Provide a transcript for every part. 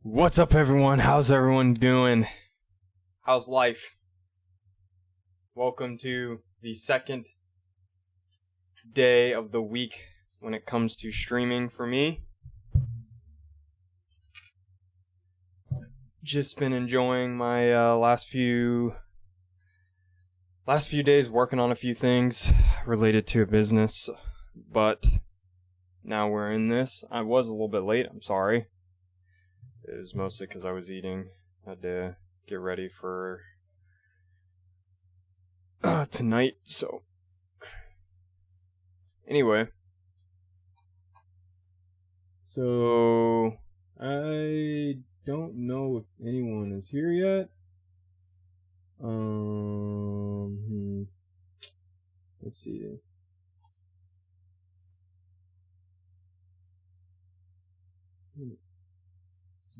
What's up, everyone? How's everyone doing? How's life? Welcome to the second day of the week when it comes to streaming for me. Just been enjoying my last few days working on a few things related to a business, but now we're in this. I was a little bit late, I'm sorry. It was mostly because I was eating. I had to get ready for tonight, so anyway. So I don't know if anyone is here yet. Let's see.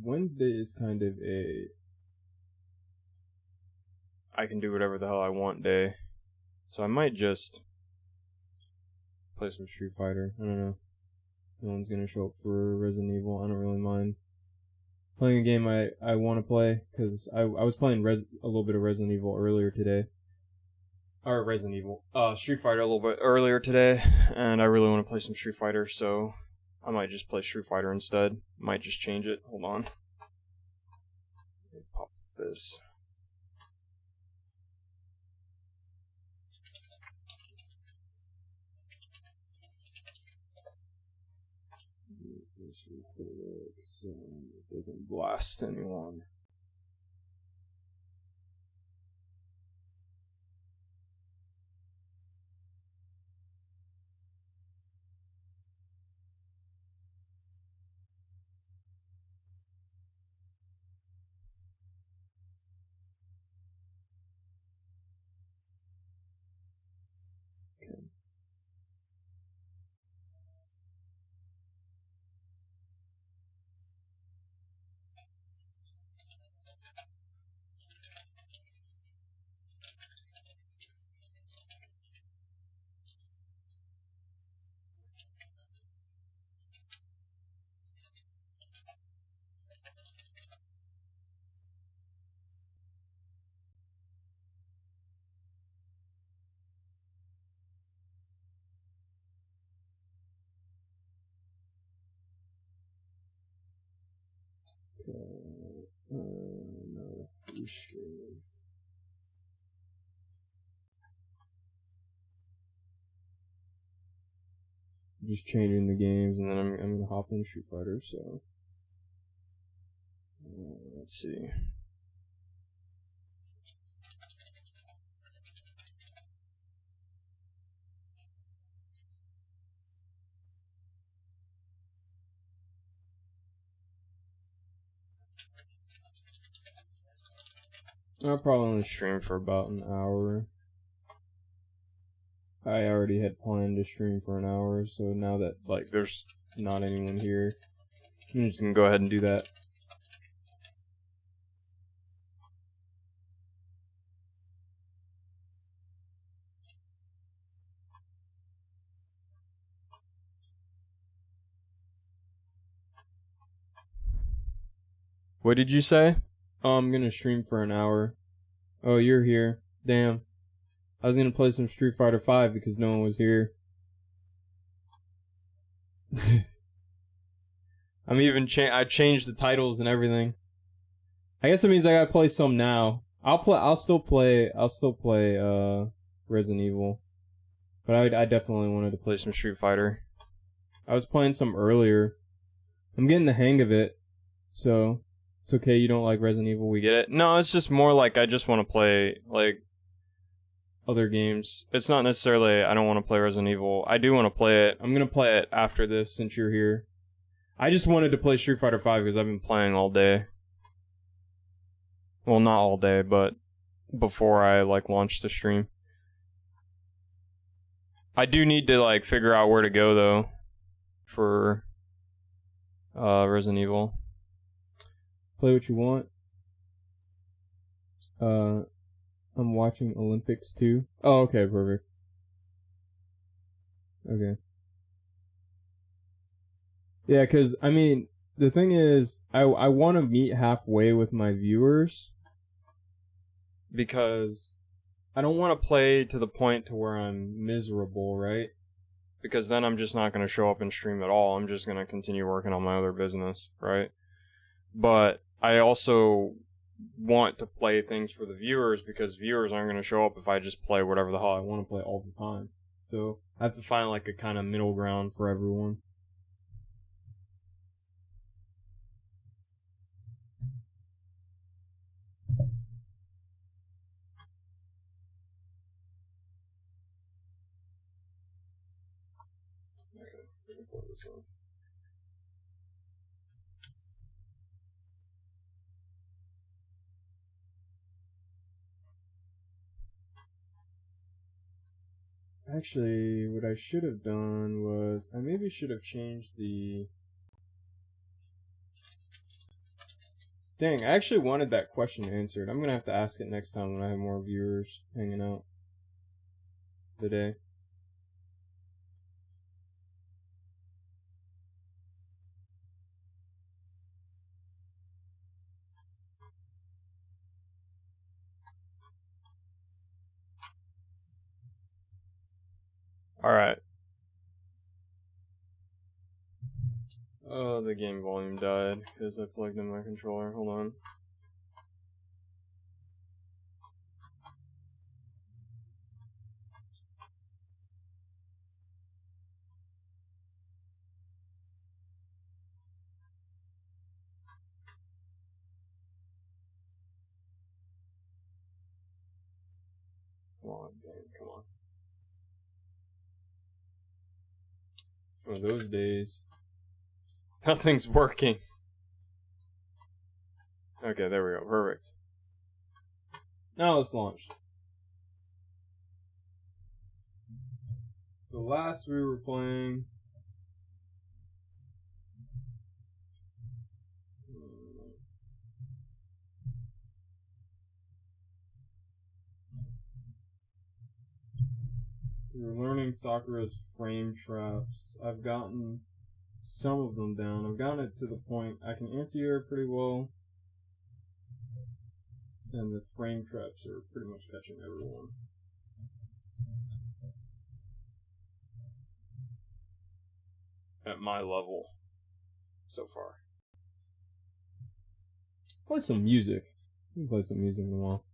Wednesday is kind of a I can do whatever the hell I want day. So I might just play some Street Fighter. I don't know. No one's gonna show up for Resident Evil. I don't really mind playing a game I want to play, because I was playing a little bit of Resident Evil earlier today. Or Street Fighter a little bit earlier today, and I really want to play some Street Fighter, so I might just play Street Fighter instead. Might just change it. Hold on. Let me pop this. This real quick so it doesn't blast anyone. No, just changing the games, and then I'm gonna hop in Street Fighter. So let's see. I'll probably only stream for about an hour. I already had planned to stream for an hour, so now that there's not anyone here, I'm just gonna go ahead and do that. What did you say? Oh, I'm gonna stream for an hour. Oh, you're here. Damn. I was gonna play some Street Fighter 5 because no one was here. I changed the titles and everything. I guess it means I gotta play some now. I'll still play Resident Evil. But I definitely wanted to play some Street Fighter. I was playing some earlier. I'm getting the hang of it. So it's okay, you don't like Resident Evil, we get it. No, it's just more like I just want to play, other games. It's not necessarily I don't want to play Resident Evil. I do want to play it. I'm going to play it after this since you're here. I just wanted to play Street Fighter 5 because I've been playing all day. Well, not all day, but before I, launched the stream. I do need to, figure out where to go, though, for Resident Evil. Play what you want. I'm watching Olympics too. Oh, okay, perfect. Okay. Yeah, because, I mean, the thing is, I want to meet halfway with my viewers because I don't want to play to the point to where I'm miserable, right? Because then I'm just not going to show up and stream at all. I'm just going to continue working on my other business, right? But I also want to play things for the viewers because viewers aren't going to show up if I just play whatever the hell I want to play all the time. So I have to find like a kind of middle ground for everyone. Okay, let me plug this in. Actually, what I should have done was, I maybe should have changed the... Dang, I actually wanted that question answered. I'm gonna have to ask it next time when I have more viewers hanging out today. Alright. Oh, the game volume died because I plugged in my controller. Hold on. Come on, game, come on. One of those days. Nothing's working. Okay, there we go. Perfect. Now let's launch. So last we were playing... We were learning Sakura's frame traps. I've gotten some of them down. I've gotten it to the point I can anti-air pretty well. And the frame traps are pretty much catching everyone. At my level so far. Play some music. We can play some music in a while.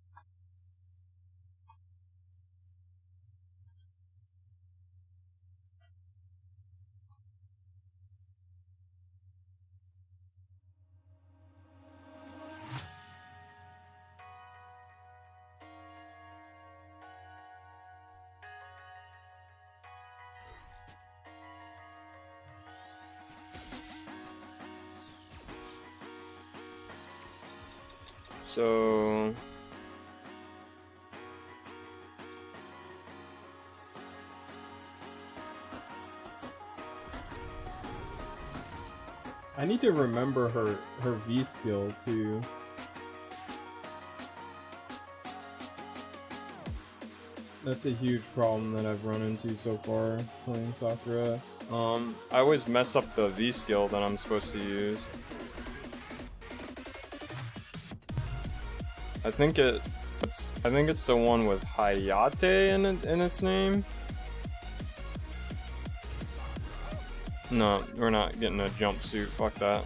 So I need to remember her V skill too. That's a huge problem that I've run into so far playing Sakura. I always mess up the V skill that I'm supposed to use. I think it's the one with Hayate in its name. No, we're not getting a jumpsuit. Fuck that.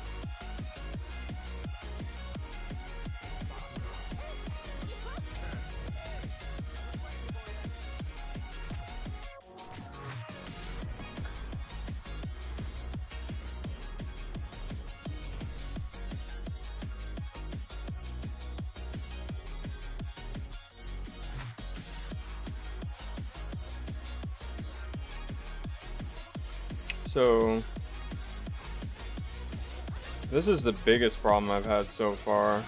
So this is the biggest problem I've had so far.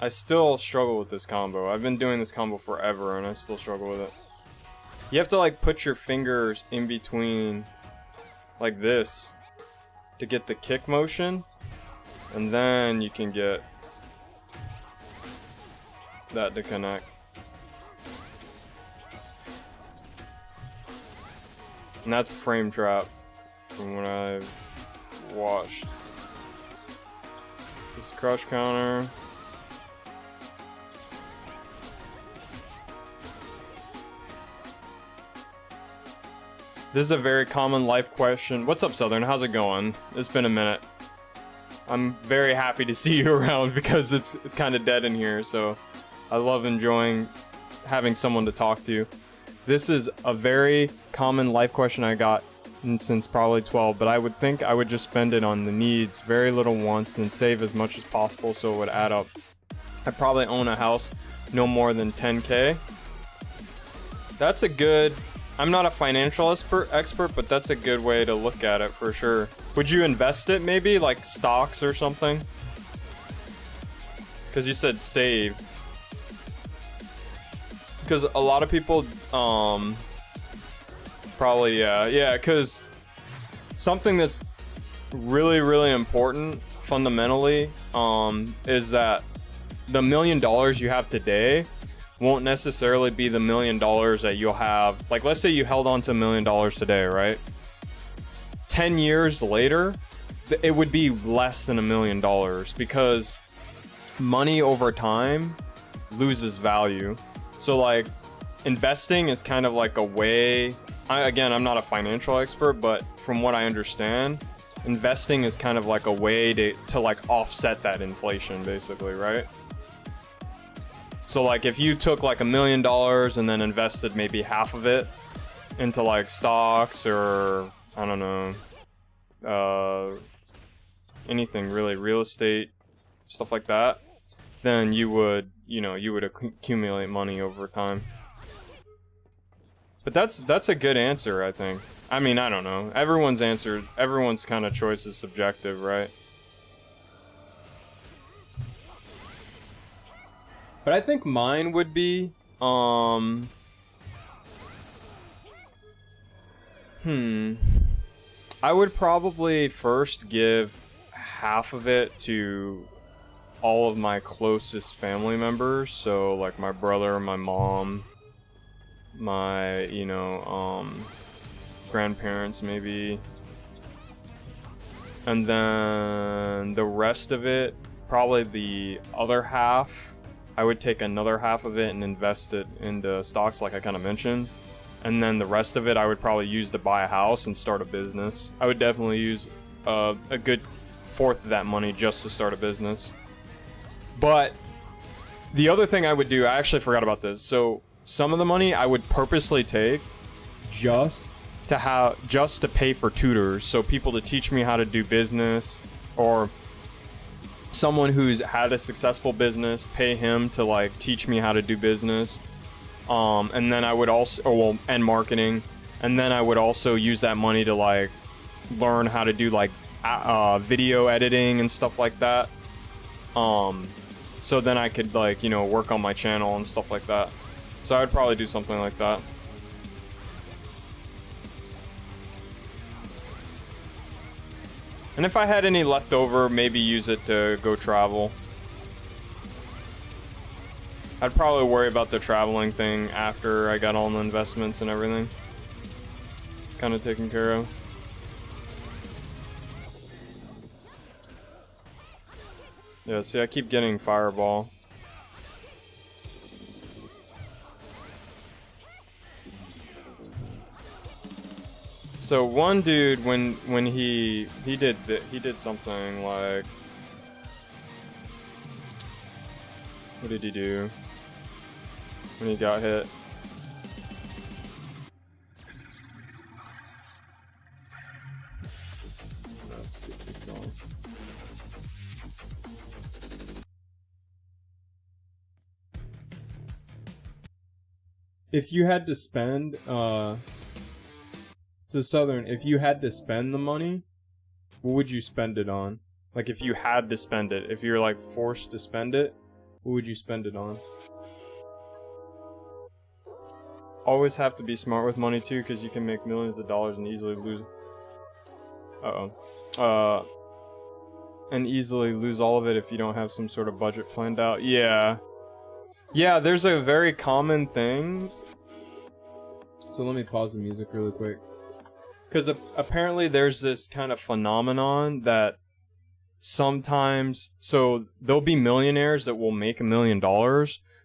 I still struggle with this combo. I've been doing this combo forever and I still struggle with it. You have to like put your fingers in between like this to get the kick motion, and then you can get that to connect. And that's a frame trap from what I've watched. This crush counter. This is a very common life question. What's up, Southern? How's it going? It's been a minute. I'm very happy to see you around because it's kind of dead in here, so I love enjoying having someone to talk to. This is a very common life question I got since probably 12, but I would think I would just spend it on the needs, very little wants, and save as much as possible so it would add up. I probably own a house no more than 10K. That's a good... I'm not a financial expert, but that's a good way to look at it for sure. Would you invest it maybe, like stocks or something? Because you said save. Because a lot of people, probably, yeah, because something that's really, really important fundamentally, is that the $1 million you have today won't necessarily be the $1 million that you'll have. Like, let's say you held on to $1 million today, right? 10 years later, it would be less than $1 million because money over time loses value. So like investing is kind of like a way, again, I'm not a financial expert, but from what I understand, investing is kind of like a way to like offset that inflation basically, right? So like if you took like $1 million and then invested maybe half of it into like stocks or I don't know, anything really, real estate, stuff like that, then you would, you would accumulate money over time. But that's a good answer, I think. I mean, I don't know. Everyone's kind of choice is subjective, right? But I think mine would be, I would probably first give half of it to all of my closest family members. So like my brother, my mom, my, grandparents maybe. And then the rest of it, probably the other half, I would take another half of it and invest it into stocks like I kind of mentioned. And then the rest of it I would probably use to buy a house and start a business. I would definitely use a good fourth of that money just to start a business. But the other thing I would do, I actually forgot about this. So some of the money I would purposely take just to pay for tutors. So people to teach me how to do business, or someone who's had a successful business, pay him to like teach me how to do business. And then I would also, and marketing. And then I would also use that money to like learn how to do like video editing and stuff like that. So then I could like, work on my channel and stuff like that. So I would probably do something like that. And if I had any left over, maybe use it to go travel. I'd probably worry about the traveling thing after I got all the investments and everything kind of taken care of. Yeah, see, I keep getting fireball. So one dude, when he did something like, what did he do when he got hit? Let's skip this song. If you had to spend, so Southern, if you had to spend the money, what would you spend it on? Like if you had to spend it, if you're like forced to spend it, what would you spend it on? Always have to be smart with money too, because you can make millions of dollars and easily lose. And easily lose all of it if you don't have some sort of budget planned out. Yeah. Yeah, there's a very common thing. So let me pause the music really quick. Because apparently there's this kind of phenomenon that sometimes, so there'll be millionaires that will make $1 million,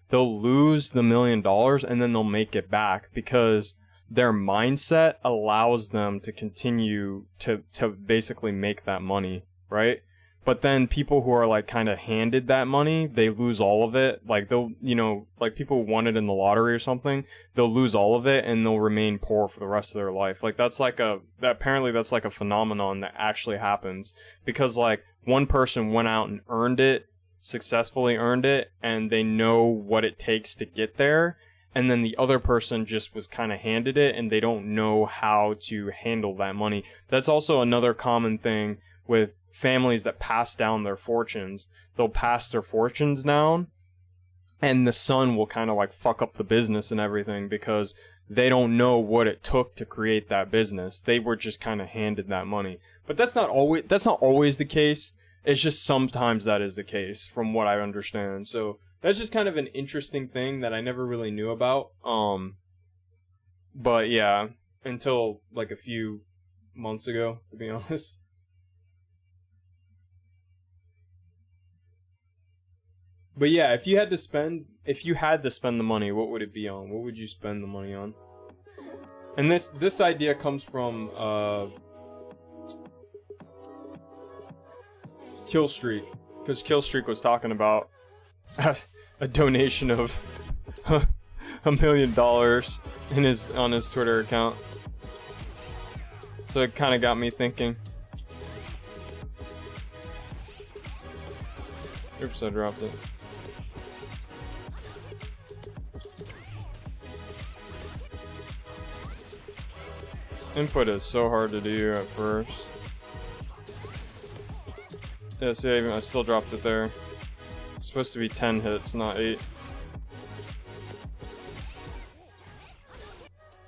they'll lose the $1 million and then they'll make it back because their mindset allows them to continue to basically make that money, right? But then people who are like kind of handed that money, they lose all of it. Like they'll, you know, like people who won it in the lottery or something, they'll lose all of it and they'll remain poor for the rest of their life. Like apparently that's like a phenomenon that actually happens because like one person went out and earned it, successfully earned it, and they know what it takes to get there. And then the other person just was kind of handed it and they don't know how to handle that money. That's also another common thing with families that pass down their fortunes. They'll pass their fortunes down and the son will kind of like fuck up the business and everything because they don't know what it took to create that business. They were just kind of handed that money. But that's not always the case. It's just sometimes that is the case from what I understand. So that's just kind of an interesting thing that I never really knew about. But yeah, until like a few months ago, to be honest. But yeah, if you had to spend the money, what would it be on? What would you spend the money on? And this idea comes from Kill Streak, because Kill Streak was talking about a donation of $1 million on his Twitter account. So it kind of got me thinking. Oops, I dropped it. Input is so hard to do at first. Yeah, see, I still dropped it there. It's supposed to be 10 hits, not 8.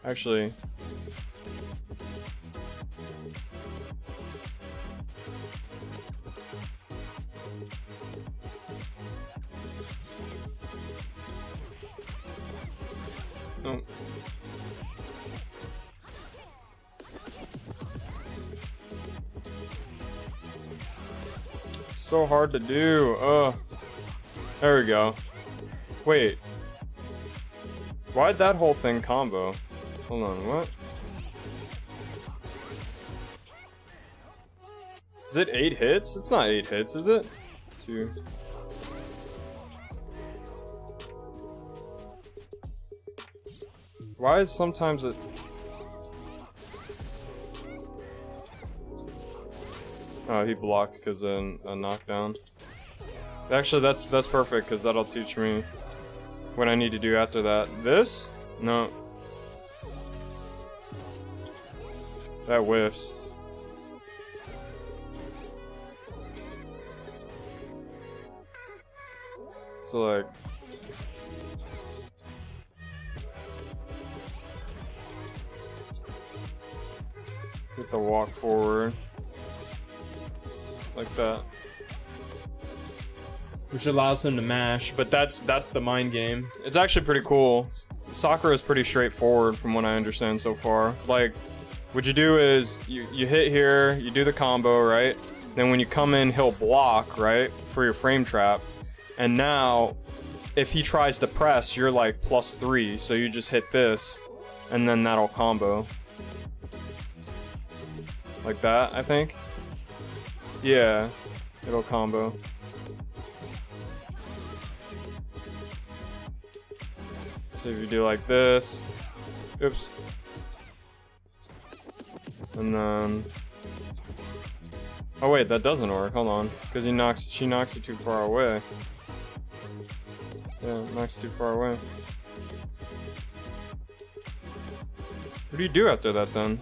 Actually, oh. So hard to do. There we go. Wait. Why'd that whole thing combo? Hold on, what? Is it 8 hits? It's not 8 hits, is it? 2. Why is sometimes it... Oh, he blocked because of a knockdown. Actually, that's perfect because that'll teach me what I need to do after that. This? No. That whiffs. So like... Get the walk forward. Like that. Which allows him to mash, but that's the mind game. It's actually pretty cool. Sakura is pretty straightforward from what I understand so far. Like, what you do is, you hit here, you do the combo, right? Then when you come in, he'll block, right? For your frame trap. And now, if he tries to press, you're like +3, so you just hit this, and then that'll combo. Like that, I think. Yeah, it'll combo. So if you do like this, oops, and then, oh wait, that doesn't work. Hold on, because she knocks you too far away. Yeah, knocks too far away. What do you do after that then?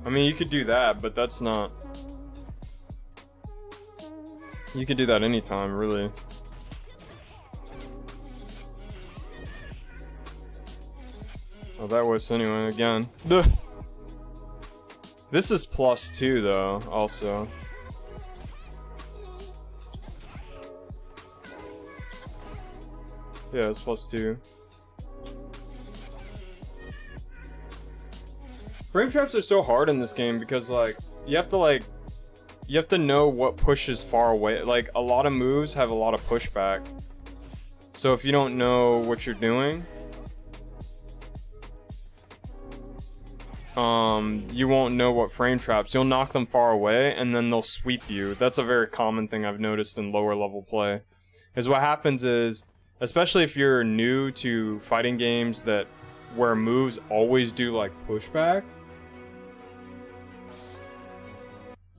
I mean, you could do that, but that's not... You could do that anytime, really. Oh, that was anyway, again. Duh. This is +2, though, also. Yeah, it's +2. Frame traps are so hard in this game because like you have to know what pushes far away. Like a lot of moves have a lot of pushback. So if you don't know what you're doing, you won't know what frame traps. You'll knock them far away and then they'll sweep you. That's a very common thing I've noticed in lower level play. Is what happens is, especially if you're new to fighting games where moves always do like pushback,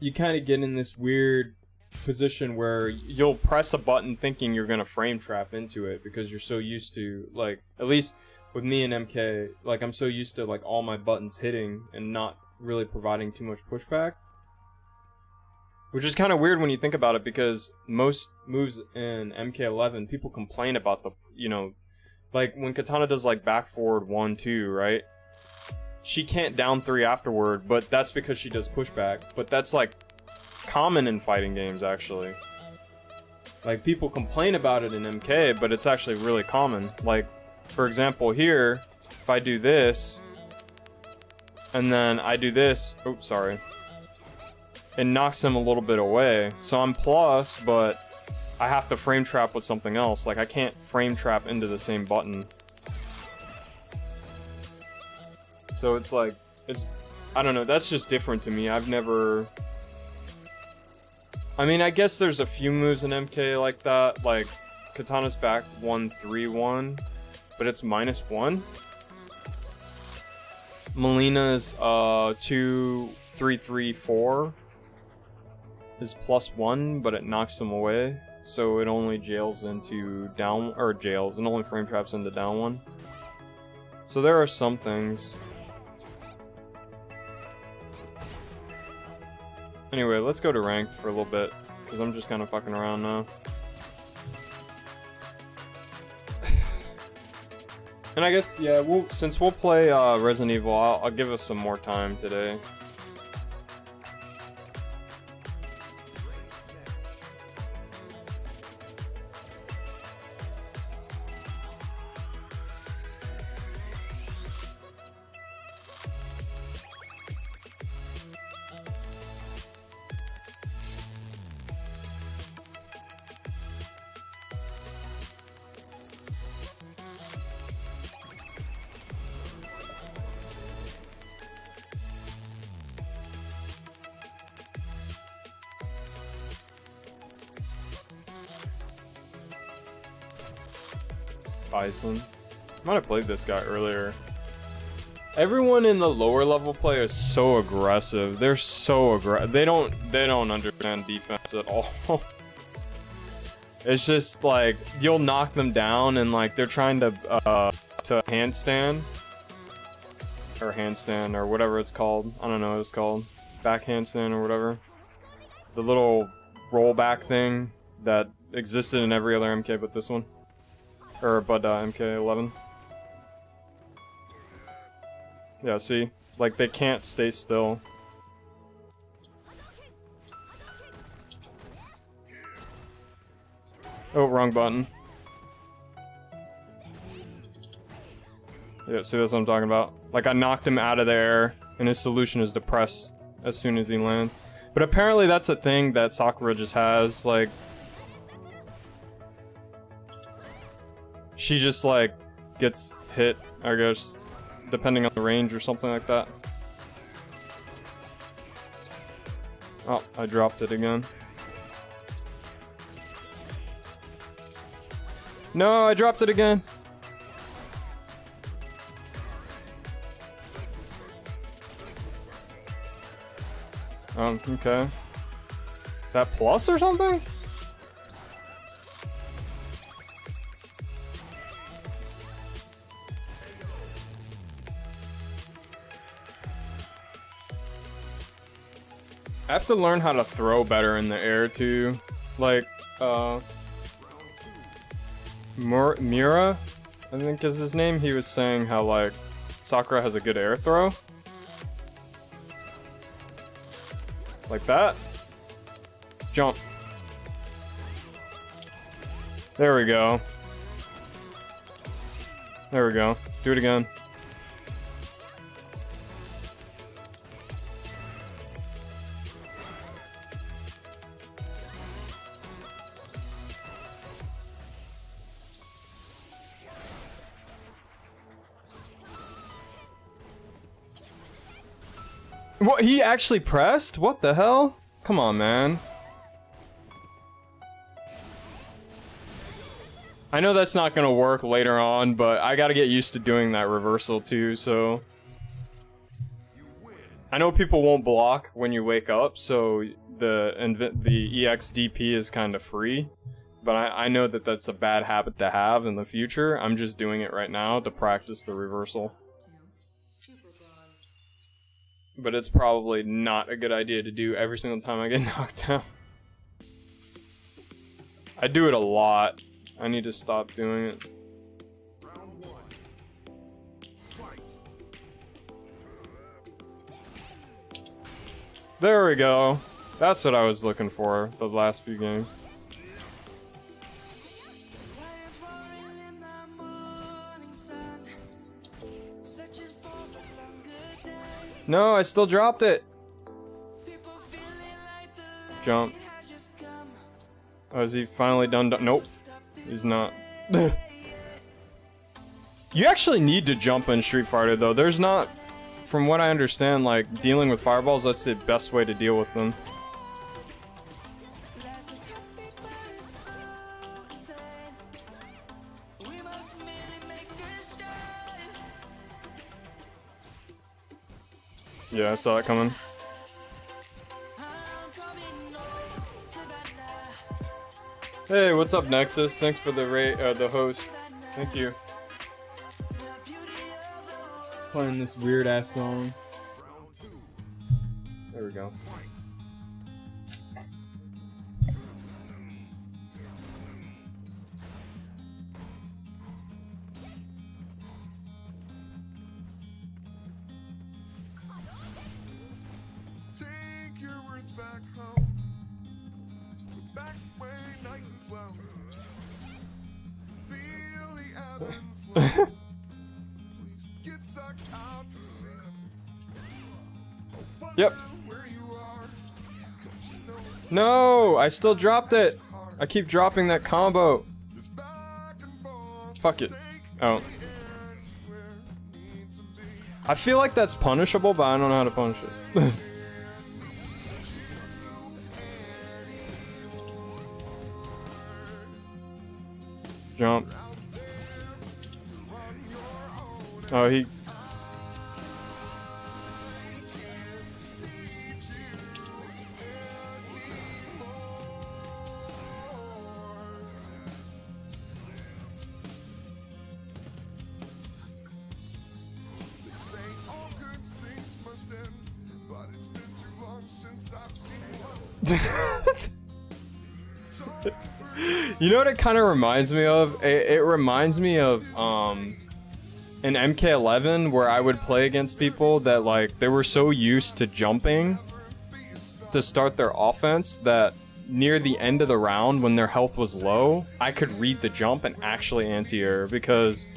you kind of get in this weird position where you'll press a button thinking you're gonna frame trap into it because you're so used to, like, at least with me and MK, like I'm so used to like all my buttons hitting and not really providing too much pushback. Which is kind of weird when you think about it because most moves in MK11, people complain about the, you know, like when Katana does like back forward 1, 2, right? She can't down 3 afterward, but that's because she does pushback. But that's like common in fighting games actually. Like people complain about it in MK, but it's actually really common. Like for example here, if I do this, and then I do this, oops, sorry. It knocks him a little bit away. So I'm plus, but I have to frame trap with something else. Like I can't frame trap into the same button. So it's like, I don't know, that's just different to me. I've never... I mean, I guess there's a few moves in MK like that. Like, Katana's back 1, 3, 1, but it's -1. Melina's 2, 3, 3, 4 is +1, but it knocks them away. So it only jails into down, or jails, and only frame traps into down 1. So there are some things. Anyway, let's go to ranked for a little bit, because I'm just kind of fucking around now. And I guess, yeah, since we'll play Resident Evil, I'll give us some more time today. Bison. I might have played this guy earlier. Everyone in the lower level play is so aggressive. They're so aggressive. They don't understand defense at all. It's just like you'll knock them down and like they're trying to handstand or whatever it's called. I don't know what it's called. Back handstand or whatever. The little rollback thing that existed in every other MK but this one. But MK11. Yeah, see? Like, they can't stay still. Oh, wrong button. Yeah, see, that's what I'm talking about. Like, I knocked him out of there, and his solution is to press as soon as he lands. But apparently that's a thing that Sakura just has, like... She just, like, gets hit, I guess, depending on the range or something like that. Oh, I dropped it again. No, I dropped it again. Okay. That plus or something? I have to learn how to throw better in the air too. Like, Mura, I think is his name. He was saying how like Sakura has a good air throw. Like that. Jump. There we go. There we go. Do it again. What? He actually pressed? What the hell? Come on, man. I know that's not gonna work later on, but I gotta get used to doing that reversal too, so... I know people won't block when you wake up, so the EXDP is kind of free. But I know that that's a bad habit to have in the future. I'm just doing it right now to practice the reversal. But it's probably not a good idea to do every single time I get knocked down. I do it a lot. I need to stop doing it. There we go. That's what I was looking for the last few games. No, I still dropped it. Jump. Oh, is he finally done? Nope. He's not. You actually need to jump in Street Fighter, though. There's not, from what I understand, like, dealing with fireballs, that's the best way to deal with them. Yeah, I saw it coming. Hey, what's up, Nexus? Thanks for the host. Thank you. Playing this weird ass song. There we go. Yep. No, I still dropped it. I keep dropping that combo. Fuck it. Oh. I feel like that's punishable, but I don't know how to punish it. Jump. Oh, he... You know what it kind of reminds me of? It reminds me of an MK11 where I would play against people that, like, they were so used to jumping to start their offense that near the end of the round when their health was low, I could read the jump and actually anti-air, because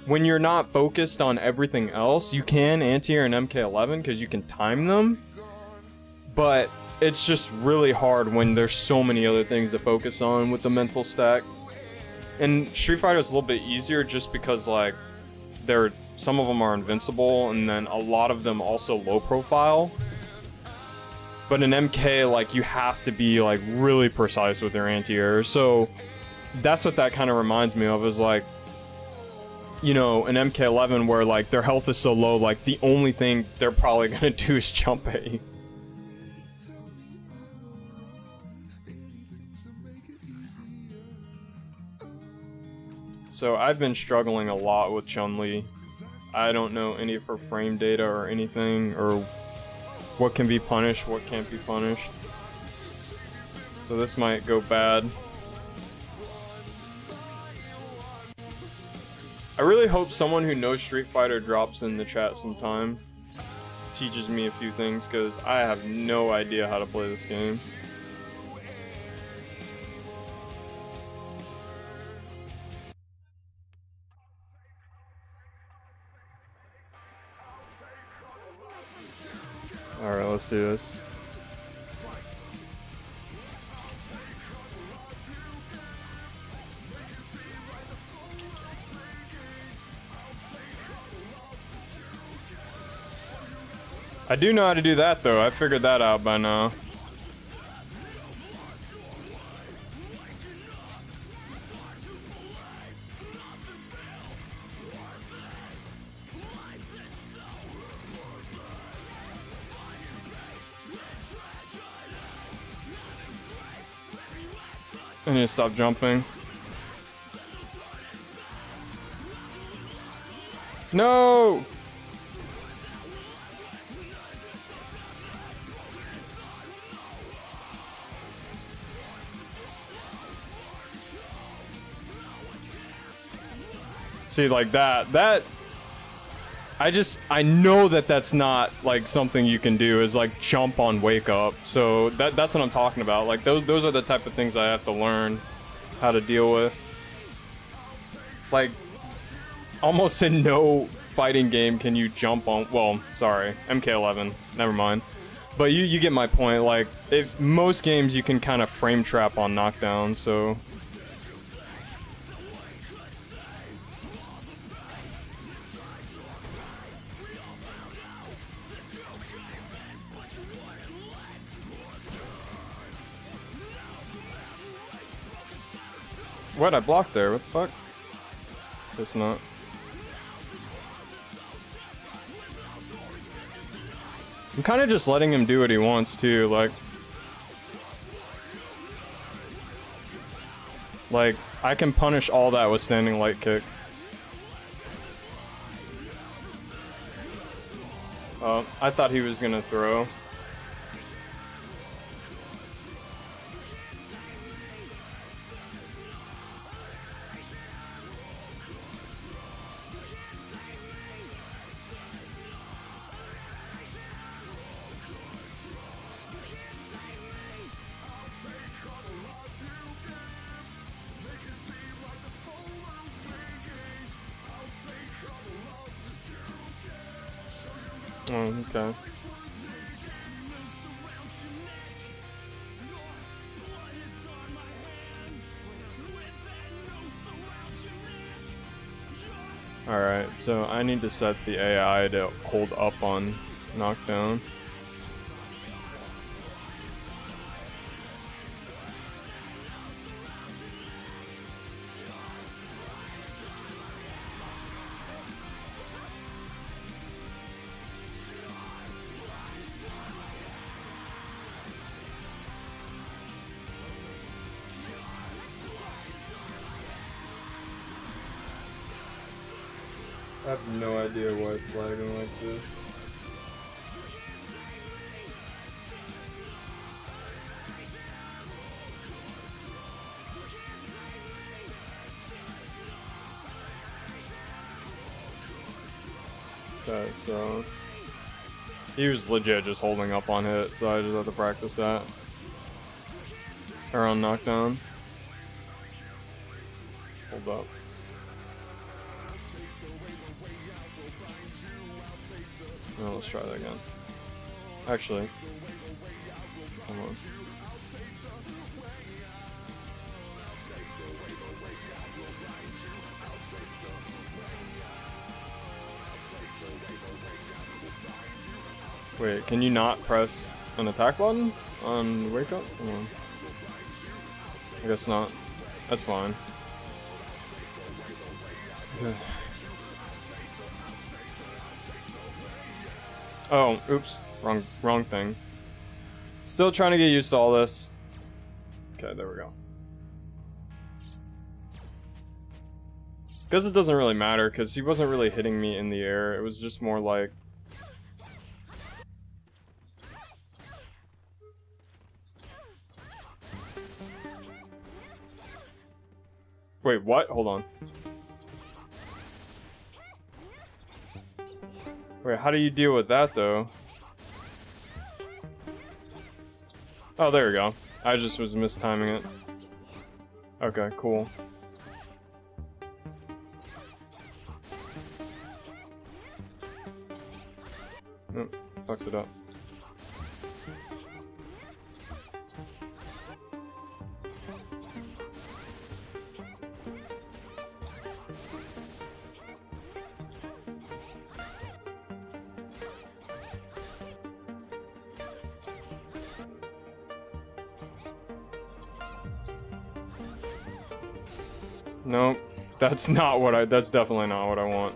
when you're not focused on everything else, you can anti-air in MK11 because you can time them, but it's just really hard when there's so many other things to focus on with the mental stack. And Street Fighter is a little bit easier just because, like, some of them are invincible, and then a lot of them also low profile. But in MK, like, you have to be, like, really precise with your anti-air. So that's what that kind of reminds me of, is, like, you know, in MK11 where, like, their health is so low, like, the only thing they're probably gonna do is jump at you. So I've been struggling a lot with Chun-Li. I don't know any of her frame data or anything, or what can be punished, what can't be punished. So this might go bad. I really hope someone who knows Street Fighter drops in the chat sometime. Teaches me a few things, because I have no idea how to play this game. let's do this. I do know how to do that though. I figured that out by now. I need to stop jumping. No! See, like that I know that that's not like something you can do, is like jump on wake up. So that's what I'm talking about. Like those are the type of things I have to learn how to deal with. Like almost in no fighting game can you jump on, well, sorry, MK11, never mind. But you get my point. Like most games you can kind of frame trap on knockdown, so what? I blocked there. What the fuck? It's not. I'm kind of just letting him do what he wants too. Like I can punish all that with standing light kick. Oh, I thought he was gonna throw. Oh, okay. Alright, so I need to set the AI to hold up on knockdown. I have no idea why it's lagging like this. Okay, so he was legit just holding up on hit, so I just have to practice that. Or on knockdown. Hold up. No, let's try that again. Actually, hold on. Wait, can you not press an attack button on wake up? Hold on. I guess not. That's fine. Okay. Oh, oops. Wrong thing. Still trying to get used to all this. Okay, there we go. Because it doesn't really matter, because he wasn't really hitting me in the air. It was just more like... Wait, what? Hold on. Wait, how do you deal with that, though? Oh, there we go. I just was mistiming it. Okay, cool. Oh, fucked it up. Nope. That's not what that's definitely not what I want.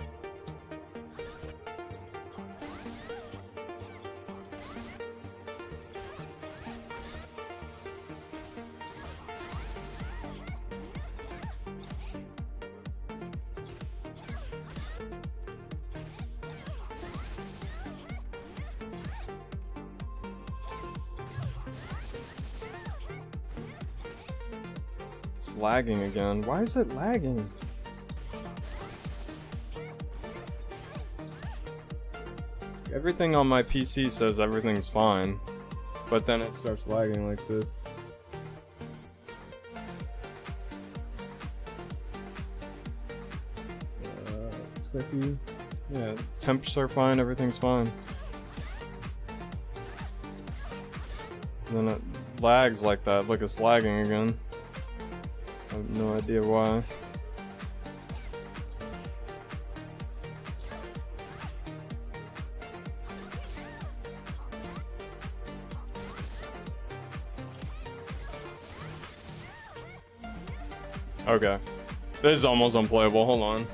It's lagging again. Why is it lagging? Everything on my PC says everything's fine, but then it starts lagging like this. Squicky. Yeah, temps are fine, everything's fine. And then it lags like that, look, it's lagging again. I have no idea why. Okay. This is almost unplayable, hold on.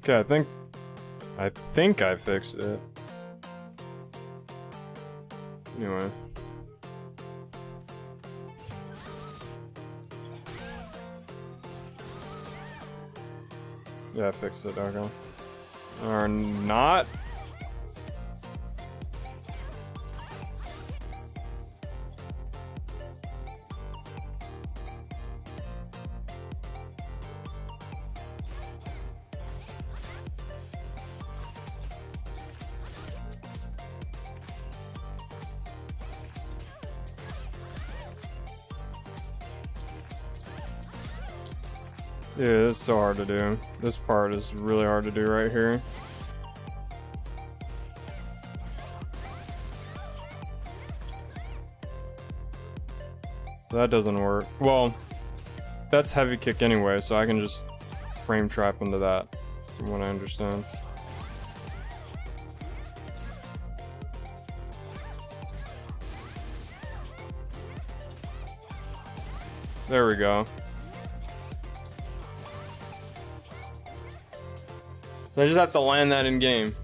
Okay, I think I fixed it. Anyway. Yeah, I fixed it, okay. Or not? Dude, it's so hard to do. This part is really hard to do right here. So that doesn't work. Well, that's heavy kick anyway, so I can just frame trap into that, from what I understand. There we go. So I just have to land that in game.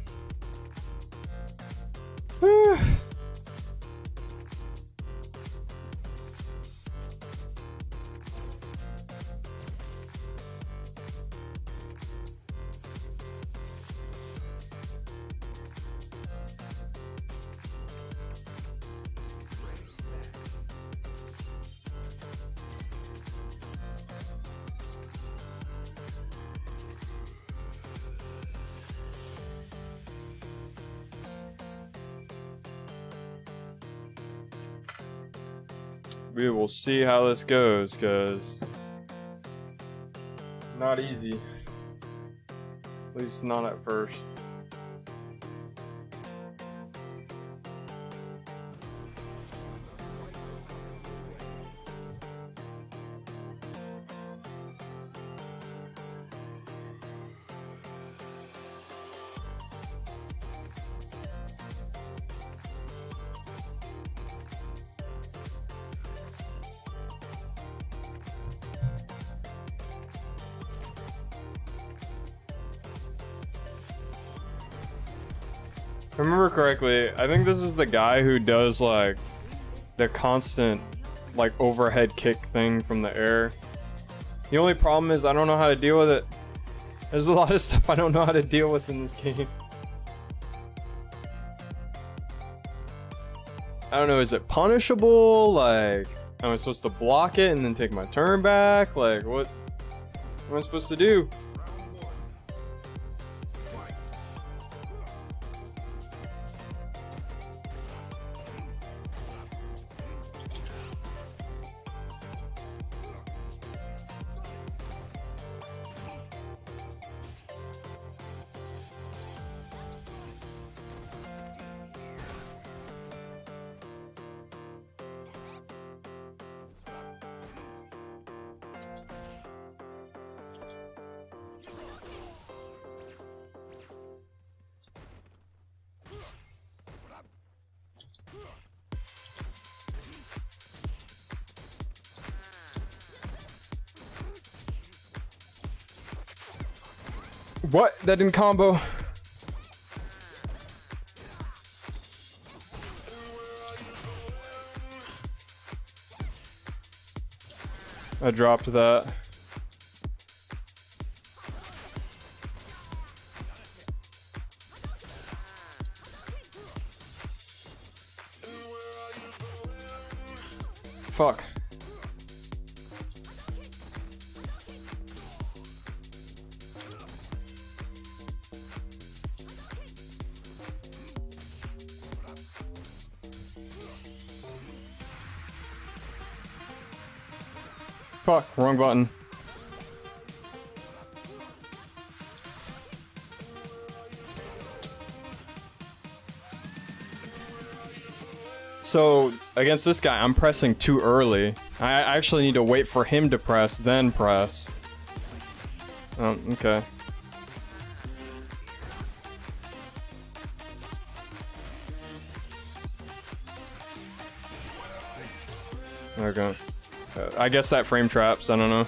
We will see how this goes, cause not easy. At least not at first. If I remember correctly, I think this is the guy who does like the constant like overhead kick thing from the air. The only problem is I don't know how to deal with it. There's a lot of stuff I don't know how to deal with in this game. I don't know, is it punishable? Like, am I supposed to block it and then take my turn back? Like, what am I supposed to do? What? That didn't combo. I dropped that. Fuck. Fuck, wrong button. So, against this guy, I'm pressing too early. I actually need to wait for him to press, then press. Oh, okay. Okay. I guess that frame traps, I don't know.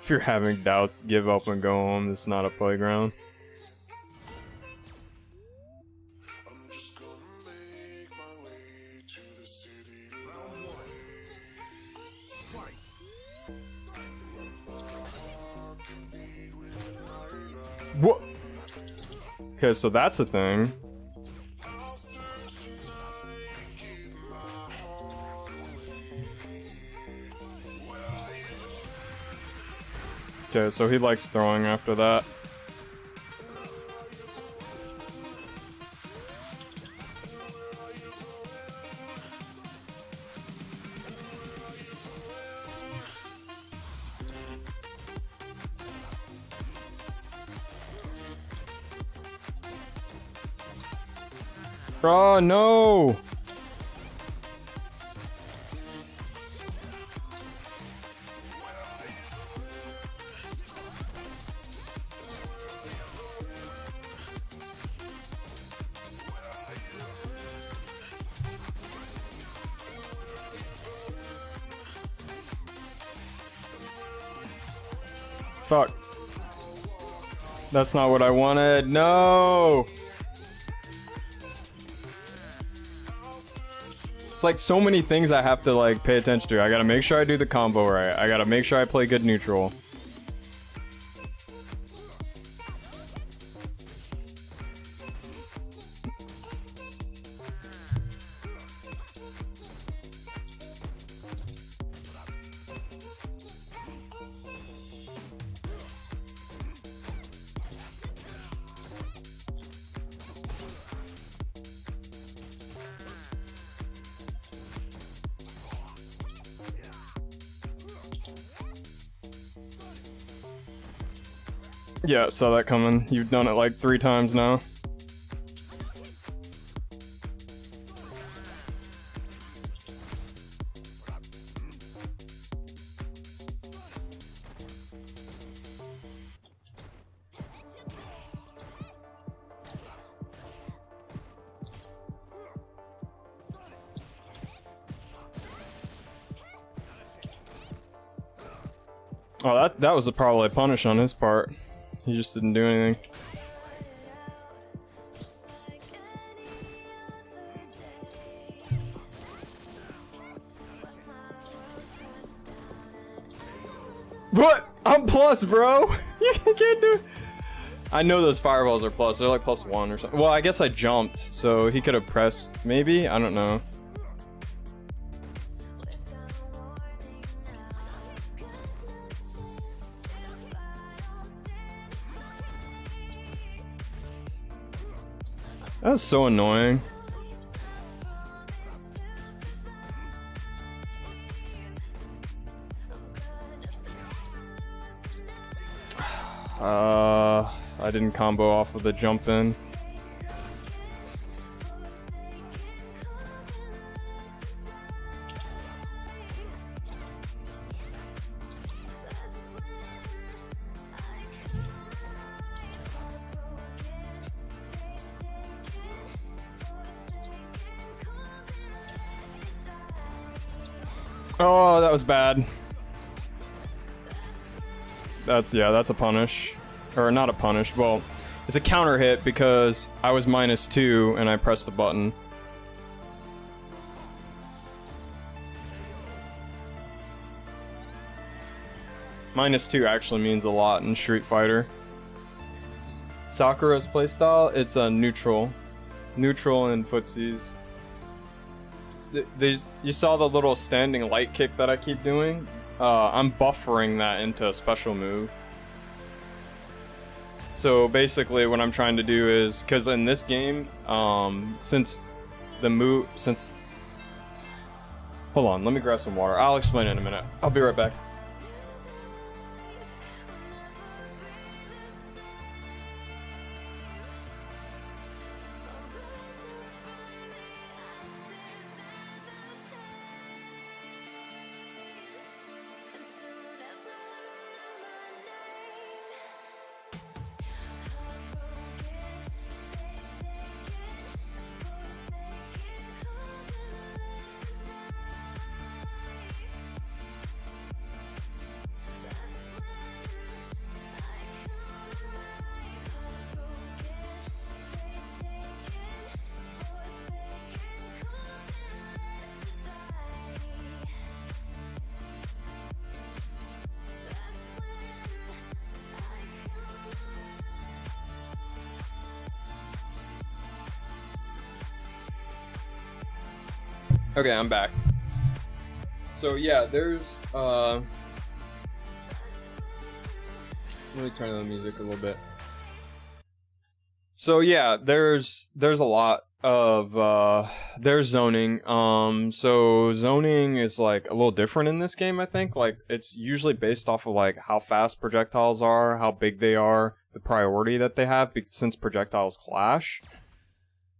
If you're having doubts, give up and go home. It's not a playground. What? Okay, so that's a thing. Okay, so he likes throwing after that. Oh no! Fuck. That's not what I wanted. No! It's like so many things I have to like pay attention to. I gotta make sure I do the combo right. I gotta make sure I play good neutral. Yeah, saw that coming. You've done it like 3 times now. Oh, that was probably a punish on his part. He just didn't do anything. What? I'm plus, bro. You can't do it. I know those fireballs are plus. They're like +1 or something. Well, I guess I jumped, so he could have pressed. Maybe? I don't know. That's so annoying. I didn't combo off of the jump in. Oh, that was bad. That's a punish. Or not a punish, well, it's a counter hit because I was -2 and I pressed the button. -2 actually means a lot in Street Fighter. Sakura's playstyle, it's a neutral. Neutral and footsies. You saw the little standing light kick that I keep doing? I'm buffering that into a special move. So basically what I'm trying to do is, because in this game, since... Hold on, let me grab some water. I'll explain it in a minute. I'll be right back. Okay, I'm back. So yeah, there's let me turn on the music a little bit. So yeah, there's a lot of there's zoning. So zoning is like a little different in this game, I think. Like it's usually based off of like how fast projectiles are, how big they are, the priority that they have, since projectiles clash.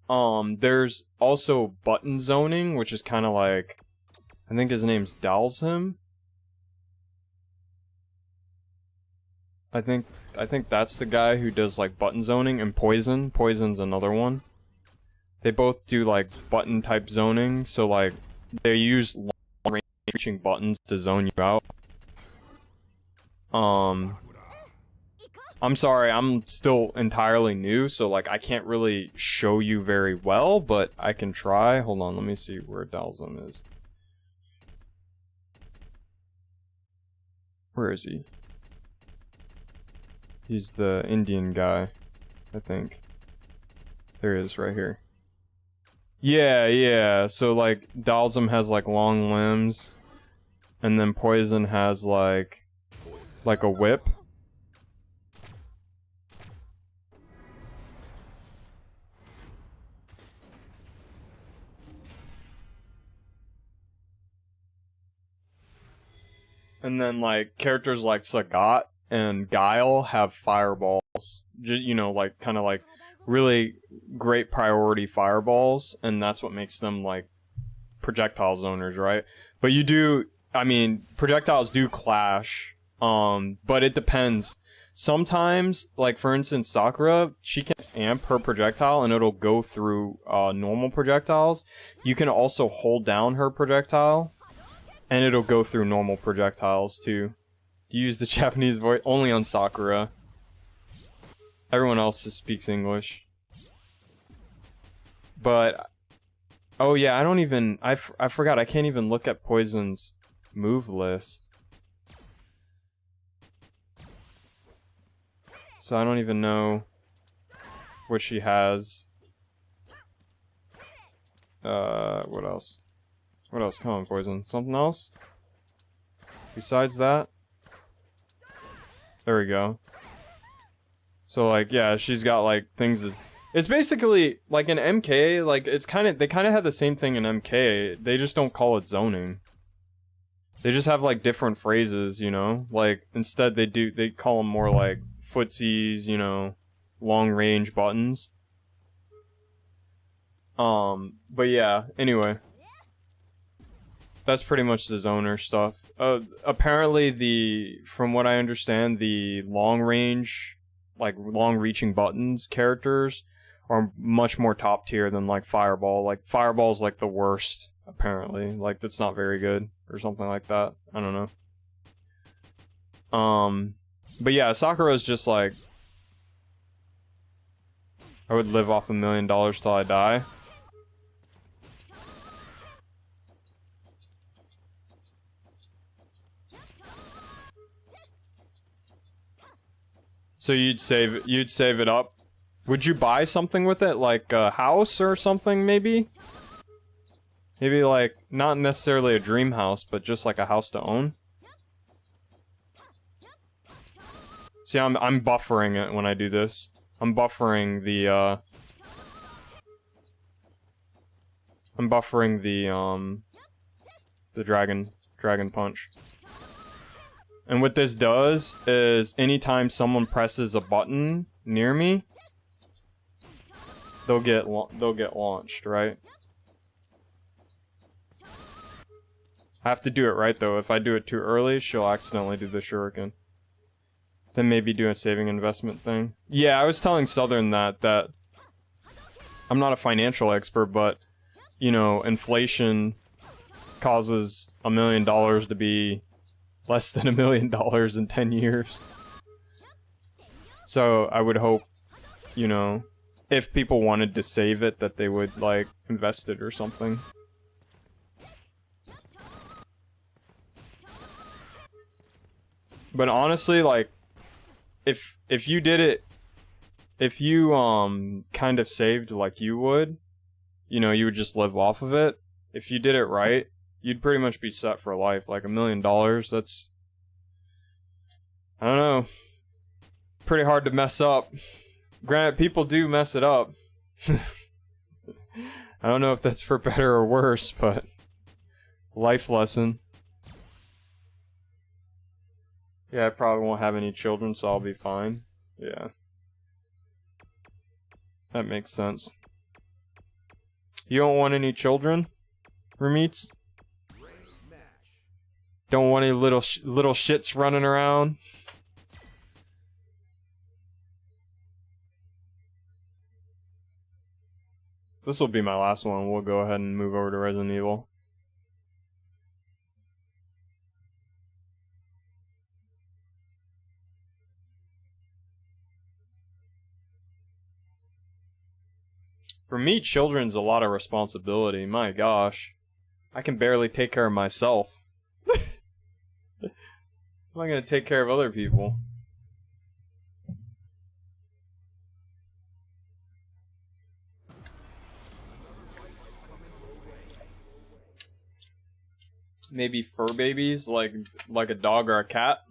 There's also button zoning, which is kind of like, I think his name's Dalsim. I think that's the guy who does like button zoning, and Poison. Poison's another one. They both do like button type zoning, so like they use long range reaching buttons to zone you out. I'm sorry, I'm still entirely new, so like I can't really show you very well, but I can try. Hold on, let me see where Dalsim is. Where is he? He's the Indian guy, I think. There he is, right here. Yeah, so like Dalsim has like long limbs, and then Poison has like a whip. And then like characters like Sagat and Guile have fireballs, you know, like kind of like really great priority fireballs, and that's what makes them like projectile zoners, right? But you do, I mean, projectiles do clash, but it depends. Sometimes, like for instance, Sakura, she can amp her projectile and it'll go through normal projectiles. You can also hold down her projectile and it'll go through normal projectiles too. Use the Japanese voice only on Sakura. Everyone else just speaks English. But oh yeah, I don't even I forgot I can't even look at Poison's move list. So I don't even know what she has. What else? What else? Come on, Poison. Something else? Besides that? There we go. So like, yeah, she's got like things that, it's basically like an MK, like it's they kind of have the same thing in MK. They just don't call it zoning. They just have like different phrases, you know? Like instead they call them more like footsies, you know, long range buttons. But yeah, anyway. That's pretty much the zoner stuff. Apparently from what I understand, the long range, like long reaching buttons characters are much more top tier than like Fireball. Like Fireball's like the worst, apparently. Like that's not very good or something like that. I don't know. But yeah, Sakura's just like, I would live off $1 million till I die. So you'd save it up. Would you buy something with it, like a house or something, maybe? Maybe like not necessarily a dream house, but just like a house to own. See, I'm buffering it when I do this. I'm buffering the the dragon punch. And what this does is anytime someone presses a button near me, they'll get launched, right? I have to do it right though. If I do it too early, she'll accidentally do the shuriken. Then maybe do a saving investment thing. Yeah, I was telling Southern that I'm not a financial expert, but you know, inflation causes $1 million to be less than $1 million in 10 years. So I would hope, you know, if people wanted to save it, that they would like invest it or something. But honestly, like, if you did it, if you kind of saved like you would, you know, you would just live off of it. if you did it right, you'd pretty much be set for life. Like $1 million, that's, I don't know, pretty hard to mess up. Granted, people do mess it up. I don't know if that's for better or worse, but life lesson. Yeah, I probably won't have any children, so I'll be fine. Yeah. That makes sense. You don't want any children, Rameets? Don't want any little shits running around? This will be my last one. We'll go ahead and move over to Resident Evil. For me, children's a lot of responsibility. My gosh. I can barely take care of myself. How am I gonna take care of other people? Maybe fur babies, like a dog or a cat?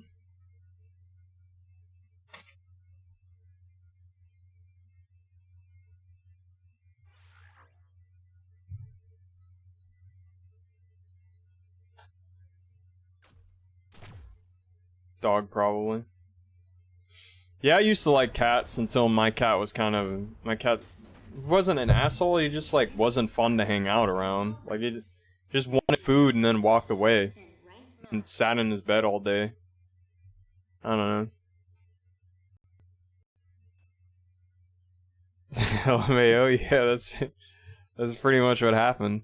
Dog, probably. Yeah, I used to like cats until my cat was kind of... My cat wasn't an asshole, he just, like, wasn't fun to hang out around. Like, he just wanted food and then walked away. And sat in his bed all day. I don't know. LMAO, yeah, that's pretty much what happened.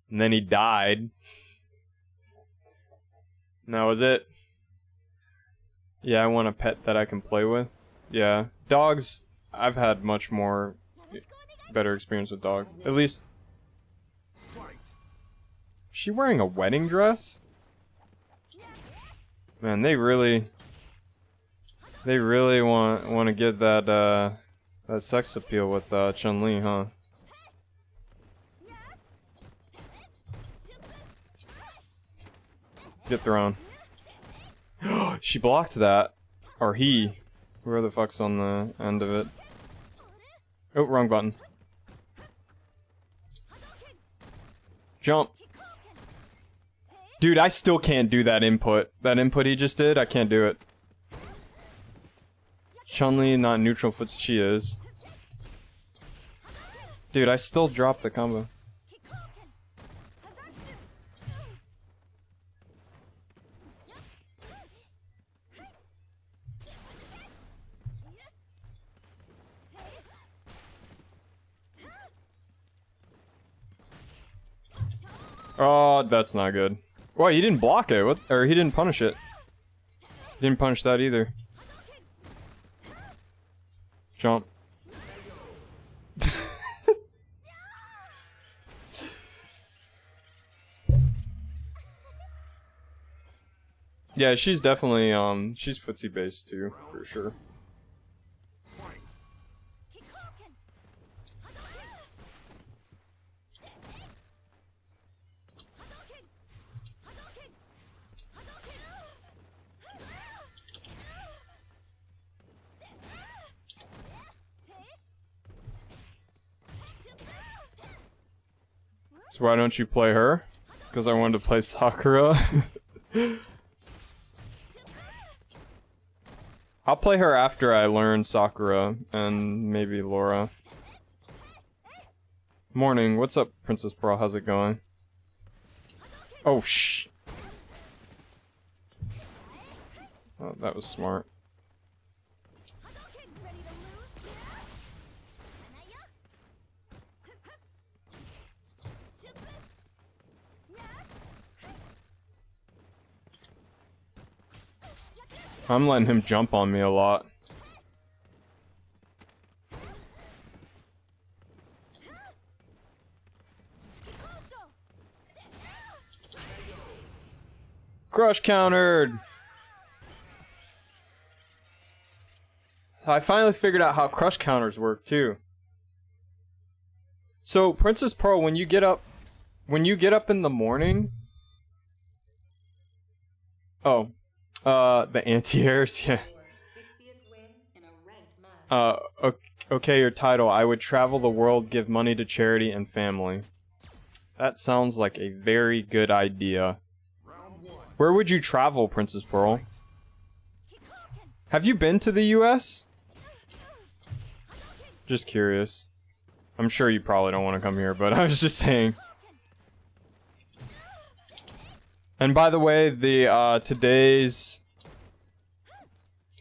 And then he died. And that was it. Yeah, I want a pet that I can play with. Yeah. Dogs, I've had much more better experience with dogs. At least... Is she wearing a wedding dress? Man, they really want to get that that sex appeal with Chun-Li, huh? Get thrown. She blocked that. Or he. Whoever the fuck's on the end of it. Oh, wrong button. Jump. Dude, I still can't do that input. That input he just did, I can't do it. Chun-Li, not neutral foot, she is. Dude, I still dropped the combo. Oh, that's not good. Well, he didn't block it. What? Or he didn't punish it. He didn't punish that either. Jump. Yeah, she's definitely she's footsie based too, for sure. So why don't you play her? Because I wanted to play Sakura. I'll play her after I learn Sakura and maybe Laura. Morning, what's up, Princess Pearl? How's it going? Oh, shh. Oh, that was smart. I'm letting him jump on me a lot. Crush countered! I finally figured out how crush counters work too. So, Princess Pearl, when you get up in the morning. Oh, the anti-airs, yeah. Okay, your title. I would travel the world, give money to charity and family. That sounds like a very good idea. Where would you travel, Princess Pearl? Have you been to the US? Just curious. I'm sure you probably don't want to come here, but I was just saying. And by the way, the today's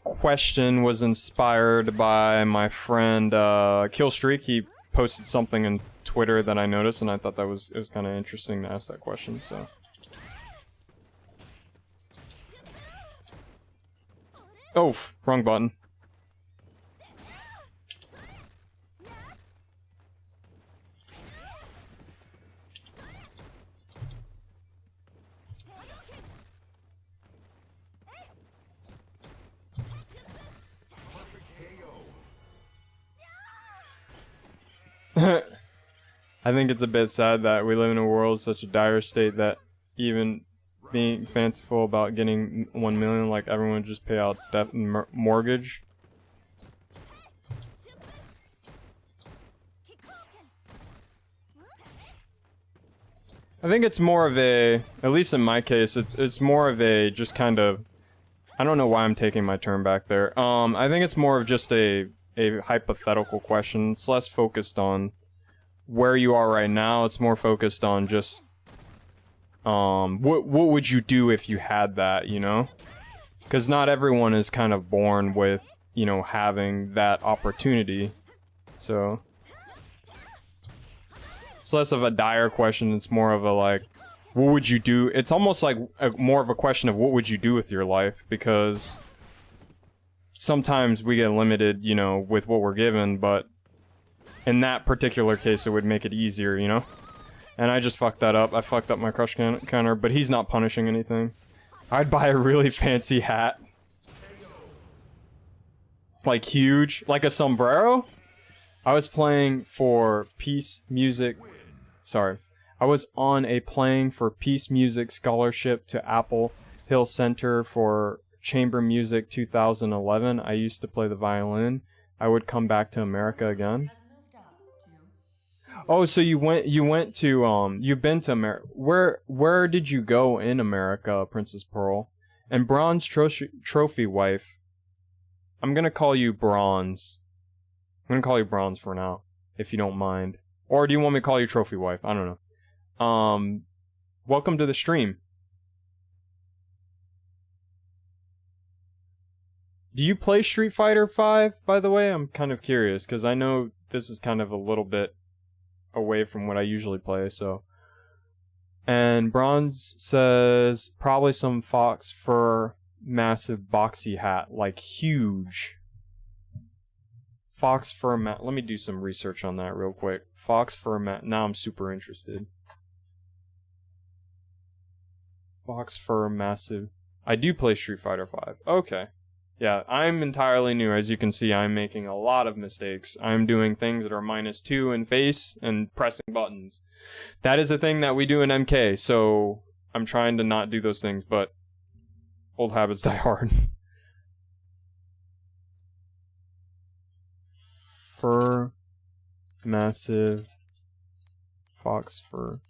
question was inspired by my friend Killstreak. He posted something on Twitter that I noticed, and I thought it was kind of interesting to ask that question. So. Oh, wrong button. I think it's a bit sad that we live in a world in such a dire state that even being fanciful about getting 1 million, like everyone just pay out debt and mortgage. I think it's more of a, at least in my case, it's more of a just kind of, I don't know why I'm taking my turn back there. I think it's more of just a hypothetical question. It's less focused on where you are right now. It's more focused on just what would you do if you had that, you know? Because not everyone is kind of born with, you know, having that opportunity. So it's less of a dire question. It's more of a like, what would you do? It's almost like more of a question of what would you do with your life, because sometimes we get limited, you know, with what we're given, but in that particular case, it would make it easier, you know? And I just fucked that up. I fucked up my crush counter, but he's not punishing anything. I'd buy a really fancy hat. Like huge. Like a sombrero? I was playing for Peace Music. Sorry. I was on a playing for Peace Music scholarship to Apple Hill Center for Chamber Music 2011. I used to play the violin. I would come back to America again. Oh, so you've been to America. Where did you go in America, Princess Pearl? And Bronze Trophy Wife. I'm gonna call you Bronze. I'm gonna call you Bronze for now, if you don't mind. Or do you want me to call you Trophy Wife? I don't know. Welcome to the stream. Do you play Street Fighter 5, by the way? I'm kind of curious, because I know this is kind of a little bit away from what I usually play, so. And Bronze says, probably some fox fur massive boxy hat, like huge. Fox fur mat. Let me do some research on that real quick. Fox fur mat. Now I'm super interested. Fox fur massive. I do play Street Fighter 5. Okay. Yeah, I'm entirely new. As you can see, I'm making a lot of mistakes. I'm doing things that are -2 in face and pressing buttons. That is a thing that we do in MK, so I'm trying to not do those things, but old habits die hard. Fur, massive, fox fur.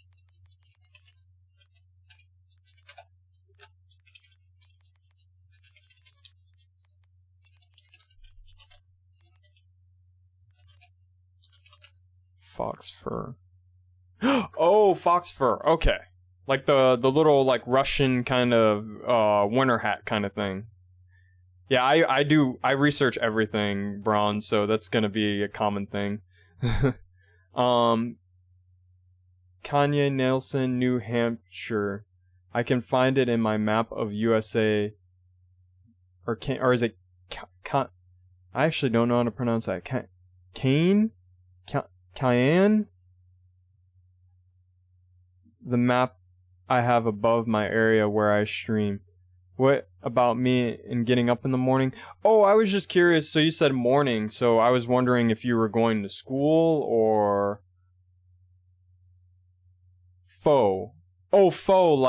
Fox fur. Oh, fox fur. Okay. Like the little like Russian kind of winter hat kind of thing. Yeah, I research everything, Bronze, so that's gonna be a common thing. Kanye Nelson, New Hampshire. I can find it in my map of USA. Or is it I actually don't know how to pronounce that. Cayenne? The map I have above my area where I stream. What about me and getting up in the morning? Oh, I was just curious. So you said morning, so I was wondering if you were going to school or Faux. Oh, faux,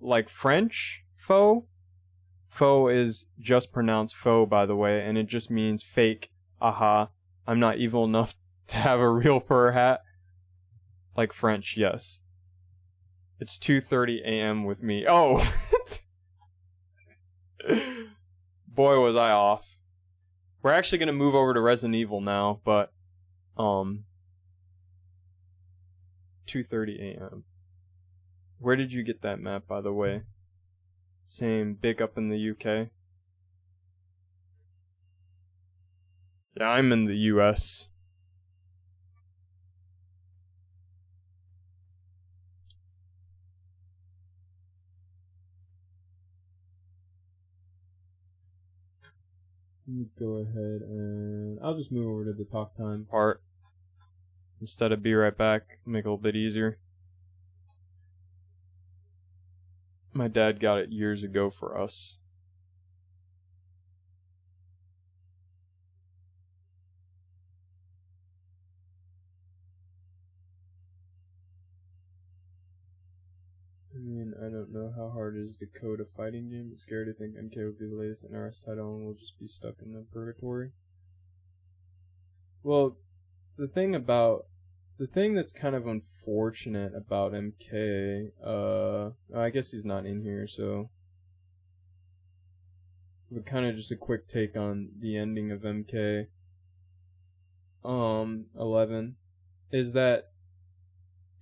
like French? Faux? Faux is just pronounced faux, by the way, and it just means fake. Aha. I'm not evil enough to have a real fur hat. Like French, yes. It's 2:30 a.m. with me. Oh! Boy, was I off. We're actually gonna move over to Resident Evil now, but, 2:30 a.m. Where did you get that map, by the way? Same, big up in the UK. Yeah, I'm in the US. Let me go ahead and I'll just move over to the talk time part instead of be right back. Make it a little bit easier. My dad got it years ago for us. I mean, I don't know how hard it is to code a fighting game, but scared to think MK will be the latest NRS title and we'll just be stuck in the purgatory. Well, the thing that's kind of unfortunate about MK, I guess he's not in here, so, but kind of just a quick take on the ending of MK 11 is that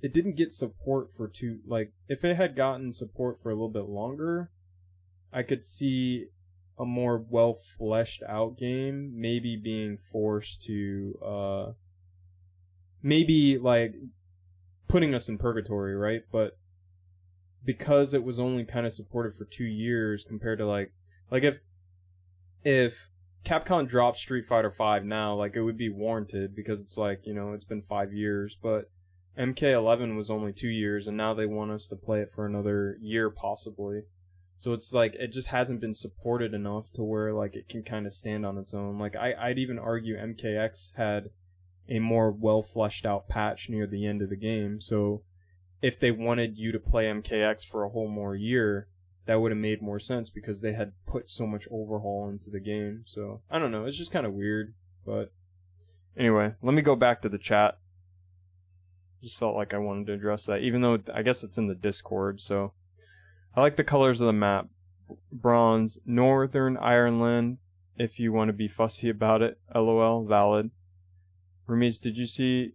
it didn't get support for if it had gotten support for a little bit longer, I could see a more well fleshed out game maybe being forced to maybe like putting us in purgatory, right? But because it was only kind of supported for 2 years compared to like if Capcom dropped Street Fighter V now, like it would be warranted because it's like, you know, it's been 5 years, but MK11 was only 2 years and now they want us to play it for another year possibly. So it's like it just hasn't been supported enough to where like it can kind of stand on its own. Like I'd even argue MKX had a more well fleshed out patch near the end of the game. So if they wanted you to play MKX for a whole more year, that would have made more sense because they had put so much overhaul into the game. So I don't know, it's just kind of weird. But anyway, let me go back to the chat. Just felt like I wanted to address that, even though I guess it's in the Discord. So I like the colors of the map. Bronze, Northern Ireland, if you want to be fussy about it. LOL, valid. Ramiz, did you see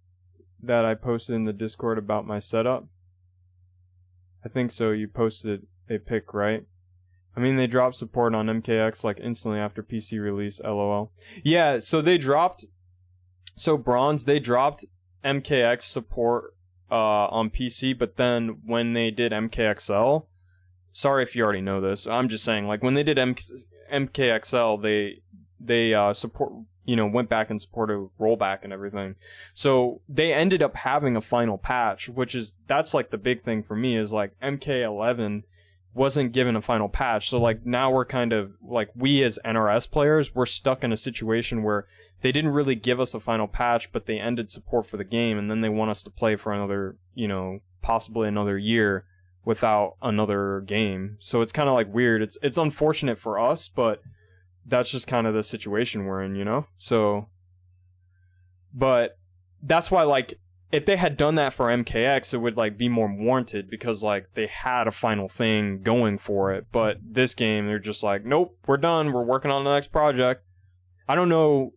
that I posted in the Discord about my setup? I think so. You posted a pic, right? I mean, they dropped support on MKX like instantly after PC release. LOL. Yeah, so they dropped. So Bronze, they dropped MKX support on PC, but then when they did MKXL, sorry if you already know this, I'm just saying, like when they did MKXL, they support, you know, went back and supported rollback and everything. So they ended up having a final patch, that's like the big thing for me is like MK11 wasn't given a final patch. So like now we're kind of like, we as NRS players, we're stuck in a situation where they didn't really give us a final patch, but they ended support for the game, and then they want us to play for another, you know, possibly another year without another game. So it's kind of like weird. It's unfortunate for us, but that's just kind of the situation we're in, you know? So, but that's why, like, if they had done that for MKX, it would, like, be more warranted because, like, they had a final thing going for it. But this game, they're just like, nope, we're done. We're working on the next project. I don't know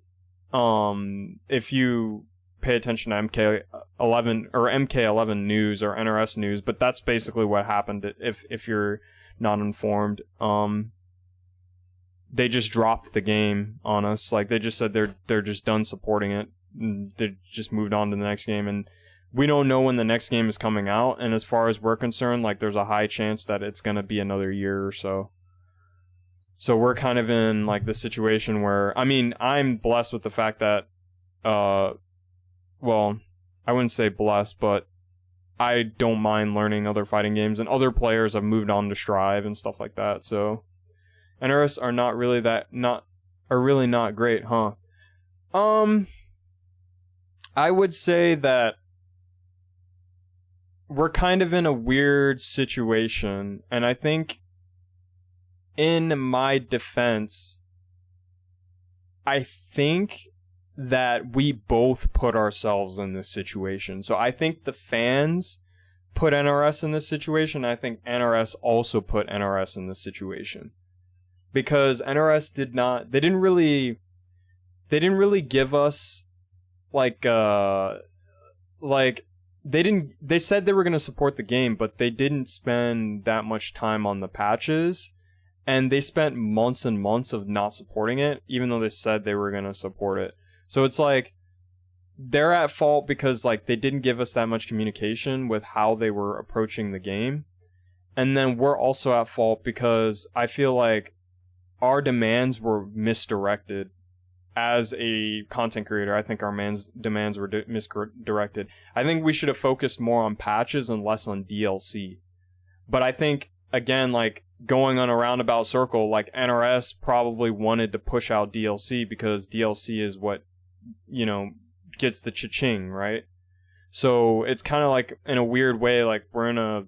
if you pay attention to MK11 or MK11 news or NRS news, but that's basically what happened if you're not informed. They just dropped the game on us. Like, they just said they're just done supporting it. They just moved on to the next game, and we don't know when the next game is coming out, and as far as we're concerned, like, there's a high chance that it's gonna be another year or so. So we're kind of in, like, the situation where, I mean, I'm blessed with the fact that, well, I wouldn't say blessed, but I don't mind learning other fighting games, and other players have moved on to Strive and stuff like that, so NRS are really not great, huh? I would say that we're kind of in a weird situation, and I think in my defense, I think that we both put ourselves in this situation. So I think the fans put NRS in this situation. I think NRS also put NRS in this situation. Because NRS they didn't really give us they said they were going to support the game, but they didn't spend that much time on the patches, and they spent months and months of not supporting it, even though they said they were going to support it. So it's like, they're at fault because like they didn't give us that much communication with how they were approaching the game. And then we're also at fault because I feel like our demands were misdirected. As a content creator, I think our demands were misdirected. I think we should have focused more on patches and less on DLC. But I think, again, like going on a roundabout circle, like NRS probably wanted to push out DLC because DLC is what, you know, gets the cha-ching, right? So it's kind of like, in a weird way, like we're in a,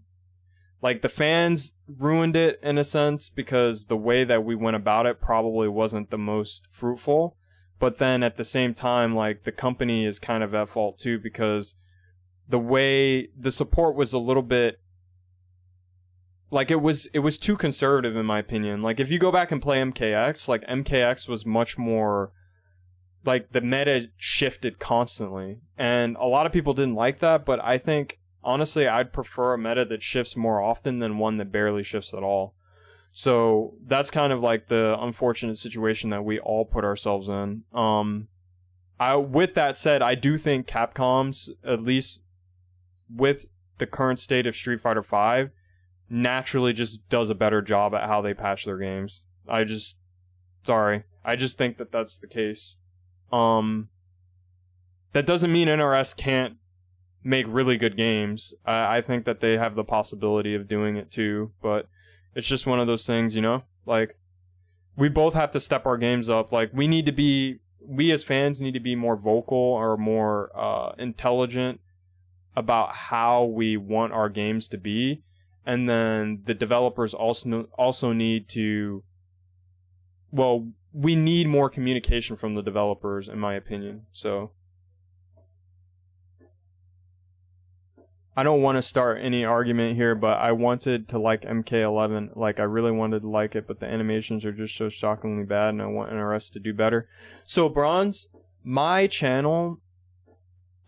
like the fans ruined it in a sense because the way that we went about it probably wasn't the most fruitful. But then at the same time, like the company is kind of at fault too because the way the support was a little bit, like it was too conservative in my opinion. Like if you go back and play MKX, like MKX was much more, like the meta shifted constantly. And a lot of people didn't like that, but I think honestly I'd prefer a meta that shifts more often than one that barely shifts at all. So that's kind of like the unfortunate situation that we all put ourselves in. With that said, I do think Capcom's, at least with the current state of Street Fighter V, naturally just does a better job at how they patch their games. I just think that that's the case. That doesn't mean NRS can't make really good games. I think that they have the possibility of doing it too, but it's just one of those things, you know? Like, we both have to step our games up. Like, we as fans need to be more vocal or more intelligent about how we want our games to be. And then the developers also need to, well, we need more communication from the developers, in my opinion. So I don't want to start any argument here, but I wanted to like MK11. Like, I really wanted to like it, but the animations are just so shockingly bad, and I want NRS to do better. So, Bronze, my channel,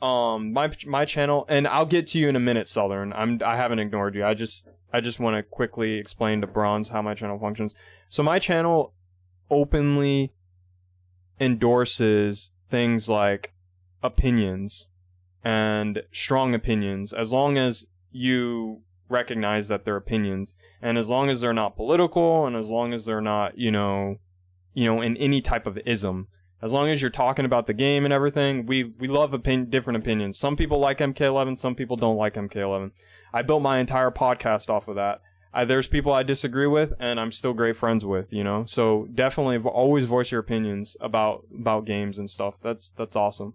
my channel, and I'll get to you in a minute, Southern. I haven't ignored you. I just want to quickly explain to Bronze how my channel functions. So, my channel openly endorses things like opinions and strong opinions, as long as you recognize that they're opinions, and as long as they're not political, and as long as they're not, you know, in any type of ism. As long as you're talking about the game and everything, we love different opinions. Some people like MK11, some people don't like MK11. I built my entire podcast off of that. There's people I disagree with, and I'm still great friends with, you know. So definitely always voice your opinions about games and stuff. That's awesome.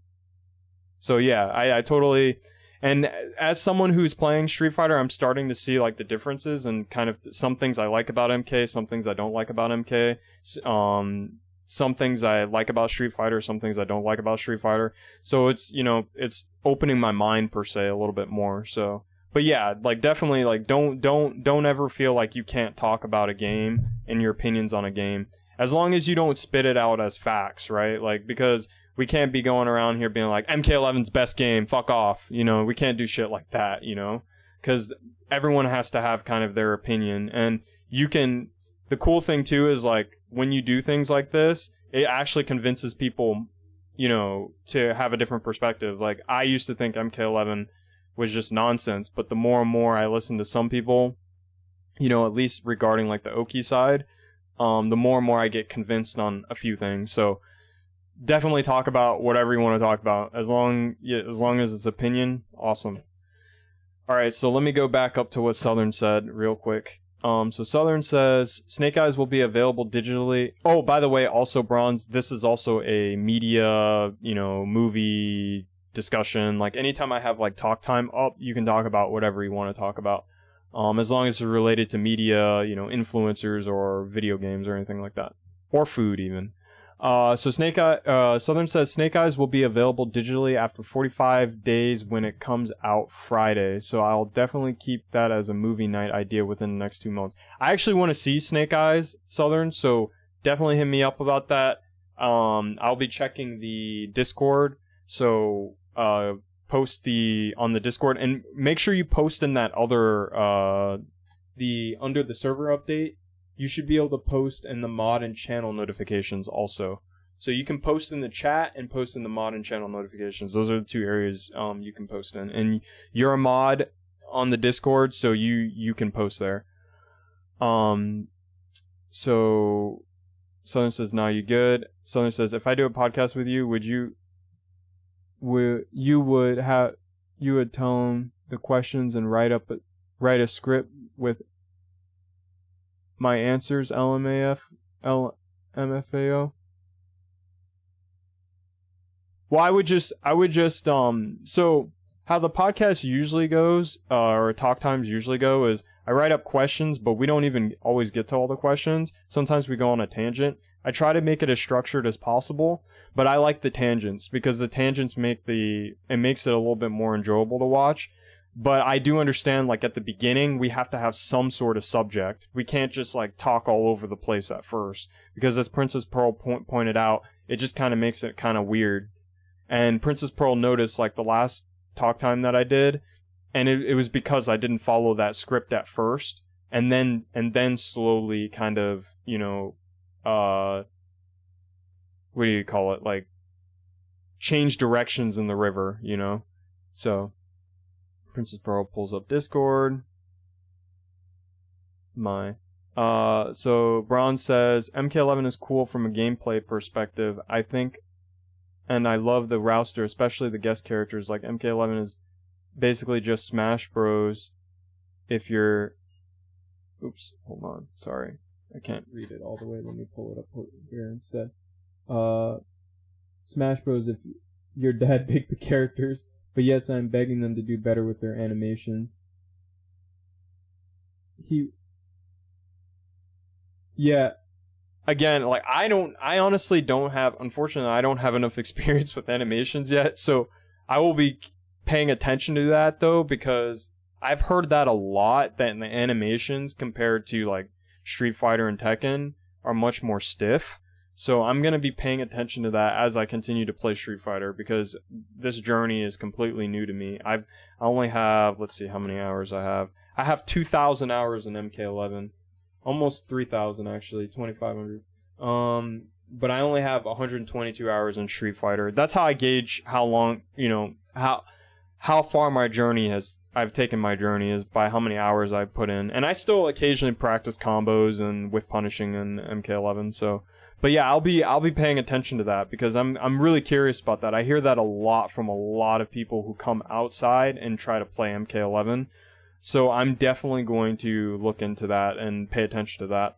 So yeah, I totally, and as someone who's playing Street Fighter, I'm starting to see like the differences and kind of some things I like about MK, some things I don't like about MK, some things I like about Street Fighter, some things I don't like about Street Fighter. So it's, you know, it's opening my mind per se a little bit more. So, but yeah, like definitely like don't ever feel like you can't talk about a game and your opinions on a game, as long as you don't spit it out as facts, right? Like, because we can't be going around here being like, MK11's best game, fuck off. You know, we can't do shit like that, you know? Because everyone has to have kind of their opinion. And you can, the cool thing too is like, when you do things like this, it actually convinces people, you know, to have a different perspective. Like, I used to think MK11 was just nonsense, but the more and more I listen to some people, you know, at least regarding like the Oki side, the more and more I get convinced on a few things. So, definitely talk about whatever you want to talk about, as long as it's opinion. Awesome. All right, so let me go back up to what Southern said real quick. So Southern says Snake Eyes will be available digitally. Oh, by the way, also Bronze, this is also a media, you know, movie discussion. Like anytime I have like talk time up, you can talk about whatever you want to talk about. As long as it's related to media, you know, influencers or video games or anything like that. Or food even. So Southern says Snake Eyes will be available digitally after 45 days when it comes out Friday. So I'll definitely keep that as a movie night idea within the next 2 months. I actually want to see Snake Eyes, Southern, so definitely hit me up about that. I'll be checking the Discord, so post on the Discord, and make sure you post in that other under the server update. You should be able to post in the mod and channel notifications also. So you can post in the chat and post in the mod and channel notifications. Those are the 2 areas you can post in. And you're a mod on the Discord, so you can post there. So Southern says, "Nah, you good." Southern says, "If I do a podcast with you, you would tell him the questions and write a script with my answers, LMFAO. Well, I would just so how the podcast usually goes, or talk times usually go, is I write up questions, but we don't even always get to all the questions. Sometimes we go on a tangent. I try to make it as structured as possible, but I like the tangents because the tangents makes it a little bit more enjoyable to watch. But I do understand, like, at the beginning, we have to have some sort of subject. We can't just, like, talk all over the place at first. Because as Princess Pearl pointed out, it just kind of makes it kind of weird. And Princess Pearl noticed, like, the last talk time that I did, and it was because I didn't follow that script at first. And then slowly kind of, you know, what do you call it? Like, change directions in the river, you know? So Princess Pearl pulls up Discord. So Bronze says MK11 is cool from a gameplay perspective. I think, and I love the roster, especially the guest characters. Like MK11 is basically just Smash Bros. If you're, oops, hold on, sorry, I can't read it all the way. Let me pull it up here instead. Smash Bros. If your dad picked the characters. But yes, I'm begging them to do better with their animations. Yeah. Again, like, I honestly don't have, unfortunately, I don't have enough experience with animations yet, so I will be paying attention to that, though, because I've heard that a lot, that the animations compared to, like, Street Fighter and Tekken are much more stiff. So I'm going to be paying attention to that as I continue to play Street Fighter, because this journey is completely new to me. I only have, let's see how many hours I have. I have 2,000 hours in MK11. Almost 3,000 actually, 2,500. But I only have 122 hours in Street Fighter. That's how I gauge how long, you know, how far my journey I've taken my journey is by how many hours I put in. And I still occasionally practice combos and whiff punishing in MK11, so. But yeah, I'll be paying attention to that, because I'm really curious about that. I hear that a lot from a lot of people who come outside and try to play MK11. So I'm definitely going to look into that and pay attention to that.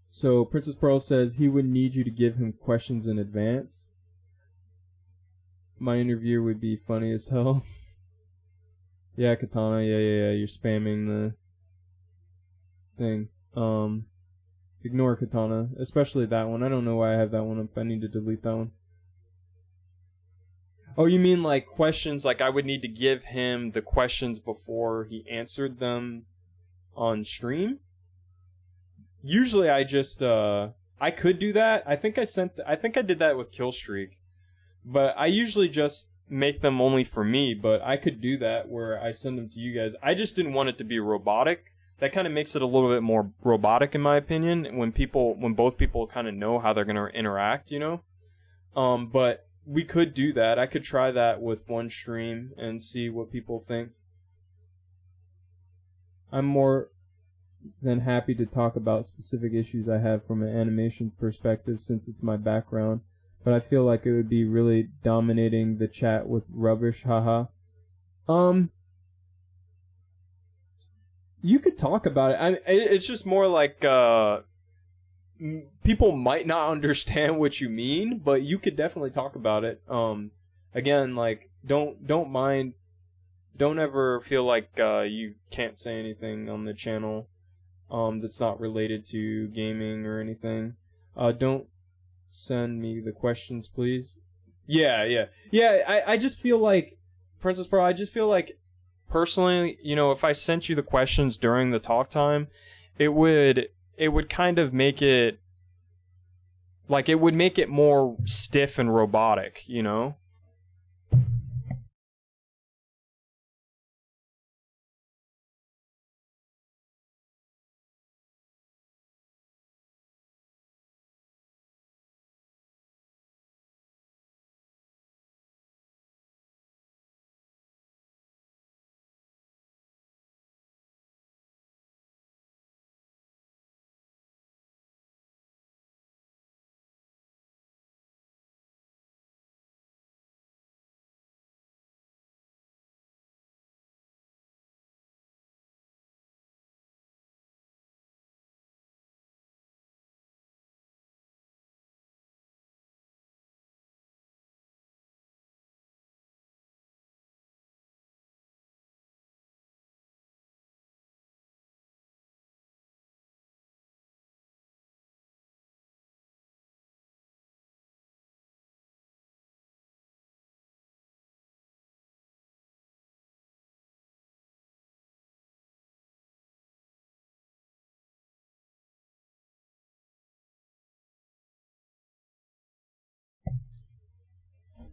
So Princess Pearl says he would need you to give him questions in advance. My interview would be funny as hell. Yeah, Katana, yeah, you're spamming the thing. Ignore Katana, especially that one. I don't know why I have that one up. I need to delete that one. Oh, you mean like questions, like I would need to give him the questions before he answered them on stream? Usually I just, I could do that. I think I did that with Killstreak. But I usually just make them only for me, but I could do that where I send them to you guys. I just didn't want it to be robotic. That kind of makes it a little bit more robotic, in my opinion, when both people kind of know how they're going to interact, you know? But we could do that. I could try that with one stream and see what people think. I'm more than happy to talk about specific issues I have from an animation perspective, since it's my background. But I feel like it would be really dominating the chat with rubbish, haha. You could talk about it. It's just more like people might not understand what you mean, but you could definitely talk about it. Again, like don't ever feel like you can't say anything on the channel that's not related to gaming or anything. Don't send me the questions, please. Yeah. I just feel like, Princess Pearl, I just feel like, personally, you know, if I sent you the questions during the talk time, it would kind of make it, like, it would make it more stiff and robotic, you know?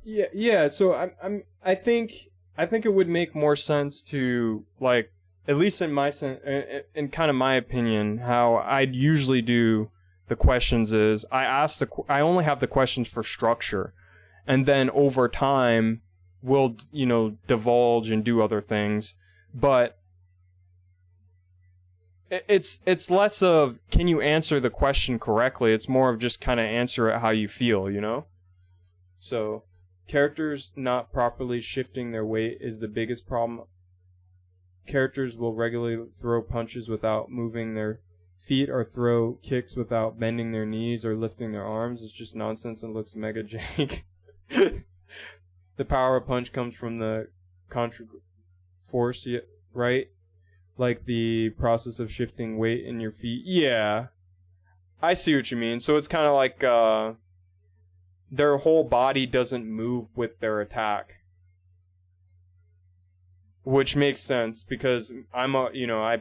Yeah. So I think it would make more sense to, like, at least in my in kind of my opinion, how I'd usually do the questions is I only have the questions for structure, and then over time we'll, you know, divulge and do other things, but it's less of can you answer the question correctly. It's more of just kind of answer it how you feel, you know. So characters not properly shifting their weight is the biggest problem. Characters will regularly throw punches without moving their feet or throw kicks without bending their knees or lifting their arms. It's just nonsense and looks mega jank. The power of punch comes from the contra force, right? Like the process of shifting weight in your feet. Yeah, I see what you mean. So it's kind of like their whole body doesn't move with their attack, which makes sense because I'm a, you know, I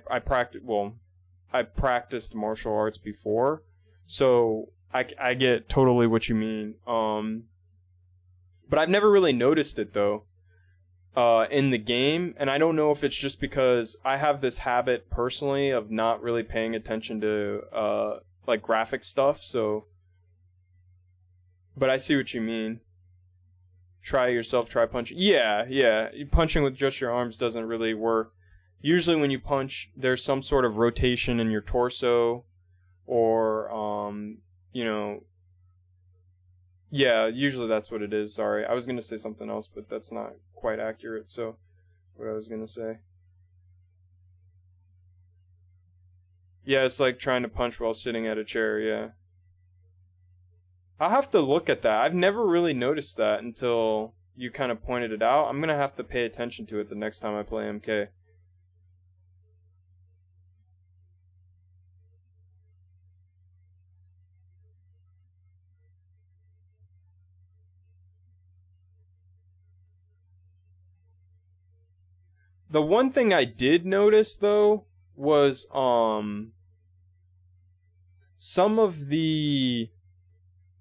practiced martial arts before, so I get totally what you mean. But I've never really noticed it though in the game, and I don't know if it's just because I have this habit personally of not really paying attention to like graphic stuff, so. But I see what you mean. Try yourself, try punching. Yeah. Punching with just your arms doesn't really work. Usually when you punch, there's some sort of rotation in your torso, or, you know, yeah, usually that's what it is. Sorry, I was going to say something else, but that's not quite accurate, so what I was going to say. Yeah, it's like trying to punch while sitting at a chair, yeah. I'll have to look at that. I've never really noticed that until you kind of pointed it out. I'm going to have to pay attention to it the next time I play MK. The one thing I did notice though was some of the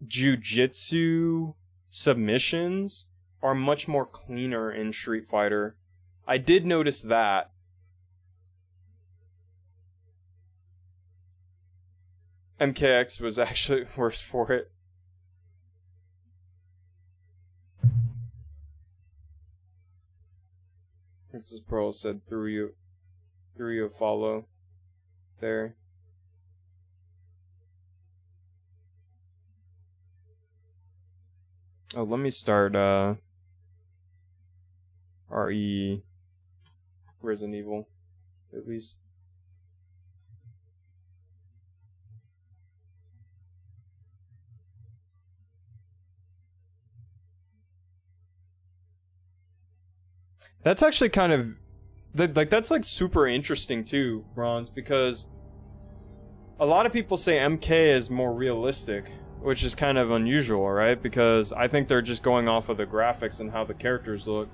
jujitsu submissions are much more cleaner in Street Fighter. I did notice that. MKX was actually worse for it. Princess Pearl said through you a follow there. Oh, let me start RE Resident Evil, at least. That's actually kind of like that's like super interesting too, Bronze, because a lot of people say MK is more realistic, which is kind of unusual, right? Because I think they're just going off of the graphics and how the characters look,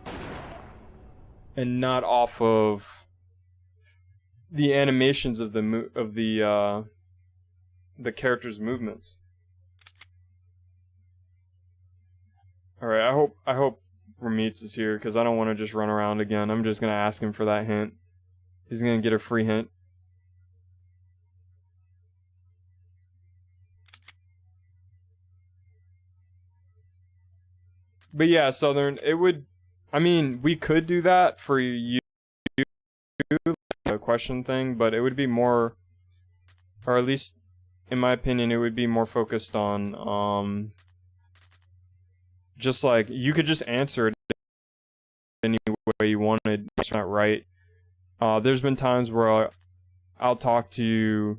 and not off of the animations of the characters' movements. All right, I hope Ramitz is here, because I don't want to just run around again. I'm just gonna ask him for that hint. He's gonna get a free hint. But yeah, Southern, it would, I mean, we could do that for you, a question thing, but it would be more, or at least, in my opinion, it would be more focused on, just like, you could just answer it any way you wanted, it's not right. There's been times where I'll talk to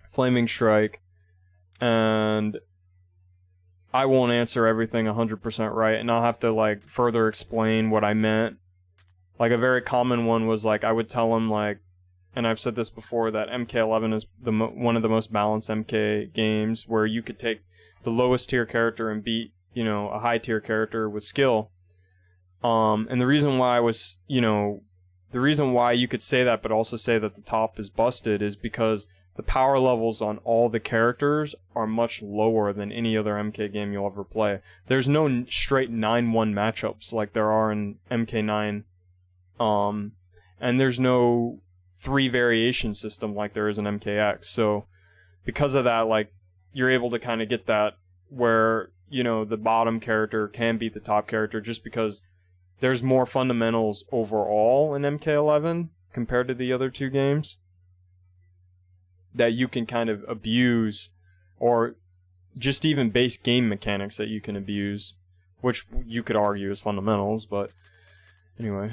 Flaming Strike, and I won't answer everything 100% right, and I'll have to, like, further explain what I meant. Like, a very common one was, like, I would tell him, like, and I've said this before, that MK11 is one of the most balanced MK games, where you could take the lowest tier character and beat, you know, a high tier character with skill. And the reason why I was, you know, the reason why you could say that, but also say that the top is busted, is because the power levels on all the characters are much lower than any other MK game you'll ever play. There's no straight 9-1 matchups like there are in MK9. And there's no 3 variation system like there is in MKX. So because of that, like, you're able to kind of get that where, you know, the bottom character can beat the top character, just because there's more fundamentals overall in MK11 compared to the other 2 games that you can kind of abuse, or just even base game mechanics that you can abuse, which you could argue is fundamentals, but anyway.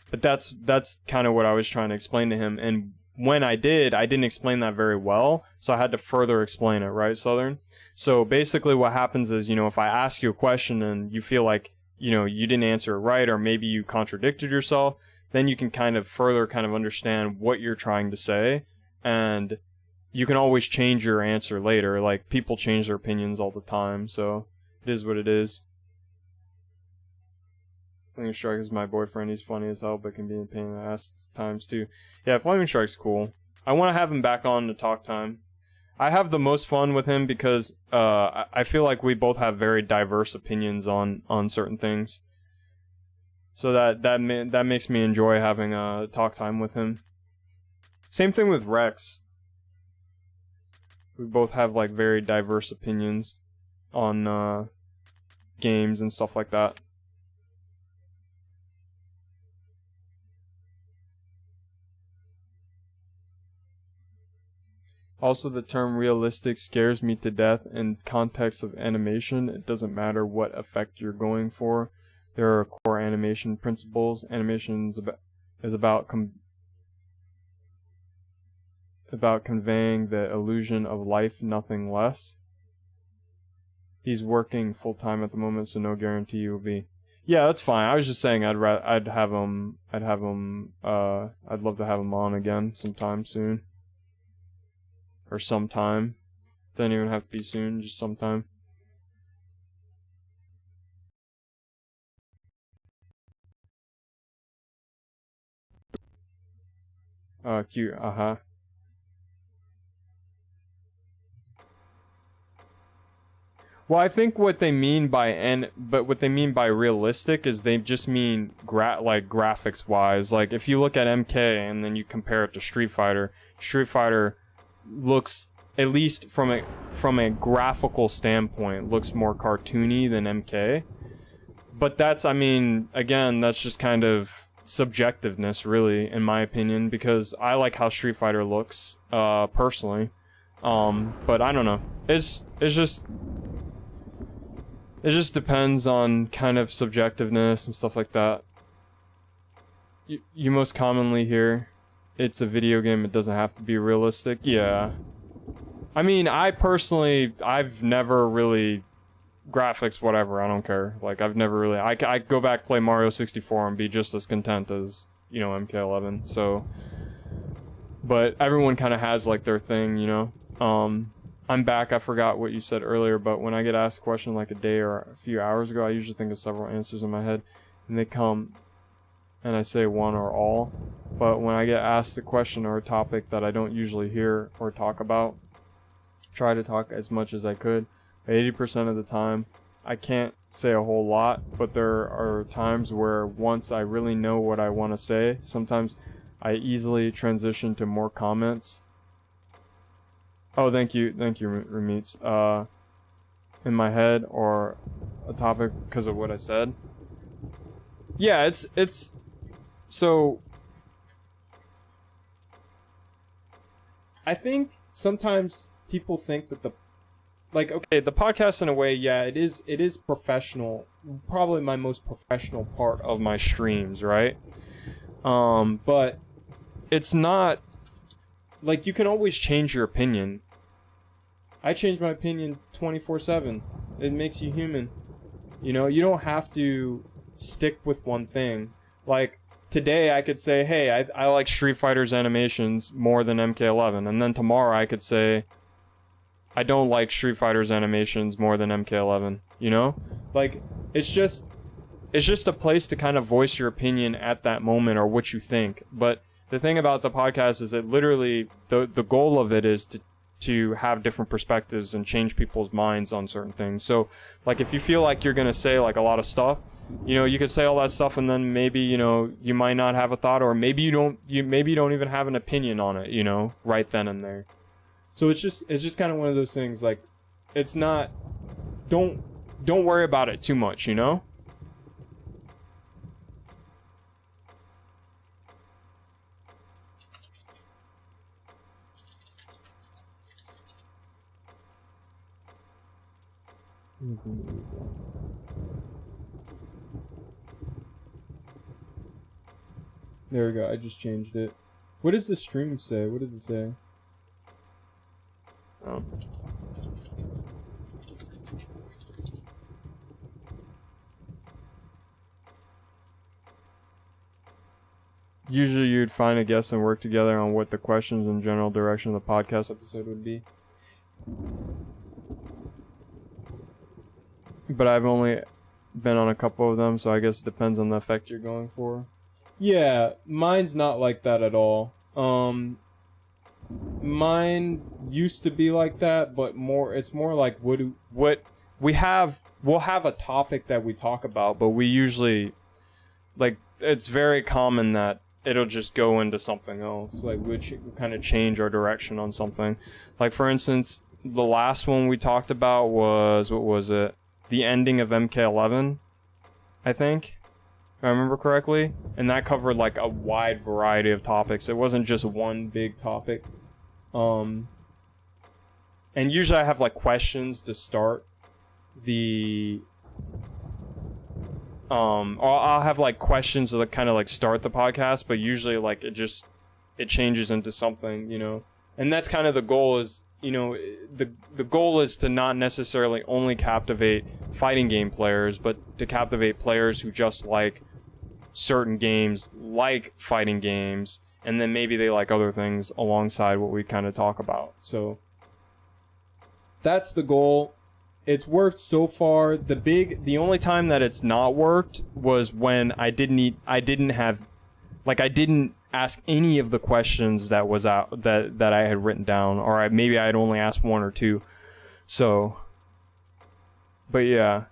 But that's kind of what I was trying to explain to him, and when I didn't explain that very well, so I had to further explain it, right, Southern? So basically what happens is, you know, if I ask you a question and you feel like, you know, you didn't answer it right, or maybe you contradicted yourself, then you can kind of further kind of understand what you're trying to say, and you can always change your answer later. Like, people change their opinions all the time, so it is what it is. Flaming Strike is my boyfriend. He's funny as hell, but can be a pain in the ass at times too. Yeah, Flaming Strike's cool. I want to have him back on to talk time. I have the most fun with him because I feel like we both have very diverse opinions on certain things. So that makes me enjoy having talk time with him. Same thing with Rex. We both have, like, very diverse opinions on games and stuff like that. Also, the term realistic scares me to death in context of animation. It doesn't matter what effect you're going for. There are core animation principles. Animation is about conveying the illusion of life, nothing less. He's working full-time at the moment, so no guarantee he will be. Yeah, that's fine. I was just saying I'd love to have him on again sometime soon. Or sometime. Doesn't even have to be soon, just sometime. Cute, uh-huh. Well, I think what they mean by what they mean by realistic is they just mean like graphics wise. Like, if you look at MK and then you compare it to Street Fighter looks, at least from a graphical standpoint, looks more cartoony than MK. But that's, I mean, again, that's just kind of subjectiveness, really, in my opinion, because I like how Street Fighter looks, personally. But I don't know. It just depends on kind of subjectiveness and stuff like that. You most commonly hear, it's a video game, it doesn't have to be realistic. Yeah. I mean, I've never really graphics, whatever, I don't care. Like, I've never really, I go back, play Mario 64 and be just as content as, you know, MK11, so, but everyone kind of has, like, their thing, you know. I'm back, I forgot what you said earlier, but when I get asked a question like a day or a few hours ago, I usually think of several answers in my head, and they come, and I say one or all, but when I get asked a question or a topic that I don't usually hear or talk about, try to talk as much as I could. 80% of the time, I can't say a whole lot, but there are times where once I really know what I want to say, sometimes I easily transition to more comments. Oh, thank you, Ramitz. In my head or a topic because of what I said. Yeah, it's so I think sometimes people think that the podcast in a way, yeah, it is professional. Probably my most professional part of my streams, right? But it's not, like, you can always change your opinion. I change my opinion 24/7. It makes you human. You know, you don't have to stick with one thing. Like, today I could say, hey, I like Street Fighter's animations more than MK11. And then tomorrow I could say, I don't like Street Fighter's animations more than MK11, you know? Like, it's just a place to kind of voice your opinion at that moment or what you think. But the thing about the podcast is that literally the goal of it is to have different perspectives and change people's minds on certain things. So, like, if you feel like you're gonna say, like, a lot of stuff, you know, you could say all that stuff and then maybe, you know, you might not have a thought, or maybe you don't even have an opinion on it, you know, right then and there. So it's just kind of one of those things, like, it's not, don't worry about it too much, you know? There we go, I just changed it. What does the stream say? What does it say? Oh. Usually you'd find a guest and work together on what the questions and general direction of the podcast episode would be. But I've only been on a couple of them, so I guess it depends on the effect you're going for. Yeah, mine's not like that at all. Mine used to be like that, but it's more like we'll have a topic that we talk about, but we usually, like, it's very common that it'll just go into something else, like, which kind of change our direction on something. Like, for instance, the last one we talked about was, what was it? The ending of MK11, I think, if I remember correctly, and that covered, like, a wide variety of topics. It wasn't just one big topic. And usually I have, like, questions to start the or I'll have, like, questions that kind of, like, start the podcast, but usually, like, it changes into something, you know. And that's kind of the goal, is, you know, the goal is to not necessarily only captivate fighting game players, but to captivate players who just like certain games, like fighting games, and then maybe they like other things alongside what we kind of talk about. So that's the goal. It's worked so far. The only time that it's not worked was when I didn't ask any of the questions that was out that I had written down, or maybe I had only asked one or two. So, but yeah,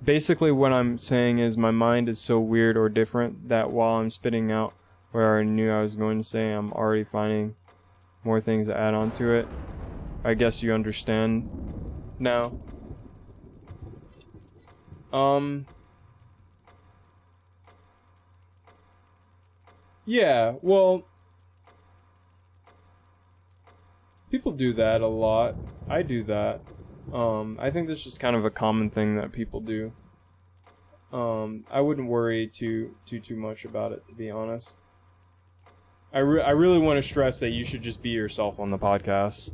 basically what I'm saying is my mind is so weird or different that while I'm spitting out what I already knew I was going to say, I'm already finding more things to add on to it. I guess you understand now. Yeah, well, people do that a lot. I do that. I think that's just kind of a common thing that people do. I wouldn't worry too much about it, to be honest. I really want to stress that you should just be yourself on the podcast.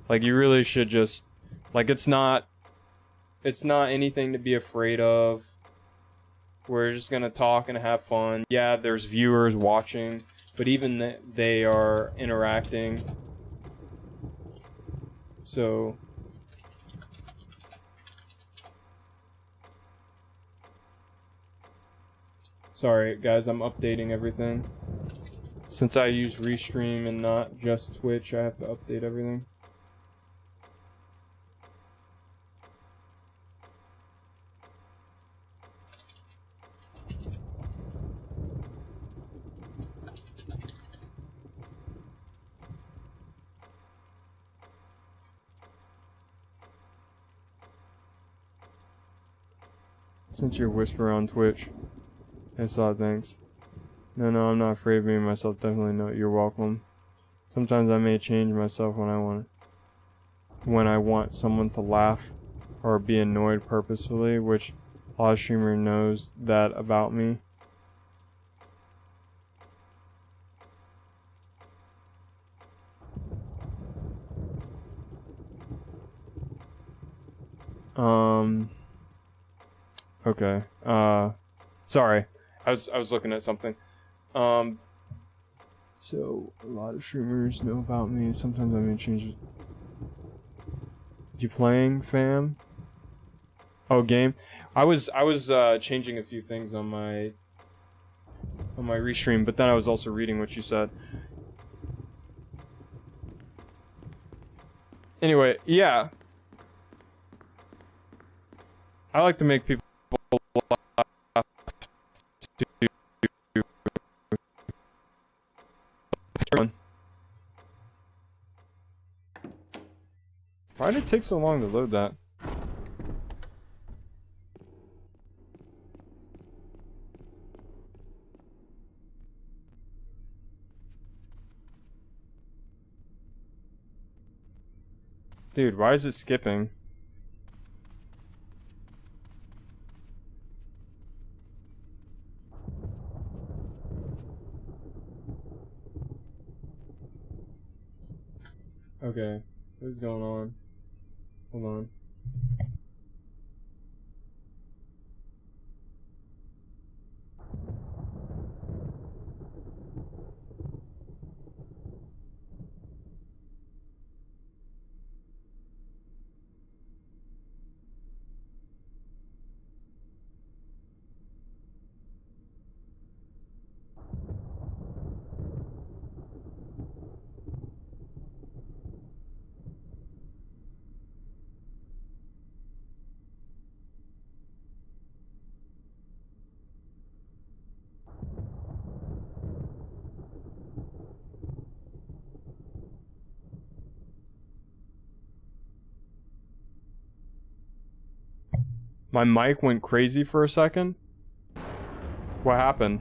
Like, you really should just Like, it's not anything to be afraid of. We're just gonna talk and have fun. Yeah, there's viewers watching, but even they are interacting. So sorry guys, I'm updating everything. Since I use Restream and not just Twitch, I have to update everything. Since you're Whisper on Twitch, I saw it, thanks. No, I'm not afraid of being myself, definitely no, you're welcome. Sometimes I may change myself when I want someone to laugh or be annoyed purposefully, which a lot of streamer knows that about me. Okay. Sorry. I was looking at something. So a lot of streamers know about me. Sometimes I may change it. You playing, fam? Oh, game. I was changing a few things on my restream, but then I was also reading what you said. Anyway, yeah. I like to make people laugh too. Why did it take so long to load that? Dude, why is it skipping? Okay, what's going on? Hold on. My mic went crazy for a second. What happened?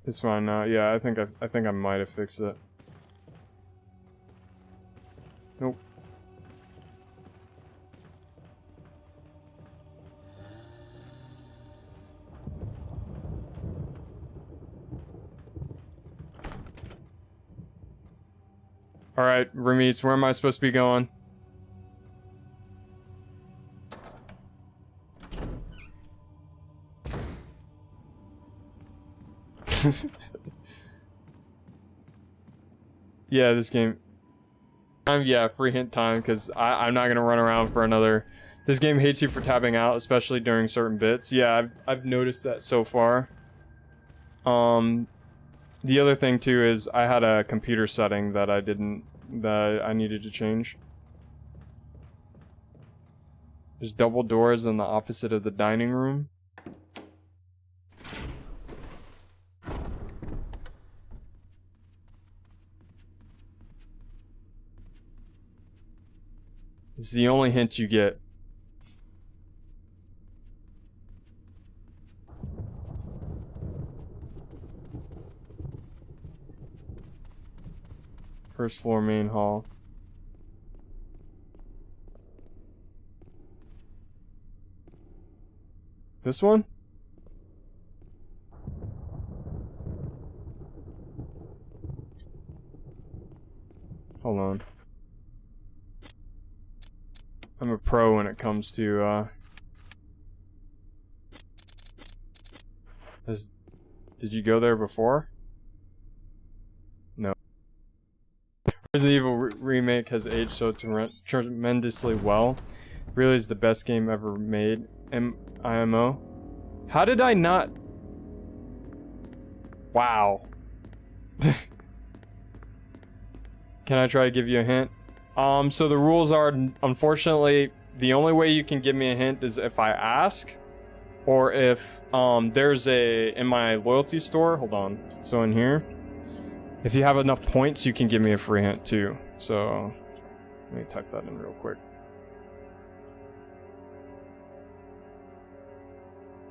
It's fine now. Yeah, I think I might have fixed it. Nope. Alright, Rameets, where am I supposed to be going? Yeah, this game. Yeah, free hint time, because I'm not gonna run around for another. This game hates you for tapping out, especially during certain bits. Yeah, I've noticed that so far. The other thing too is I had a computer setting that I needed to change. There's double doors on the opposite of the dining room. It's the only hint you get. First floor main hall. This one? Hold on. I'm a pro when it comes to, Did you go there before? No. Resident Evil Remake has aged so tremendously well. Really is the best game ever made. IMO. How did I not... Wow. Can I try to give you a hint? So the rules are, unfortunately, the only way you can give me a hint is if I ask, or if, there's in my loyalty store, hold on, so in here, if you have enough points, you can give me a free hint too. So, let me type that in real quick.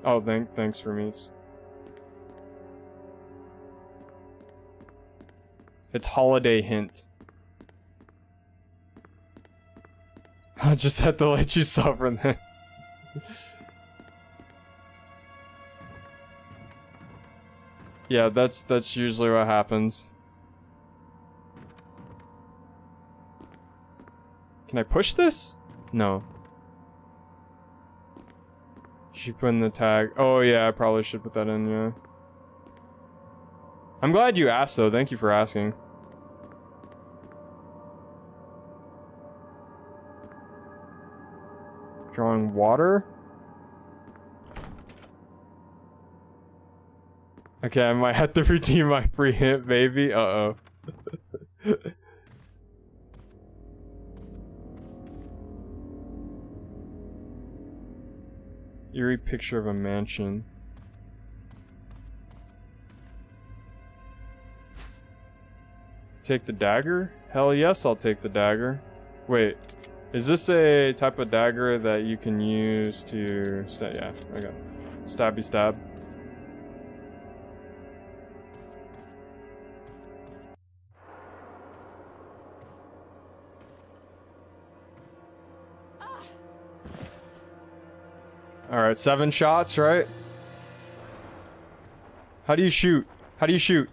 Oh, thanks for me. It's holiday hint. I just had to let you suffer then. Yeah, that's usually what happens. Can I push this? No. Should put in the tag. Oh yeah, I probably should put that in, yeah. I'm glad you asked though, thank you for asking. Drawing water? Okay, I might have to redeem my free hint, baby. Uh-oh. Eerie picture of a mansion. Take the dagger? Hell yes, I'll take the dagger. Wait, is this a type of dagger that you can use to... yeah, okay. Stabby stab. Alright, 7 shots, right? How do you shoot? How do you shoot?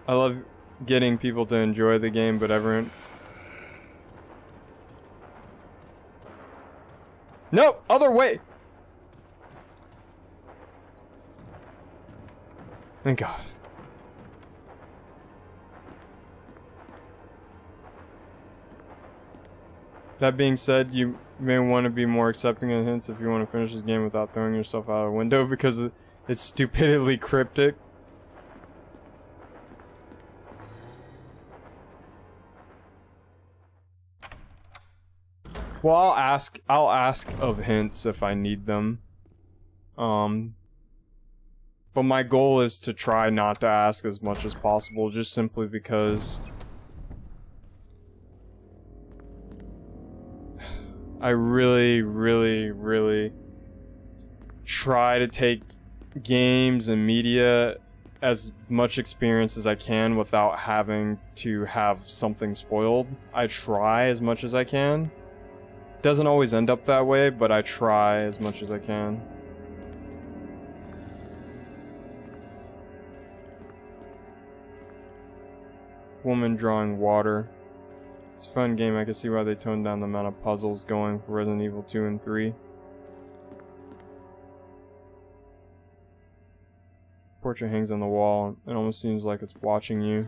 I love getting people to enjoy the game, but everyone... No! Other way! Thank God. That being said, you may want to be more accepting of hints if you want to finish this game without throwing yourself out of the window because it's stupidly cryptic. Well, I'll ask of hints if I need them. But my goal is to try not to ask as much as possible, just simply because I really, really, really try to take games and media as much experience as I can without having to have something spoiled. I try as much as I can. Doesn't always end up that way, but I try as much as I can. Woman drawing water. It's a fun game. I can see why they toned down the amount of puzzles going for Resident Evil 2 and 3. Portrait hangs on the wall. It almost seems like it's watching you.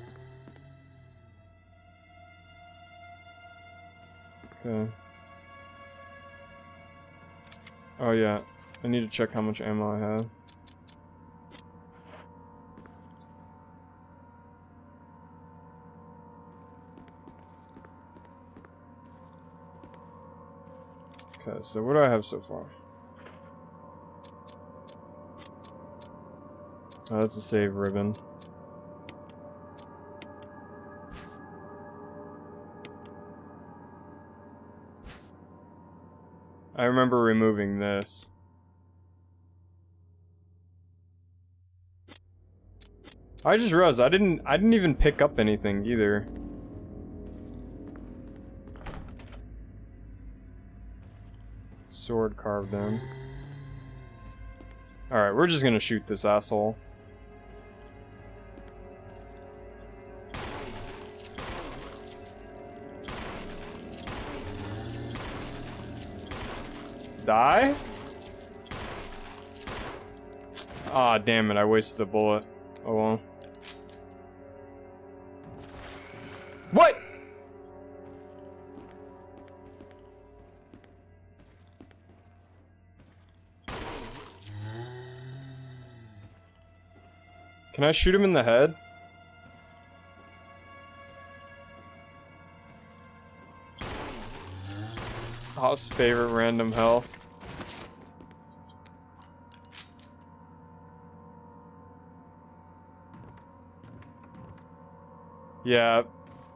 Okay. Oh yeah, I need to check how much ammo I have. Okay, so what do I have so far? Oh, that's a save ribbon. I remember removing this. I just realized I didn't even pick up anything either. Sword carved in. Alright, we're just gonna shoot this asshole. Die? Ah, damn it, I wasted a bullet. Oh well. What? Can I shoot him in the head? Hot's favorite random health. Yeah,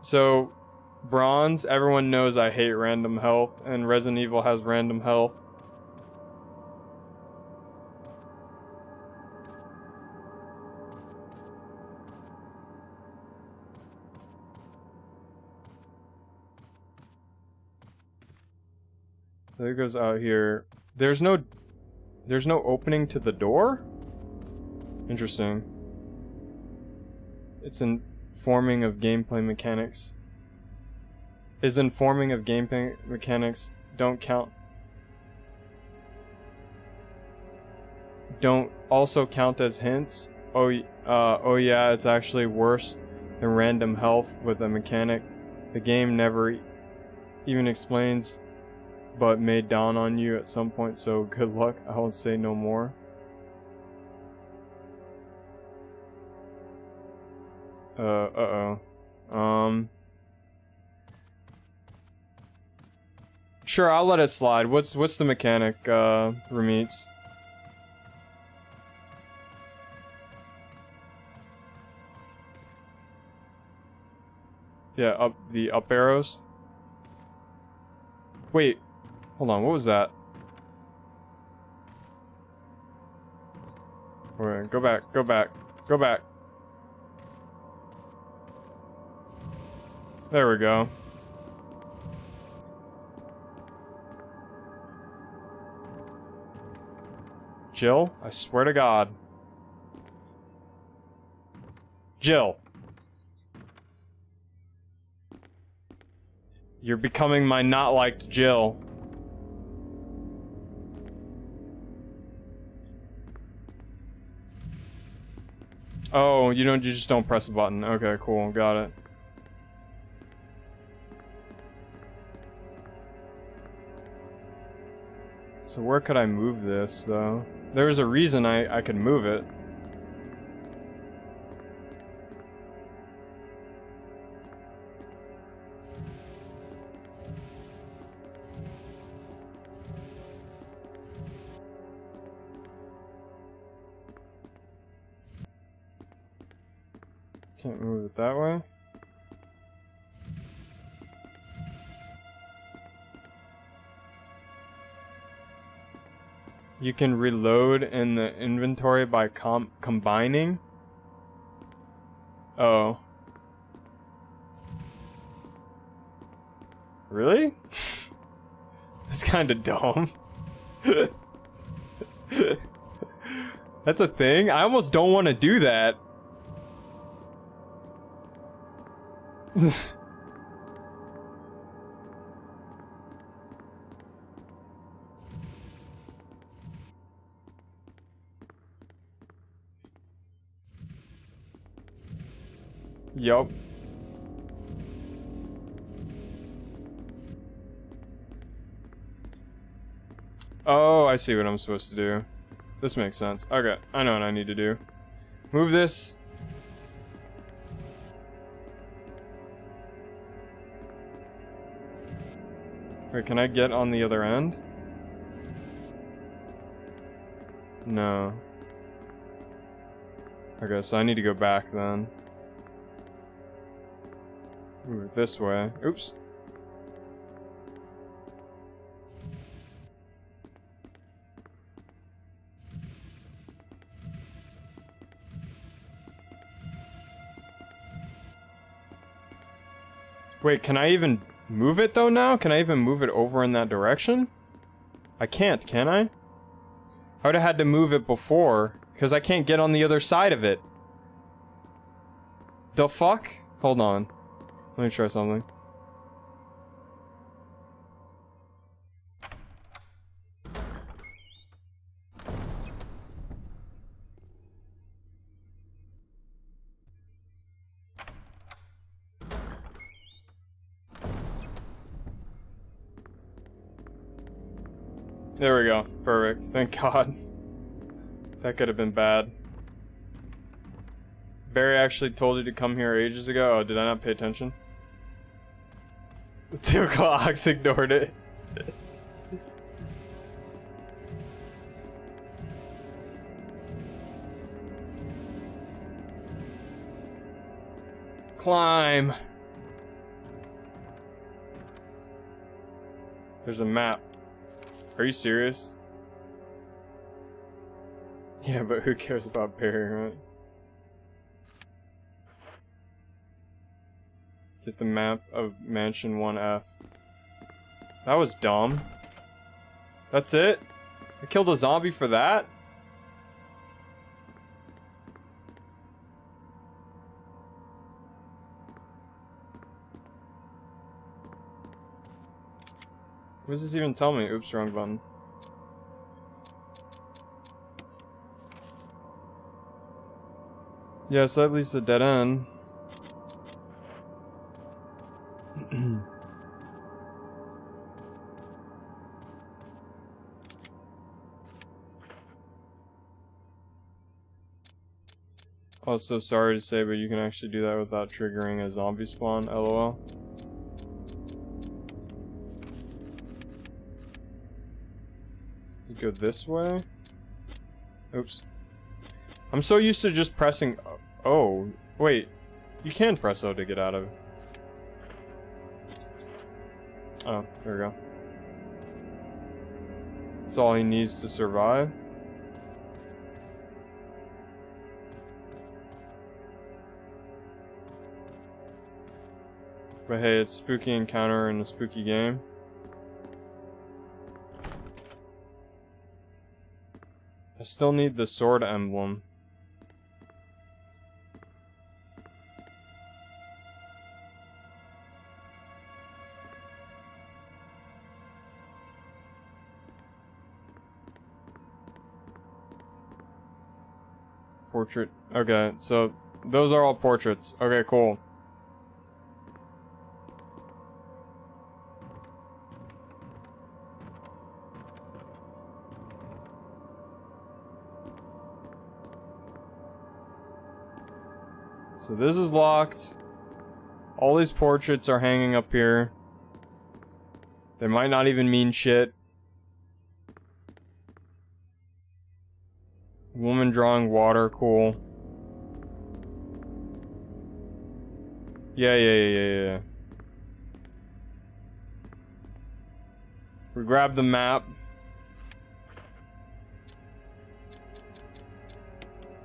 so bronze, everyone knows I hate random health, and Resident Evil has random health. So it goes out here. There's no opening to the door? Interesting. It's informing of gameplay mechanics. Is informing of gameplay mechanics don't also count as hints? Oh yeah, it's actually worse than random health with a mechanic the game never even explains, but may dawn on you at some point, so good luck. I won't say no more. Sure, I'll let it slide. What's the mechanic, Ramitz? Yeah, the up arrows. Wait, hold on, what was that? Wait, go back, go back, go back. There we go. Jill, I swear to God. Jill. You're becoming my not liked Jill. Oh, you just don't press a button. Okay, cool, got it. So where could I move this, though? There's a reason I could move it. Can't move it that way. You can reload in the inventory by combining? Oh. Really? That's kinda dumb. That's a thing? I almost don't want to do that. Yup. Oh, I see what I'm supposed to do. This makes sense. Okay, I know what I need to do. Move this. Wait, can I get on the other end? No. Okay, so I need to go back then. Move it this way. Oops. Wait, can I even move it though now? Can I even move it over in that direction? I can't, can I? I would have had to move it before, because I can't get on the other side of it. The fuck? Hold on. Let me try something. There we go. Perfect. Thank God. That could have been bad. Barry actually told you to come here ages ago. Oh, did I not pay attention? 2 o'clock, ignored it. Climb. There's a map. Are you serious? Yeah, but who cares about Barry, right? Get the map of Mansion 1F. That was dumb. That's it? I killed a zombie for that? What does this even tell me? Oops, wrong button. Yeah, so at least a dead end. Also, sorry to say, but you can actually do that without triggering a zombie spawn, lol. Go this way? Oops. I'm so used to just pressing... Oh, wait. You can press O to get out of it. Oh, there we go. That's all he needs to survive. But hey, it's spooky encounter in a spooky game. I still need the sword emblem. Portrait. Okay, so those are all portraits. Okay, cool. So this is locked. All these portraits are hanging up here. They might not even mean shit. Woman drawing water, cool. Yeah. We grab the map.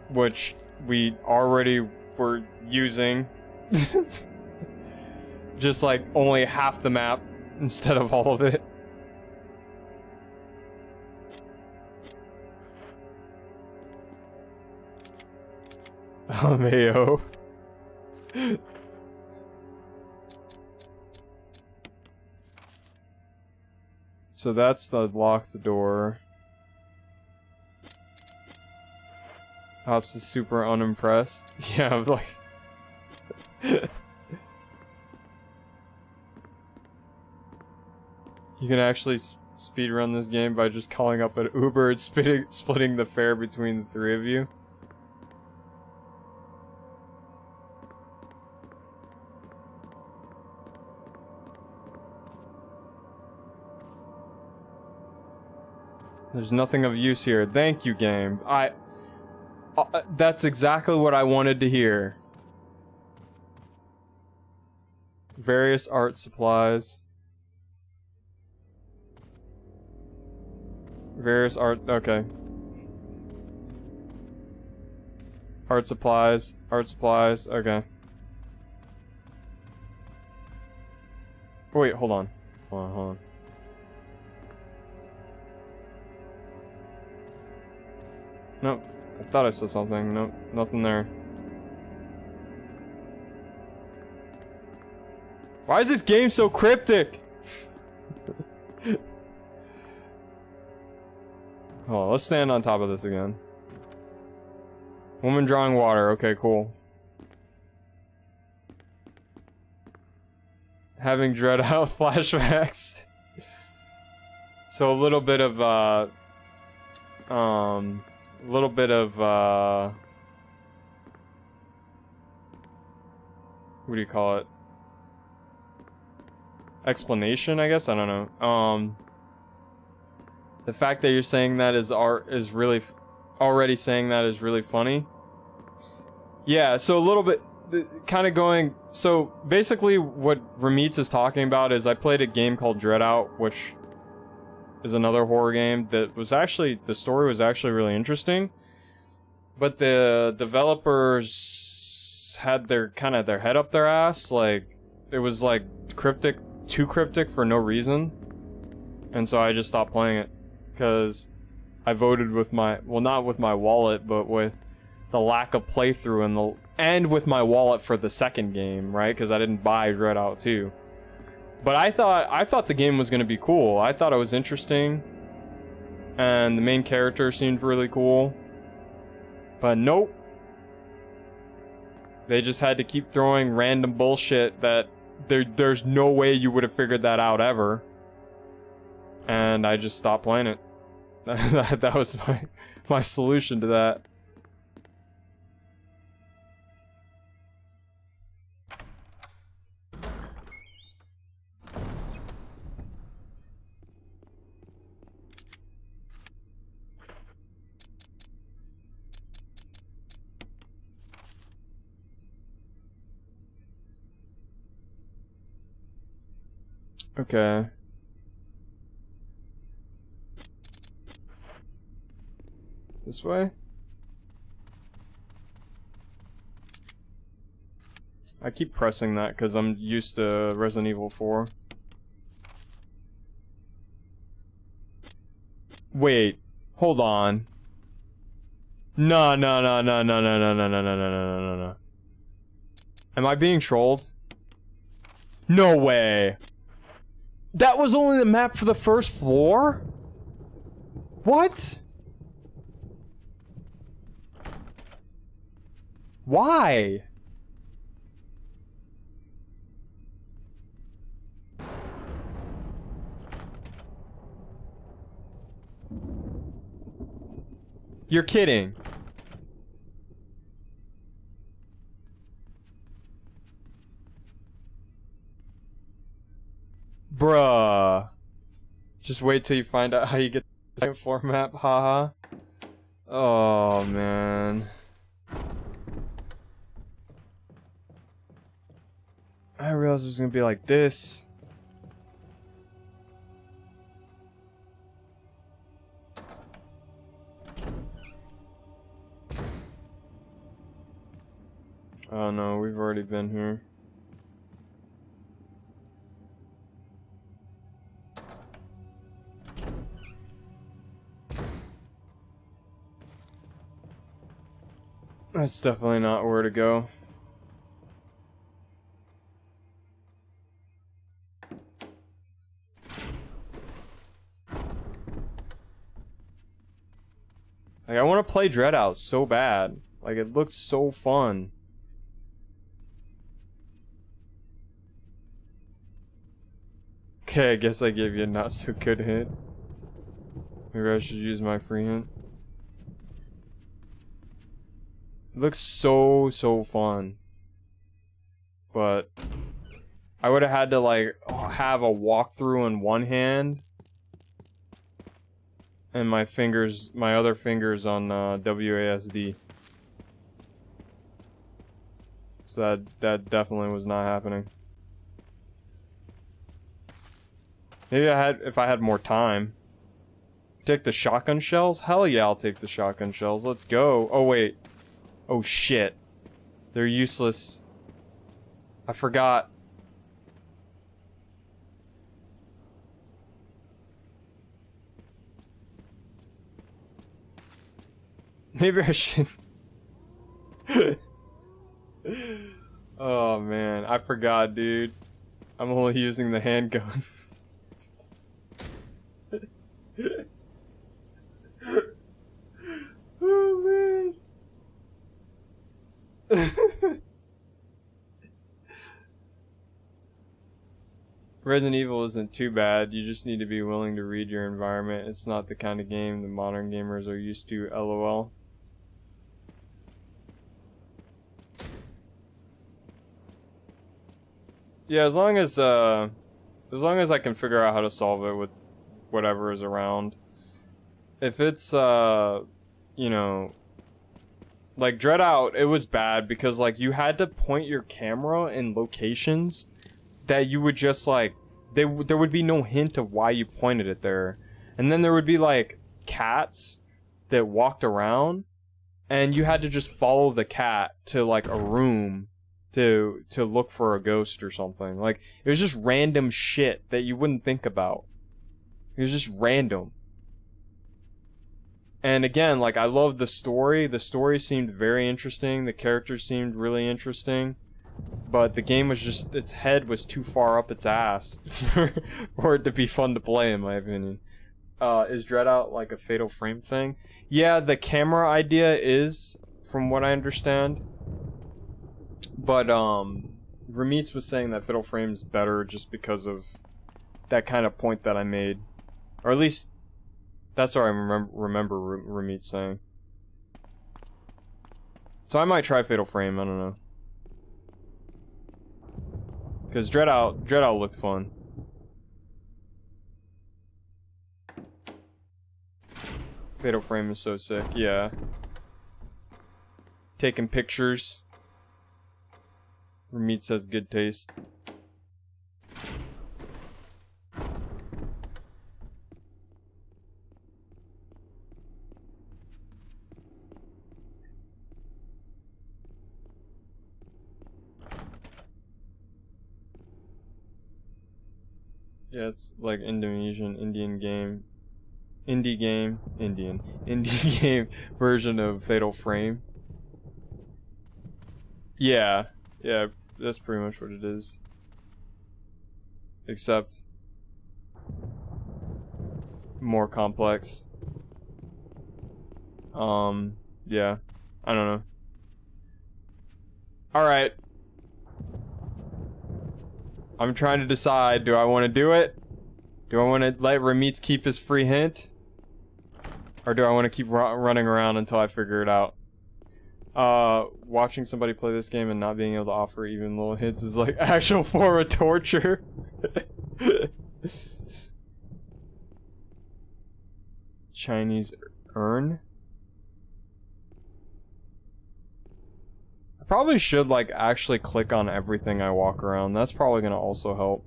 Which we already were using. Just like only half the map instead of all of it. Mayo. So that's the lock the door. Hops is super unimpressed. Yeah, I'm like... You can actually speedrun this game by just calling up an Uber and splitting the fare between the 3 of you. There's nothing of use here. Thank you, game. That's exactly what I wanted to hear. Various art supplies. Various art... Okay. Art supplies. Art supplies. Okay. Oh, wait, hold on. Hold on. Nope. I thought I saw something. Nope. Nothing there. Why is this game so cryptic? Oh, let's stand on top of this again. Woman drawing water. Okay, cool. Having dread out flashbacks. So a little bit of what do you call it? Explanation, I guess. I don't know. The fact that you're saying that is really already saying that is really funny. Yeah, so a little bit kind of going. So basically, what Ramitz is talking about is I played a game called Dread Out, which is another horror game that was actually, the story was actually really interesting, but the developers had their head up their ass. Like, it was like too cryptic for no reason, and so I just stopped playing it because I voted with my, well, not with my wallet, but with the lack of playthrough and with my wallet for the second game, right? Because I didn't buy Dread Out 2. But I thought the game was gonna be cool. I thought it was interesting, and the main character seemed really cool. But nope. They just had to keep throwing random bullshit that there's no way you would have figured that out ever. And I just stopped playing it. That was my solution to that. Okay. This way? I keep pressing that because I'm used to Resident Evil 4. Wait, hold on. No. Am I being trolled? No way. That was only the map for the first floor? What? Why? You're kidding. Bruh. Just wait till you find out how you get the second floor map, haha. Oh, man. I realized it was gonna be like this. Oh no, we've already been here. That's definitely not where to go. Like, I want to play Dread Out so bad. Like, it looks so fun. Okay, I guess I gave you a not so good hint. Maybe I should use my free hint. It looks so fun. But I would have had to, like, have a walkthrough in one hand. And my other fingers on WASD. So that definitely was not happening. Maybe if I had more time. Take the shotgun shells? Hell yeah, I'll take the shotgun shells. Let's go. Oh wait. Oh shit. They're useless. I forgot. Maybe I should. Oh man, I forgot, dude. I'm only using the handgun. Oh man. Resident Evil isn't too bad. You just need to be willing to read your environment. It's not the kind of game the modern gamers are used to. LOL. Yeah, as long as I can figure out how to solve it with whatever is around. If it's you know, like Dread Out, it was bad because like you had to point your camera in locations that you would just like there would be no hint of why you pointed it there. And then there would be like cats that walked around and you had to just follow the cat to like a room to look for a ghost or something. Like it was just random shit that you wouldn't think about. It was just random. And again, like I loved the story. The story seemed very interesting. The characters seemed really interesting. But the game was just, its head was too far up its ass for it to be fun to play, in my opinion. Is Dread Out like a Fatal Frame thing? Yeah, the camera idea is, from what I understand. But, Ramitz was saying that Fatal Frame's better just because of that kind of point that I made. Or at least, that's what I remember Ramitz saying. So I might try Fatal Frame, I don't know. Because Dread Out looked fun. Fatal Frame is so sick, yeah. Taking pictures. Ramitz has good taste. Yeah, it's like Indian game. Indie game version of Fatal Frame. Yeah, that's pretty much what it is. Except more complex. Yeah, I don't know. Alright. I'm trying to decide, do I want to do it? Do I want to let Ramitz keep his free hint? Or do I want to keep running around until I figure it out? Watching somebody play this game and not being able to offer even little hints is like actual form of torture. Chinese urn? I probably should like actually click on everything I walk around. That's probably gonna also help.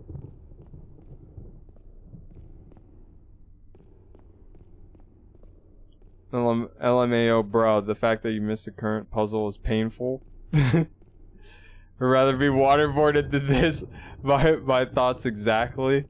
LMAO, bro, the fact that you missed the current puzzle is painful. I'd rather be waterboarded than this. My thoughts exactly.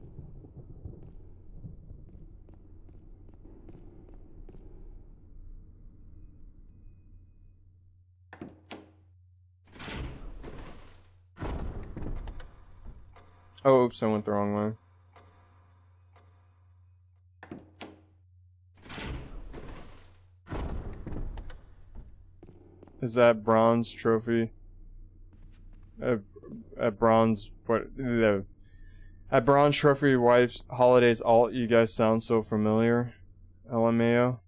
Oh, oops, I went the wrong way. Is that bronze trophy? At bronze, what? At bronze trophy wife's holidays, all you guys sound so familiar. LMAO.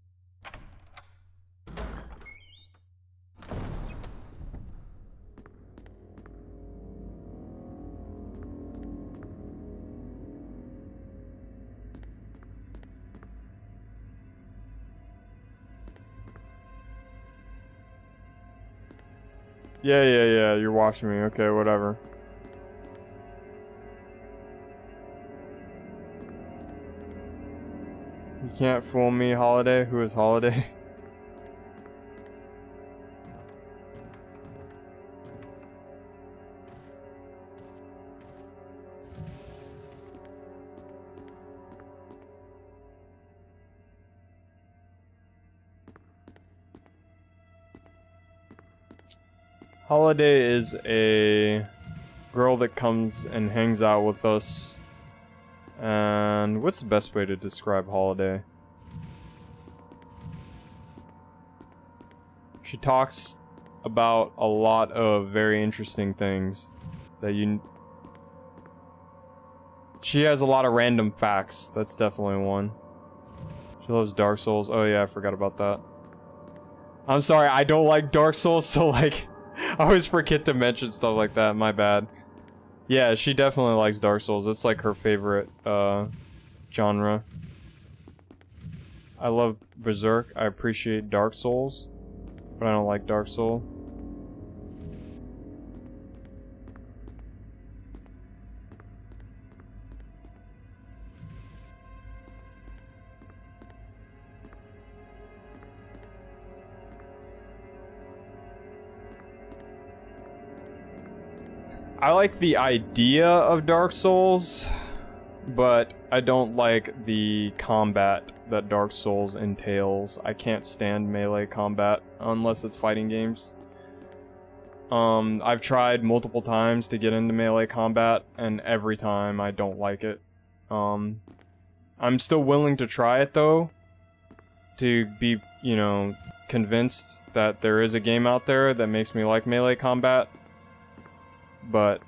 Yeah, you're watching me. Okay, whatever. You can't fool me, Holiday. Who is Holiday? Holiday is a girl that comes and hangs out with us. And what's the best way to describe Holiday? She talks about a lot of very interesting things that you... She has a lot of random facts. That's definitely one. She loves Dark Souls. Oh yeah, I forgot about that. I'm sorry, I don't like Dark Souls, so like... I always forget to mention stuff like that, my bad. Yeah, she definitely likes Dark Souls. It's like her favorite, genre. I love Berserk. I appreciate Dark Souls. But I don't like Dark Soul. I like the idea of Dark Souls, but I don't like the combat that Dark Souls entails. I can't stand melee combat unless it's fighting games. I've tried multiple times to get into melee combat, and every time I don't like it. I'm still willing to try it though, to be, you know, convinced that there is a game out there that makes me like melee combat. But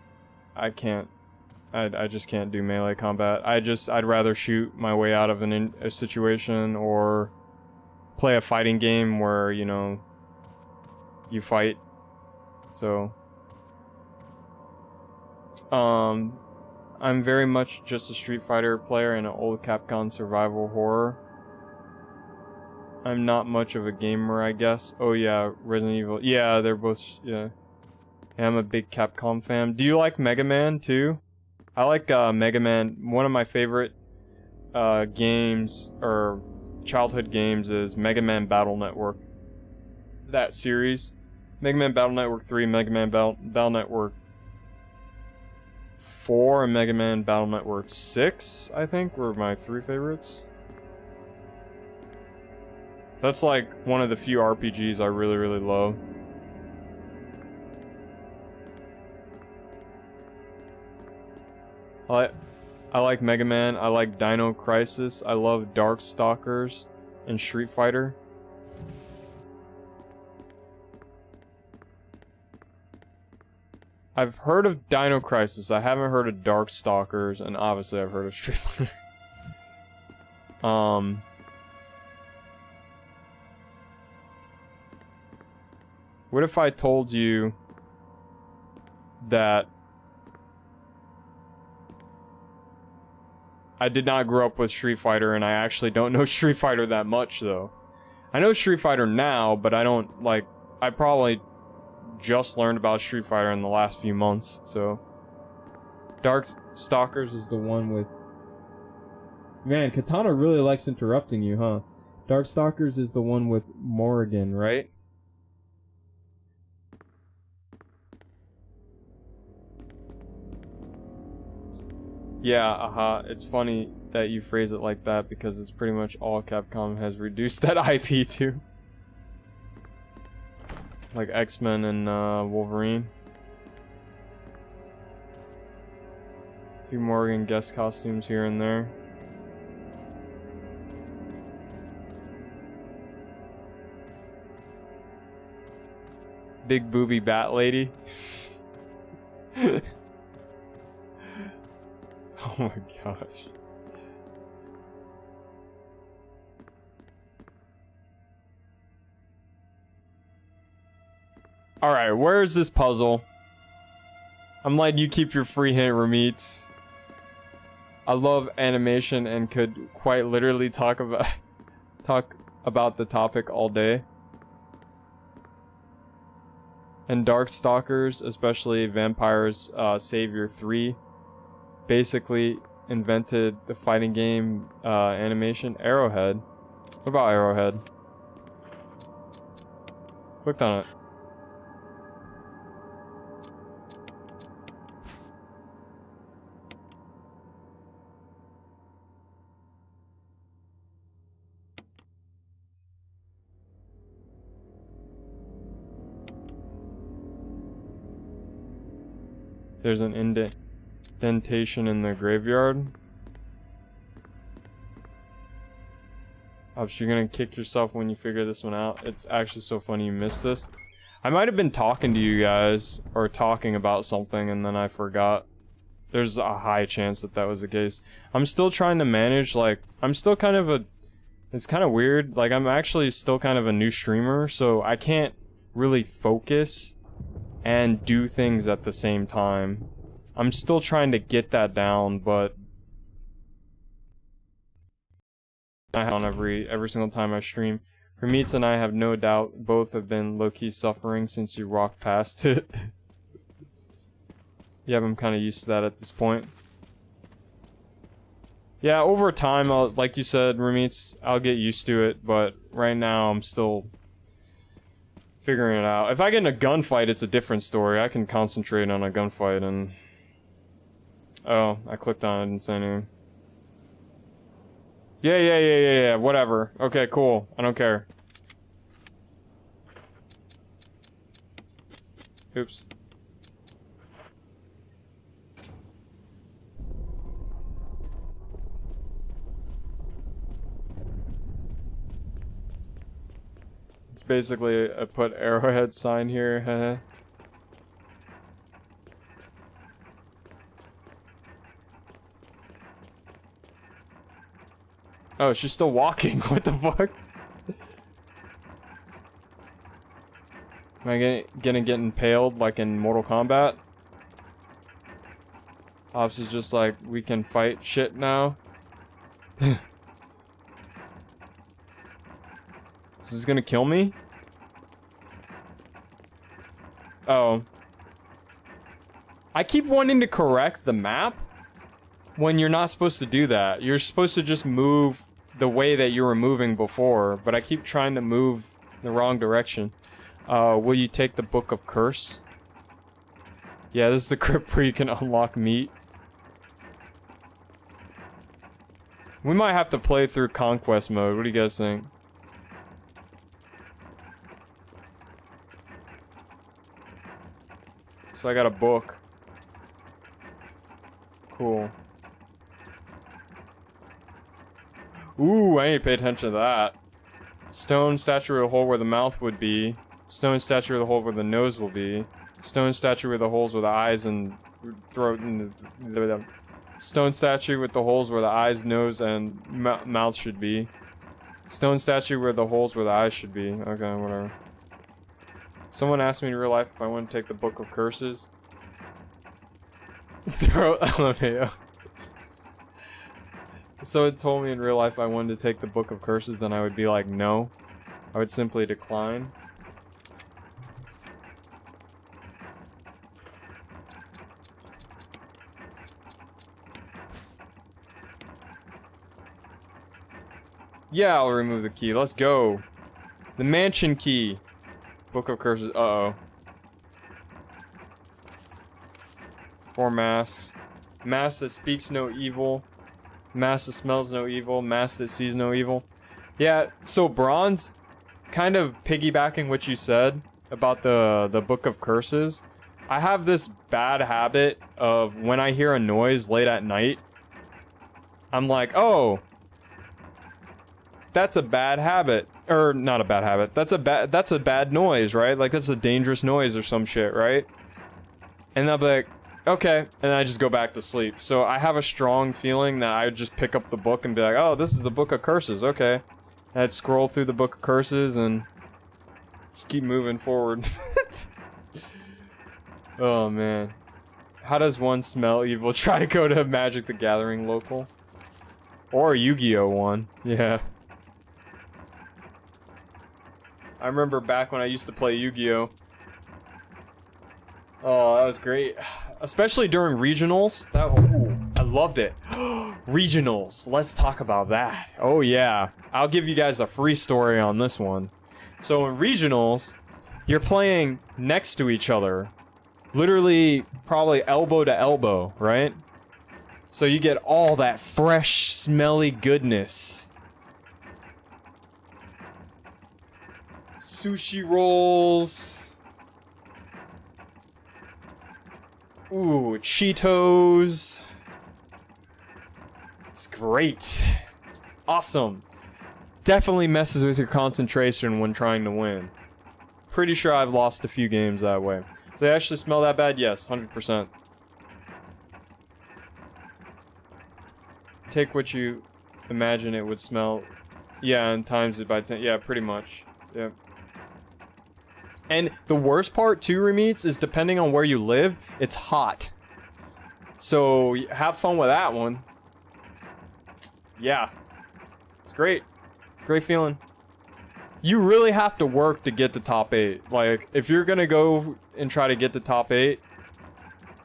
I can't. I just can't do melee combat. I'd rather shoot my way out of a situation or play a fighting game where, you know, you fight. So, I'm very much just a Street Fighter player and an old Capcom survival horror. I'm not much of a gamer, I guess. Oh yeah, Resident Evil. Yeah, they're both, yeah. I'm a big Capcom fan. Do you like Mega Man too? I like Mega Man. One of my favorite games or childhood games is Mega Man Battle Network. That series. Mega Man Battle Network 3, Mega Man Battle Network 4, and Mega Man Battle Network 6, I think, were my 3 favorites. That's like one of the few RPGs I really, really love. I like Mega Man, I like Dino Crisis, I love Darkstalkers and Street Fighter. I've heard of Dino Crisis, I haven't heard of Darkstalkers, and obviously I've heard of Street Fighter. What if I told you that I did not grow up with Street Fighter, and I actually don't know Street Fighter that much, though. I know Street Fighter now, but I don't, like, I probably just learned about Street Fighter in the last few months, so. Darkstalkers is the one with... Man, Katana really likes interrupting you, huh? Darkstalkers is the one with Morrigan, right? Yeah, it's funny that you phrase it like that because it's pretty much all Capcom has reduced that IP to. Like X-Men and Wolverine. A few Morgan guest costumes here and there. Big booby bat lady. Oh my gosh. Alright, where is this puzzle? I'm letting you keep your free hint, Rameets. I love animation and could quite literally talk about the topic all day. And Darkstalkers, especially Vampire's Savior 3, basically invented the fighting game animation. Arrowhead. What about Arrowhead? Clicked on it. There's an indentation in the graveyard. Ops, you're gonna kick yourself when you figure this one out. It's actually so funny you missed this. I might have been talking to you guys, or talking about something, and then I forgot. There's a high chance that that was the case. I'm still trying to manage, like, I'm still kind of a... It's kind of weird. Like, I'm actually still kind of a new streamer, so I can't really focus and do things at the same time. I'm still trying to get that down, but... I on every single time I stream. Hermeets and I have no doubt both have been low-key suffering since you walked past it. Yeah, I'm kind of used to that at this point. Yeah, over time, like you said, Hermeets, I'll get used to it, but right now I'm still figuring it out. If I get in a gunfight, it's a different story. I can concentrate on a gunfight and... Oh, I clicked on it and say anything. Yeah, whatever. Okay, cool. I don't care. Oops. It's basically a put arrowhead sign here, Oh, she's still walking. What the fuck? Am I gonna get impaled like in Mortal Kombat? Ops is just like, we can fight shit now. Is this gonna kill me? Oh. I keep wanting to correct the map when you're not supposed to do that. You're supposed to just move the way that you were moving before, but I keep trying to move the wrong direction. Will you take the Book of Curse? Yeah, this is the crypt where you can unlock meat. We might have to play through conquest mode. What do you guys think? So I got a book. Cool. Ooh, I need to pay attention to that. Stone statue with a hole where the mouth would be. Stone statue with a hole where the nose will be. Stone statue with the holes where the eyes and throat and the stone statue with the holes where the eyes, nose, and mouth should be. Stone statue where the holes where the eyes should be. Okay, whatever. Someone asked me in real life if I want to take the Book of Curses. Throat LMAO. So it told me in real life I wanted to take the Book of Curses, then I would be like, no. I would simply decline. Yeah, I'll remove the key. Let's go. The mansion key. Book of Curses. Uh-oh. 4 masks. Mask that speaks no evil. Mask that smells no evil. Mask that sees no evil. Yeah, so bronze, kind of piggybacking what you said about the Book of Curses. I have this bad habit of when I hear a noise late at night, I'm like, oh, that's a bad habit. Or not a bad habit. That's a bad noise, right? Like that's a dangerous noise or some shit, right? And I'll be like, okay, and I just go back to sleep. So I have a strong feeling that I would just pick up the book and be like, oh, this is the Book of Curses, okay. And I'd scroll through the Book of Curses and just keep moving forward. Oh, man. How does one smell evil? Try to go to Magic the Gathering local. Or Yu-Gi-Oh! One. Yeah. I remember back when I used to play Yu-Gi-Oh! Oh, that was great. Especially during regionals. Ooh, I loved it. Regionals. Let's talk about that. Oh, yeah. I'll give you guys a free story on this one. So in regionals, you're playing next to each other. Literally, probably elbow to elbow, right? So you get all that fresh, smelly goodness. Sushi rolls. Ooh, Cheetos. It's great. It's awesome. Definitely messes with your concentration when trying to win. Pretty sure I've lost a few games that way. Do they actually smell that bad? Yes, 100%. Take what you imagine it would smell. Yeah, and times it by 10. Yeah, pretty much. Yeah. And the worst part, too, Remeats, is depending on where you live, it's hot. So, have fun with that one. Yeah. It's great. Great feeling. You really have to work to get to top 8. Like, if you're gonna go and try to get to top 8,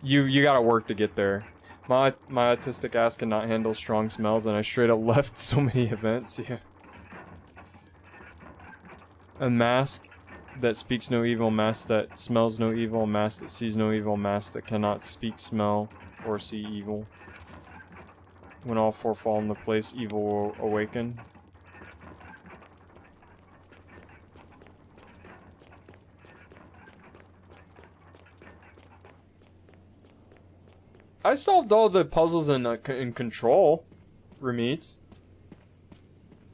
you gotta work to get there. My autistic ass cannot handle strong smells, and I straight up left so many events. Yeah. A mask that speaks no evil, mask that smells no evil, mask that sees no evil, mask that cannot speak, smell, or see evil. When all four fall into place, evil will awaken. I solved all the puzzles in Control, Remeats.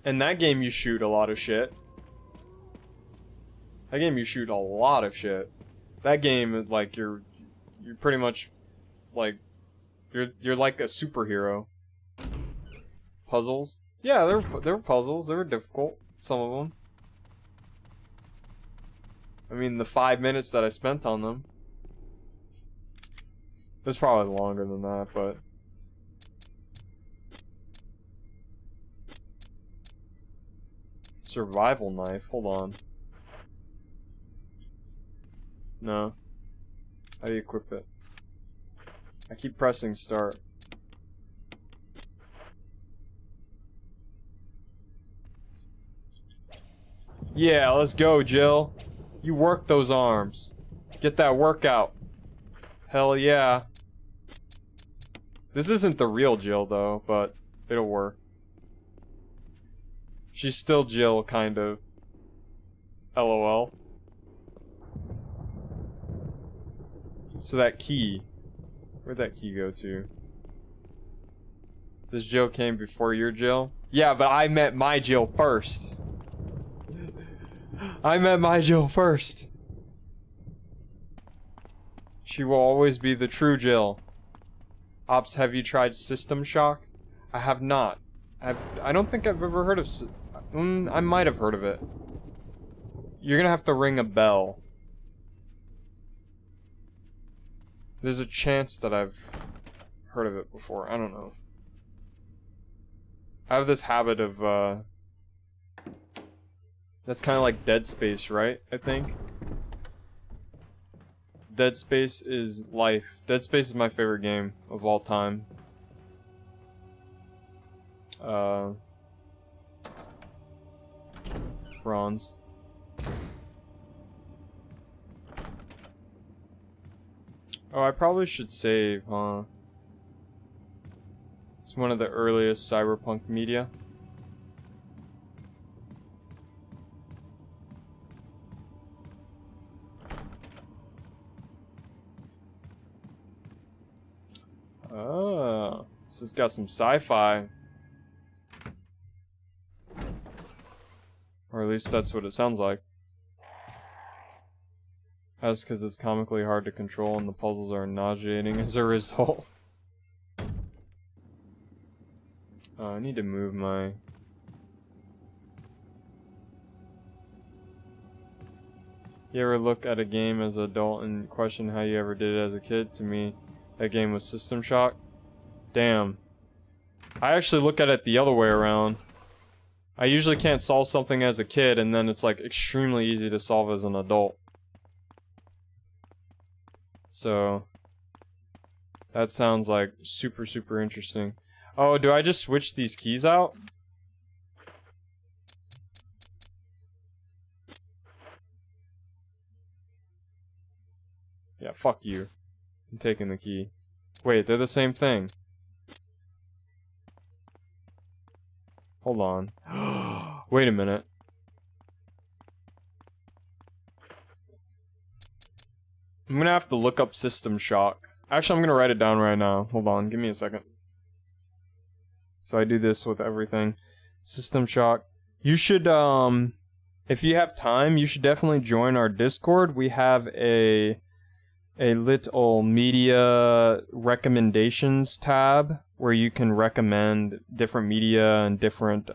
In that game, you shoot a lot of shit. That game, you shoot a lot of shit. That game, like, you're pretty much, like, you're like a superhero. Puzzles? Yeah, there were puzzles. They were difficult. Some of them. I mean, the 5 minutes that I spent on them. It was probably longer than that, but... Survival knife? Hold on. No. How do you equip it? I keep pressing start. Yeah, let's go, Jill. You work those arms. Get that workout. Hell yeah. This isn't the real Jill, though, but it'll work. She's still Jill, kind of. LOL. So that key. Where'd that key go to? This Jill came before your Jill? Yeah, but I met my Jill first. I met my Jill first. She will always be the true Jill. Ops, have you tried System Shock? I have not. I don't think I've ever heard of... I might have heard of it. You're gonna have to ring a bell. There's a chance that I've heard of it before. I don't know. I have this habit of, that's kind of like Dead Space, right? I think. Dead Space is life. Dead Space is my favorite game of all time. Bronze. Oh, I probably should save, huh? It's one of the earliest cyberpunk media. Oh, this has got some sci-fi. Or at least that's what it sounds like. That's because it's comically hard to control and the puzzles are nauseating as a result. I need to move my... You ever look at a game as an adult and question how you ever did it as a kid? To me, that game was System Shock. Damn. I actually look at it the other way around. I usually can't solve something as a kid, and then it's like extremely easy to solve as an adult. So, that sounds like super, super interesting. Oh, do I just switch these keys out? Yeah, fuck you. I'm taking the key. Wait, they're the same thing. Hold on. Wait a minute. I'm gonna have to look up System Shock. Actually, I'm gonna write it down right now. Hold on, give me a second. So I do this with everything. System Shock. You should, if you have time, you should definitely join our Discord. We have a little media recommendations tab where you can recommend different media and different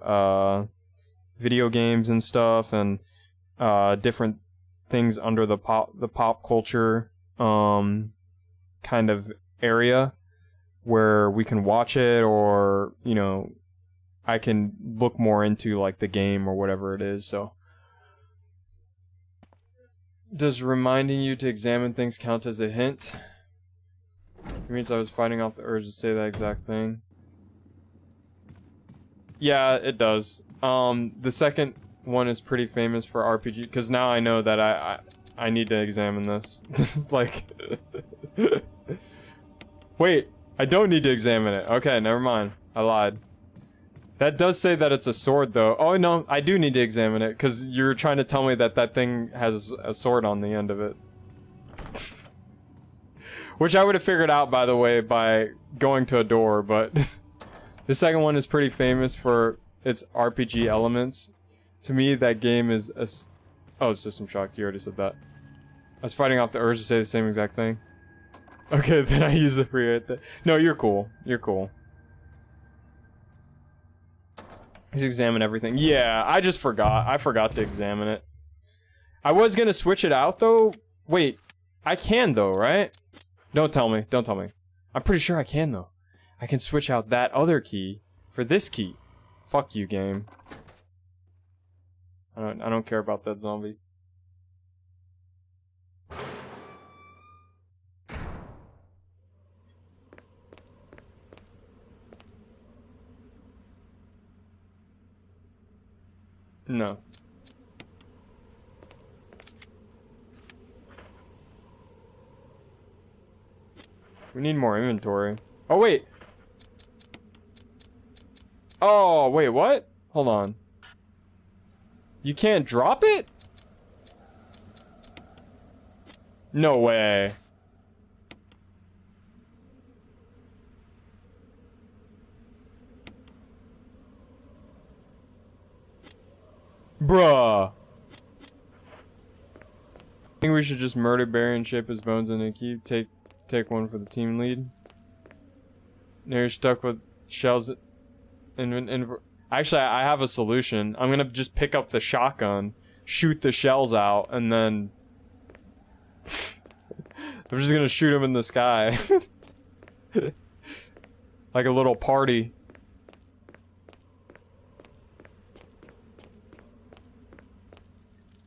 video games and stuff, and different things under the pop culture kind of area where we can watch it, or you know, I can look more into like the game or whatever it is. So does reminding you to examine things count as a hint? It means I was fighting off the urge to say that exact thing. Yeah, it does. The second one is pretty famous for RPG, because now I know that I need to examine this. Like, wait, I don't need to examine it. Okay, never mind. I lied. That does say that it's a sword, though. Oh, no, I do need to examine it, because you're trying to tell me that that thing has a sword on the end of it. Which I would have figured out, by the way, by going to a door, but... The second one is pretty famous for its RPG elements. To me, that game is a... Oh, System Shock, you already said that. I was fighting off the urge to say the same exact thing. Okay, then I use it for you right there. No, you're cool. You're cool. Just examine everything. Yeah, I just forgot. I forgot to examine it. I was gonna switch it out, though. Wait, I can, though, right? Don't tell me. Don't tell me. I'm pretty sure I can, though. I can switch out that other key for this key. Fuck you, game. I don't care about that zombie. No. We need more inventory. Oh, wait. Oh, wait, what? Hold on. You can't drop it? No way. Bruh. I think we should just murder Barry and shape his bones in a keep. Take one for the team lead. Now you're stuck with shells. Actually, I have a solution. I'm gonna just pick up the shotgun, shoot the shells out, and then I'm just gonna shoot them in the sky. Like a little party.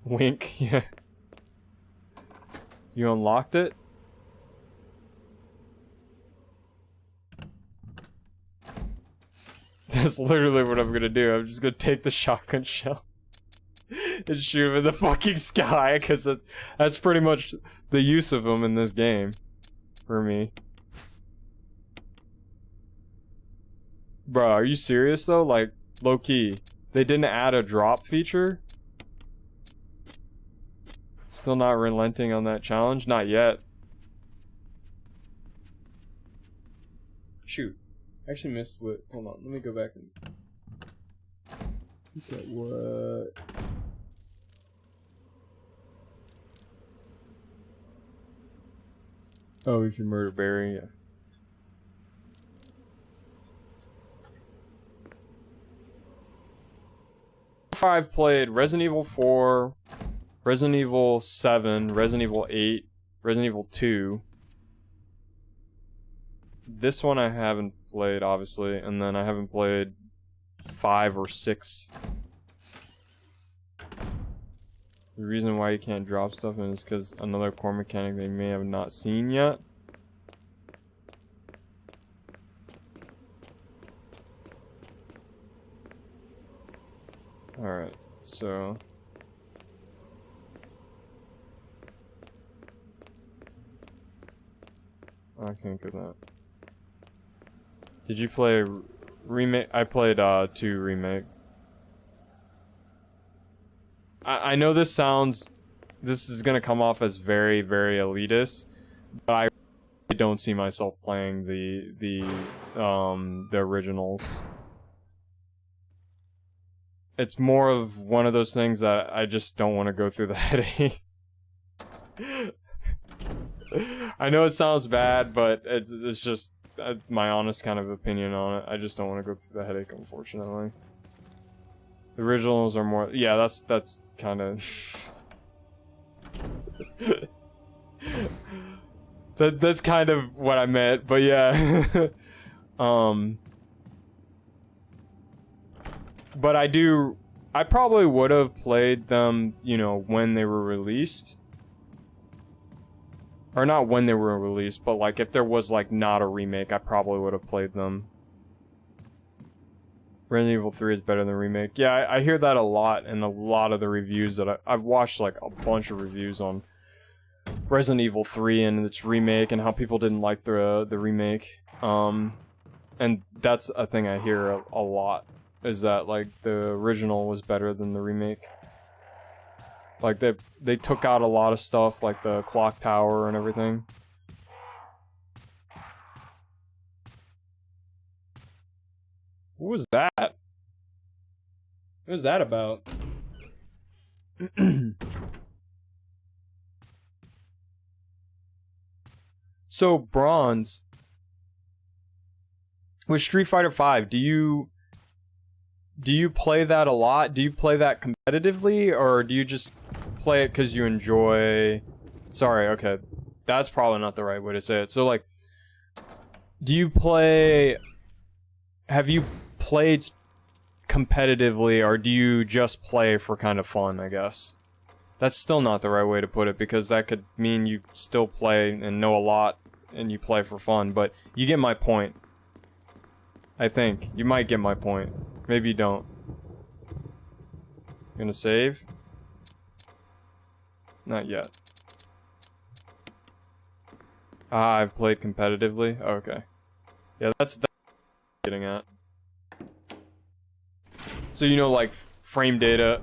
Wink, yeah. You unlocked it? That's literally what I'm gonna do. I'm just gonna take the shotgun shell and shoot him in the fucking sky, because that's pretty much the use of them in this game for me. Bro, are you serious though? Like, low key, they didn't add a drop feature? Still not relenting on that challenge? Not yet. Shoot. I actually missed what. Hold on, let me go back and look at what. Oh, we should murder Barry, yeah. I've played Resident Evil 4, Resident Evil 7, Resident Evil 8, Resident Evil 2. This one I haven't played, obviously, and then I haven't played 5 or 6. The reason why you can't drop stuff in is because another core mechanic they may have not seen yet. Alright, so... I can't get that. Did you play remake? I played 2 remake. I know this sounds, this is gonna come off as very, very elitist, but I really don't see myself playing the originals. It's more of one of those things that I just don't want to go through the headache. I know it sounds bad, but it's just my honest kind of opinion on it. I just don't want to go through the headache, unfortunately. The originals are more... Yeah, that's kind of... that's kind of what I meant, but yeah. But I probably would have played them, you know, when they were released. Or not when they were released, but like if there was like not a remake, I probably would have played them. Resident Evil 3 is better than remake. Yeah, I hear that a lot in a lot of the reviews that I've watched, like a bunch of reviews on Resident Evil 3 and its remake and how people didn't like the remake. And that's a thing I hear a lot, is that like the original was better than the remake. Like they took out a lot of stuff, like the clock tower and everything. What was that? What was that about? So, Bronze, with Street Fighter V, do you play that a lot? Do you play that competitively, or do you just play it because you enjoy... Sorry, okay. That's probably not the right way to say it. So, like, do you play... Have you played competitively, or do you just play for kind of fun, I guess? That's still not the right way to put it, because that could mean you still play and know a lot, and you play for fun, but you get my point. I think. You might get my point. Maybe you don't. Gonna save? Not yet. Ah, I've played competitively? Okay. Yeah, that's getting at. So you know, like, frame data...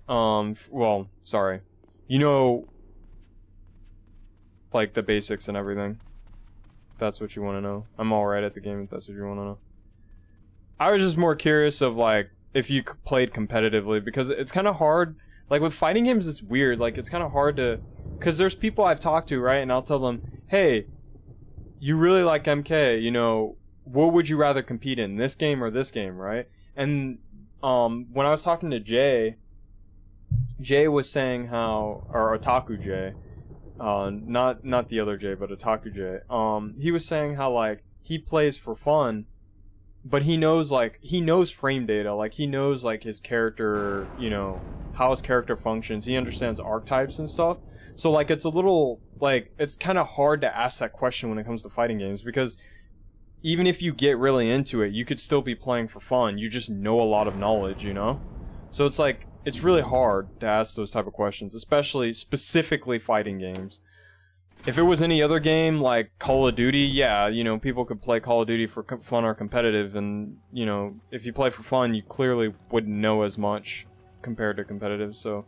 well, sorry. You know... like, the basics and everything. If that's what you want to know. I'm alright at the game if that's what you want to know. I was just more curious of, like, if you played competitively, because it's kind of hard. Like, with fighting games, it's weird. Like, it's kind of hard to... Because there's people I've talked to, right? And I'll tell them, hey, you really like MK, you know, what would you rather compete in, this game or this game, right? And when I was talking to Jay was saying how... Or Otaku Jay. Not the other Jay, but Otaku Jay. He was saying how, like, he plays for fun, but he knows, like, he knows frame data. Like, he knows, like, his character, you know, how his character functions. He understands archetypes and stuff. So, like, it's a little, like, it's kind of hard to ask that question when it comes to fighting games, because even if you get really into it, you could still be playing for fun. You just know a lot of knowledge, you know? So it's like, it's really hard to ask those type of questions, especially, specifically fighting games. If it was any other game, like Call of Duty, yeah, you know, people could play Call of Duty for fun or competitive, and, you know, if you play for fun, you clearly wouldn't know as much compared to competitive, so...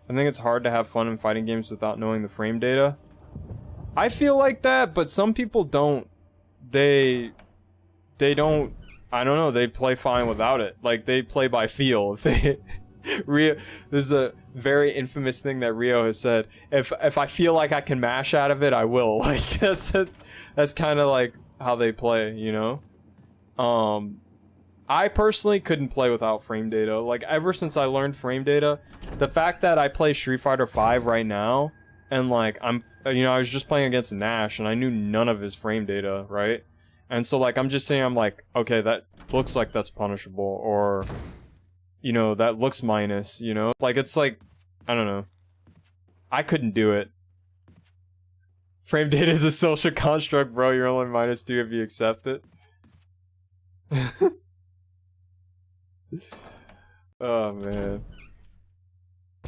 I think it's hard to have fun in fighting games without knowing the frame data. I feel like that, but some people don't. They don't... I don't know, they play fine without it. Like, they play by feel. If they... Rio, this is a very infamous thing that Rio has said. If I feel like I can mash out of it, I will. Like, that's kind of like how they play, you know? I personally couldn't play without frame data. Like, ever since I learned frame data, the fact that I play Street Fighter V right now, and like, you know, I was just playing against Nash, and I knew none of his frame data, right? And so, like, I'm just saying, I'm like, okay, that looks like that's punishable, or... You know, that looks minus, you know? Like, it's like, I don't know. I couldn't do it. Frame data is a social construct, bro. You're only -2 if you accept it. Oh, man.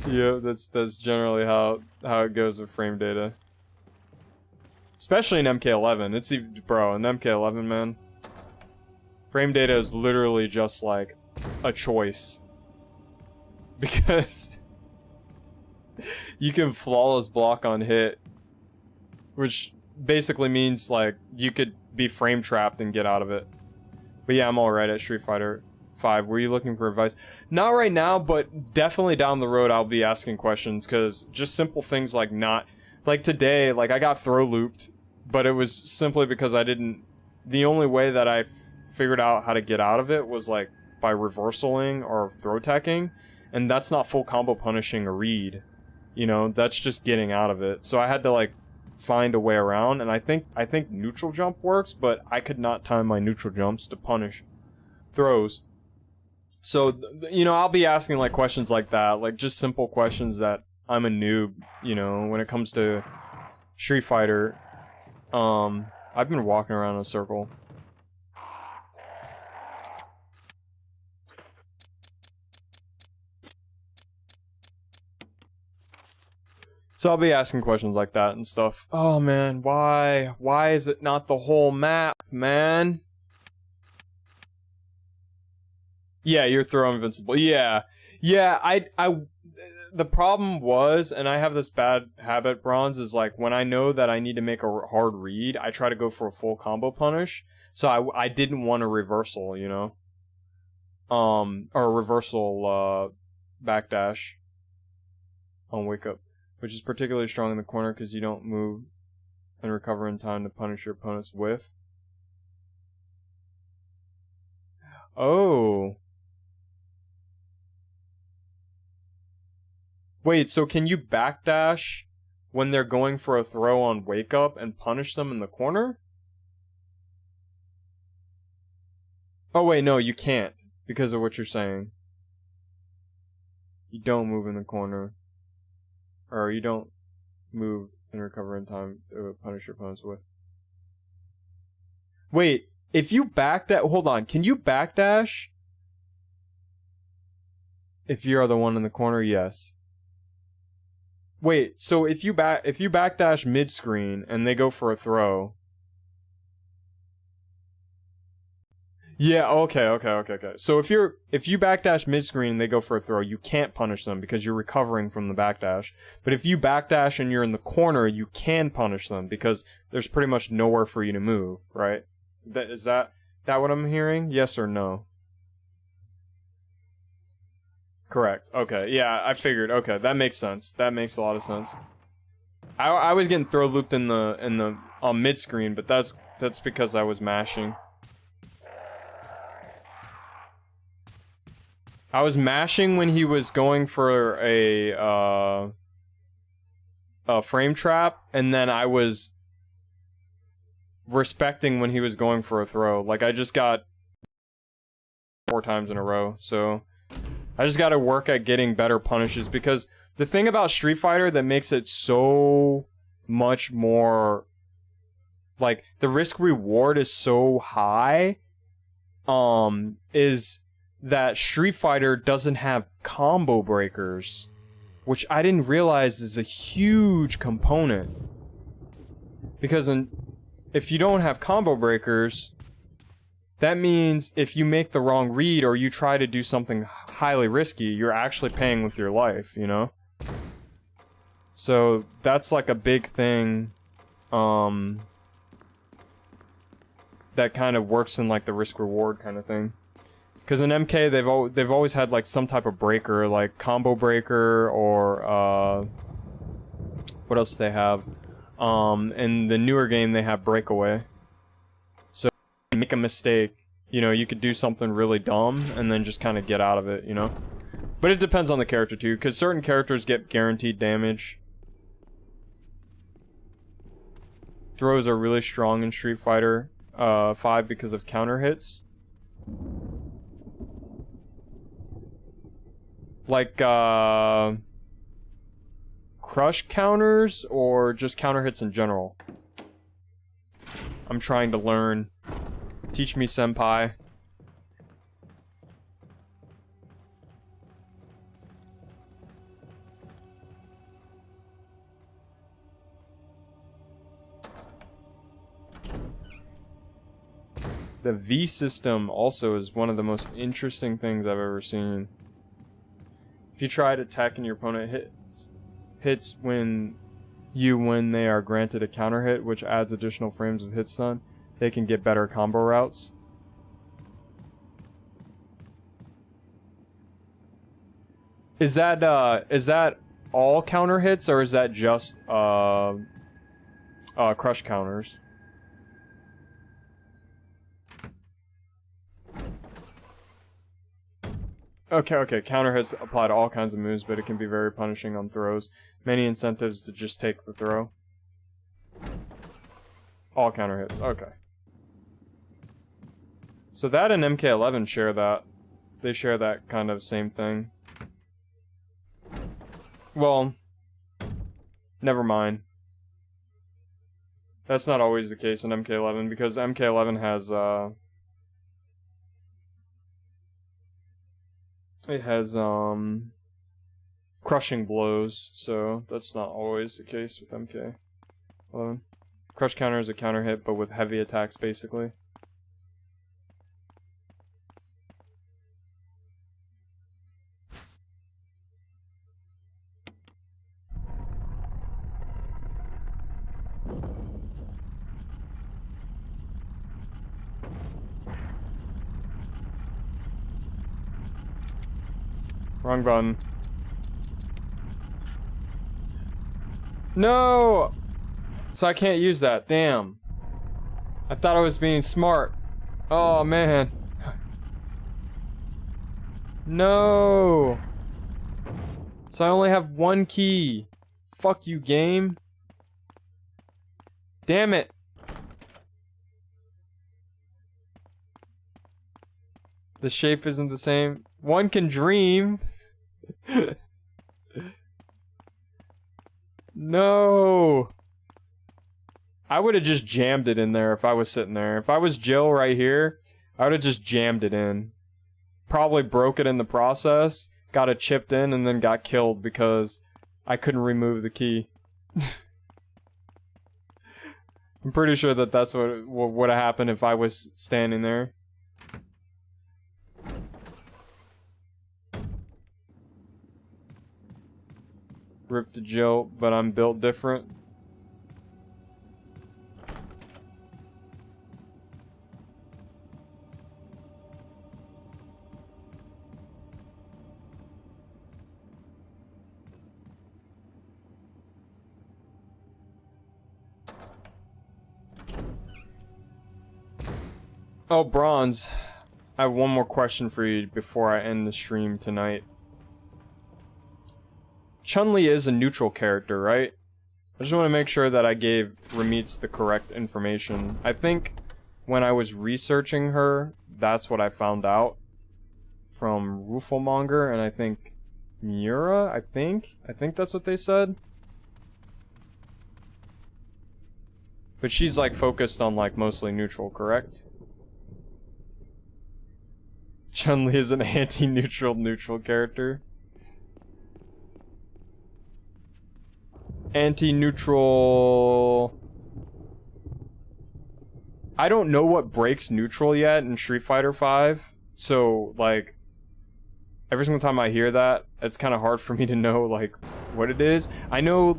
Yeah, that's generally how it goes with frame data. Especially in MK11. It's even, bro, in MK11, man. Frame data is literally just like a choice. Because you can flawless block on hit which basically means like you could be frame trapped and get out of it. But yeah, I'm alright at Street Fighter 5. Were you looking for advice? Not right now, but definitely down the road I'll be asking questions, because just simple things like not... Like today, like I got throw looped, but it was simply because I didn't... The only way that I figured out how to get out of it was like by reversaling or throw teching, and that's not full combo punishing a read. You know, that's just getting out of it. So I had to like find a way around, and I think neutral jump works, but I could not time my neutral jumps to punish throws. So, you know, I'll be asking like questions like that, like just simple questions that I'm a noob, you know, when it comes to Street Fighter. I've been walking around in a circle. So I'll be asking questions like that and stuff. Oh man, why? Why is it not the whole map, man? Yeah, you're throw invincible. Yeah. Yeah, the problem was, and I have this bad habit, Bronze, is like when I know that I need to make a hard read, I try to go for a full combo punish. So I didn't want a reversal, you know? Or a reversal, backdash on wake up. Which is particularly strong in the corner because you don't move and recover in time to punish your opponent's whiff. Oh. Wait, so can you backdash when they're going for a throw on wake up and punish them in the corner? Oh wait, no, you can't because of what you're saying. You don't move in the corner. Or you don't move and recover in time to punish your opponents with. Wait, if you backdash... Hold on, can you backdash? If you are the one in the corner, yes. Wait, so if you backdash mid-screen and they go for a throw... Yeah, okay. So if you backdash mid-screen and they go for a throw, you can't punish them because you're recovering from the backdash. But if you backdash and you're in the corner, you can punish them because there's pretty much nowhere for you to move, right? Is that what I'm hearing? Yes or no? Correct. Okay, yeah, I figured. Okay, that makes sense. That makes a lot of sense. I was getting throw looped in the on mid-screen, but that's because I was mashing. I was mashing when he was going for a frame trap, and then I was respecting when he was going for a throw. Like, I just got 4 times in a row, so I just gotta work at getting better punishes, because the thing about Street Fighter that makes it so much more... Like, the risk-reward is so high, is... that Street Fighter doesn't have combo breakers, which I didn't realize is a huge component. Because if you don't have combo breakers, that means if you make the wrong read or you try to do something highly risky, you're actually paying with your life, you know? So that's like a big thing, that kind of works in like the risk-reward kind of thing. Because in MK, they've always had like some type of breaker, like combo breaker, or what else do they have? In the newer game, they have breakaway. So if you make a mistake, you know, you could do something really dumb and then just kind of get out of it, you know. But it depends on the character too, because certain characters get guaranteed damage. Throws are really strong in Street Fighter 5 because of counter hits. Like, crush counters, or just counter hits in general? I'm trying to learn. Teach me, senpai. The V system also is one of the most interesting things I've ever seen. If you try to attack and your opponent hits when you when they are granted a counter hit, which adds additional frames of hit stun. They can get better combo routes. Is that all counter hits, or is that just crush counters? Okay, counter hits apply to all kinds of moves, but it can be very punishing on throws. Many incentives to just take the throw. All counter hits, okay. So that and MK11 share that. They share that kind of same thing. Well, never mind. That's not always the case in MK11, because MK11 has, it has, crushing blows, so that's not always the case with MK11. Crush counter is a counter hit, but with heavy attacks, basically. Wrong button. No! So I can't use that, damn. I thought I was being smart. Oh, man. No! So I only have one key. Fuck you, game. Damn it. The shape isn't the same. One can dream. No. I would have just jammed it in there if I was sitting there. If I was Jill right here, I would have just jammed it in. Probably broke it in the process, got it chipped in, and then got killed because I couldn't remove the key. I'm pretty sure that that's what would have happened if I was standing there. Rip to Jill, but I'm built different. Oh, Bronze. I have one more question for you before I end the stream tonight. Chun-Li is a neutral character, right? I just want to make sure that I gave Ramitz the correct information. I think when I was researching her, that's what I found out from Rufelmonger, and I think Miura, I think that's what they said. But she's like focused on like mostly neutral, correct? Chun-Li is an anti-neutral character. Anti-neutral... I don't know what breaks neutral yet in Street Fighter V, so, like, every single time I hear that, it's kind of hard for me to know, like, what it is. I know,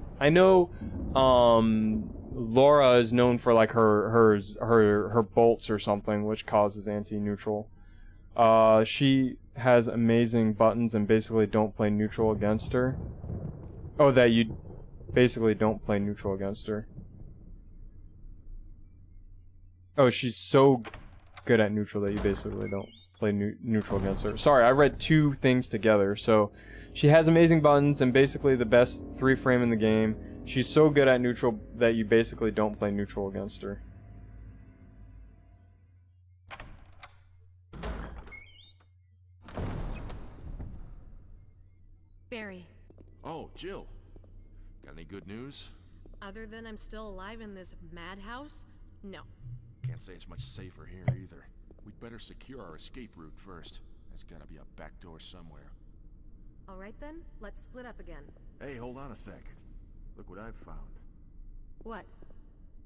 Laura is known for, like, her bolts or something, which causes anti-neutral. She has amazing buttons and basically don't play neutral against her. Oh, that you basically don't play neutral against her. Oh, she's so good at neutral that you basically don't play neutral against her. Sorry, I read two things together. So, she has amazing buttons and basically the best 3-frame in the game. She's so good at neutral that you basically don't play neutral against her. Barry. Oh, Jill. Got any good news? Other than I'm still alive in this madhouse? No. Can't say it's much safer here either. We'd better secure our escape route first. There's gotta be a back door somewhere. Alright then, let's split up again. Hey, hold on a sec. Look what I've found. What?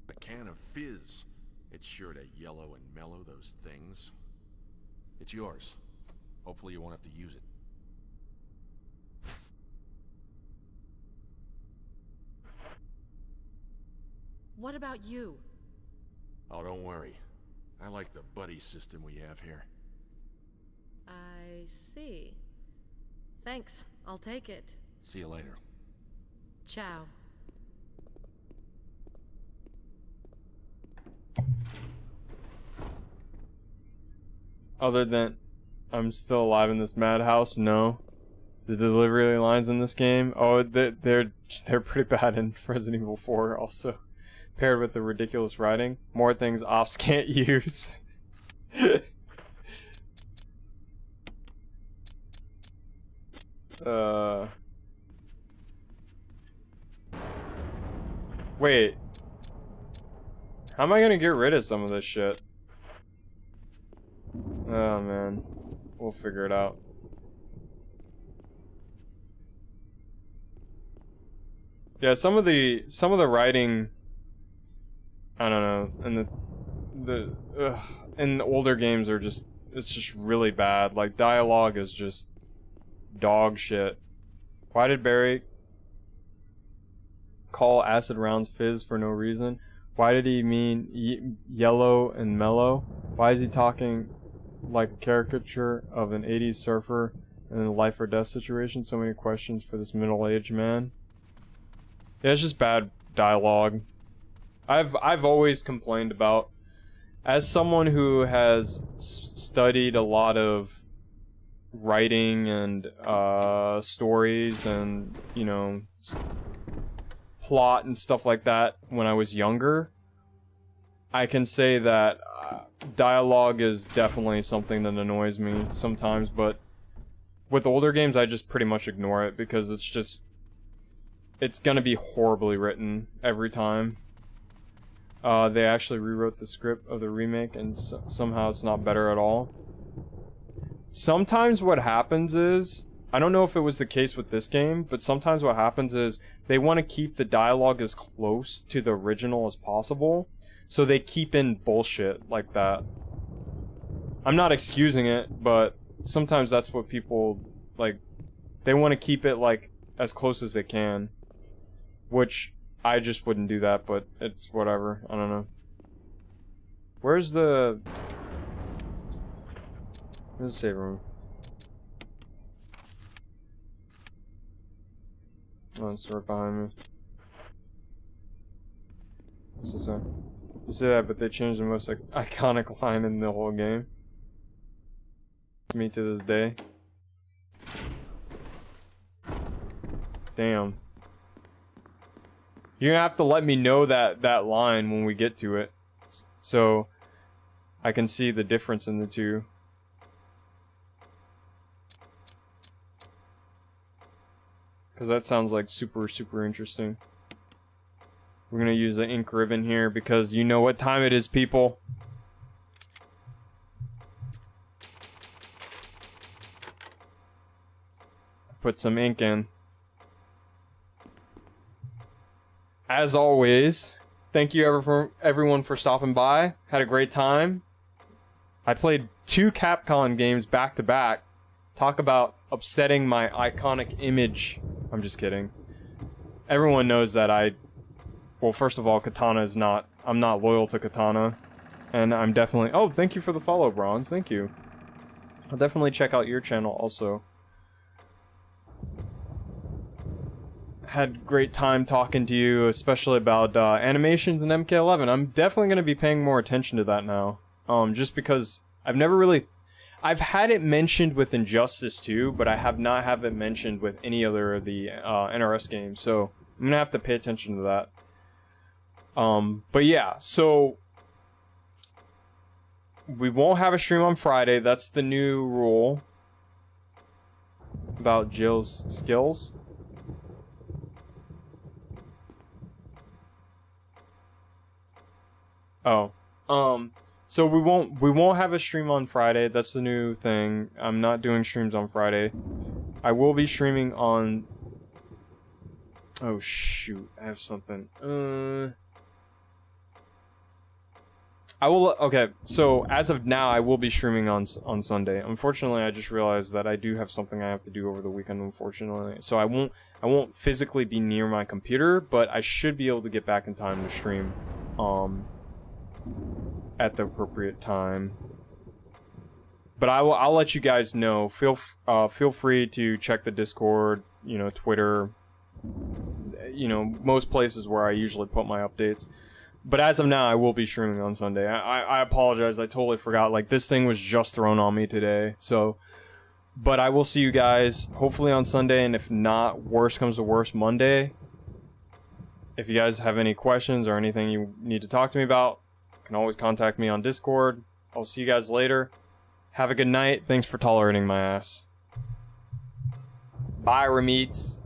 A can of fizz. It's sure to yellow and mellow those things. It's yours. Hopefully you won't have to use it. What about you? Oh, don't worry. I like the buddy system we have here. I see. Thanks. I'll take it. See you later. Ciao. Other than I'm still alive in this madhouse, no. The delivery lines in this game, oh, they're pretty bad in Resident Evil 4 also. Paired with the ridiculous writing. More things ops can't use. Wait. How am I gonna get rid of some of this shit? Oh man. We'll figure it out. Yeah, some of the writing, I don't know, and in the older games are just, it's just really bad. Like, dialogue is just dog shit. Why did Barry call acid rounds fizz for no reason? Why did he mean yellow and mellow? Why is he talking like a caricature of an 80s surfer in a life or death situation? So many questions for this middle-aged man. Yeah, it's just bad dialogue. I've always complained about, as someone who has studied a lot of writing and stories and, you know, plot and stuff like that when I was younger, I can say that dialogue is definitely something that annoys me sometimes, but with older games I just pretty much ignore it because it's just, it's gonna be horribly written every time. They actually rewrote the script of the remake and somehow it's not better at all. Sometimes what happens is, I don't know if it was the case with this game, but sometimes what happens is they want to keep the dialogue as close to the original as possible, so they keep in bullshit like that. I'm not excusing it, but sometimes that's what people, like, they want to keep it, like, as close as they can. Which, I just wouldn't do that, but it's whatever. I don't know. Where's the save room? Oh, it's right behind me. What's this one? You say that, but they changed the most iconic line in the whole game. To me to this day. Damn. You're gonna have to let me know that line when we get to it, so I can see the difference in the two. Because that sounds like super interesting. We're gonna use the ink ribbon here because you know what time it is, people. Put some ink in. As always, thank you everyone for stopping by. Had a great time. I played 2 Capcom games back to back. Talk about upsetting my iconic image. I'm just kidding. Everyone knows that well, first of all, Katana is not, I'm not loyal to Katana. And I'm definitely, oh, thank you for the follow, Bronze, thank you. I'll definitely check out your channel also. Had great time talking to you, especially about animations and MK11. I'm definitely going to be paying more attention to that now. Just because I've never really... I've had it mentioned with Injustice 2, but I have not had it mentioned with any other of the NRS games, so I'm going to have to pay attention to that. But yeah, so... we won't have a stream on Friday, that's the new rule. About Jill's skills. Oh, so we won't have a stream on Friday. That's the new thing. I'm not doing streams on Friday. I will be streaming on... Oh shoot, I have something. I will. Okay, so as of now, I will be streaming on Sunday. Unfortunately, I just realized that I do have something I have to do over the weekend. Unfortunately, so I won't physically be near my computer, but I should be able to get back in time to stream, at the appropriate time. But I'll let you guys know. Feel free to check the Discord, you know, Twitter, you know, most places where I usually put my updates. But as of now, I will be streaming on Sunday. I apologize. I totally forgot. Like, this thing was just thrown on me today. So, but I will see you guys hopefully on Sunday. And if not, worst comes to worst, Monday. If you guys have any questions or anything you need to talk to me about, you can always contact me on Discord. I'll see you guys later. Have a good night. Thanks for tolerating my ass. Bye, Rameets.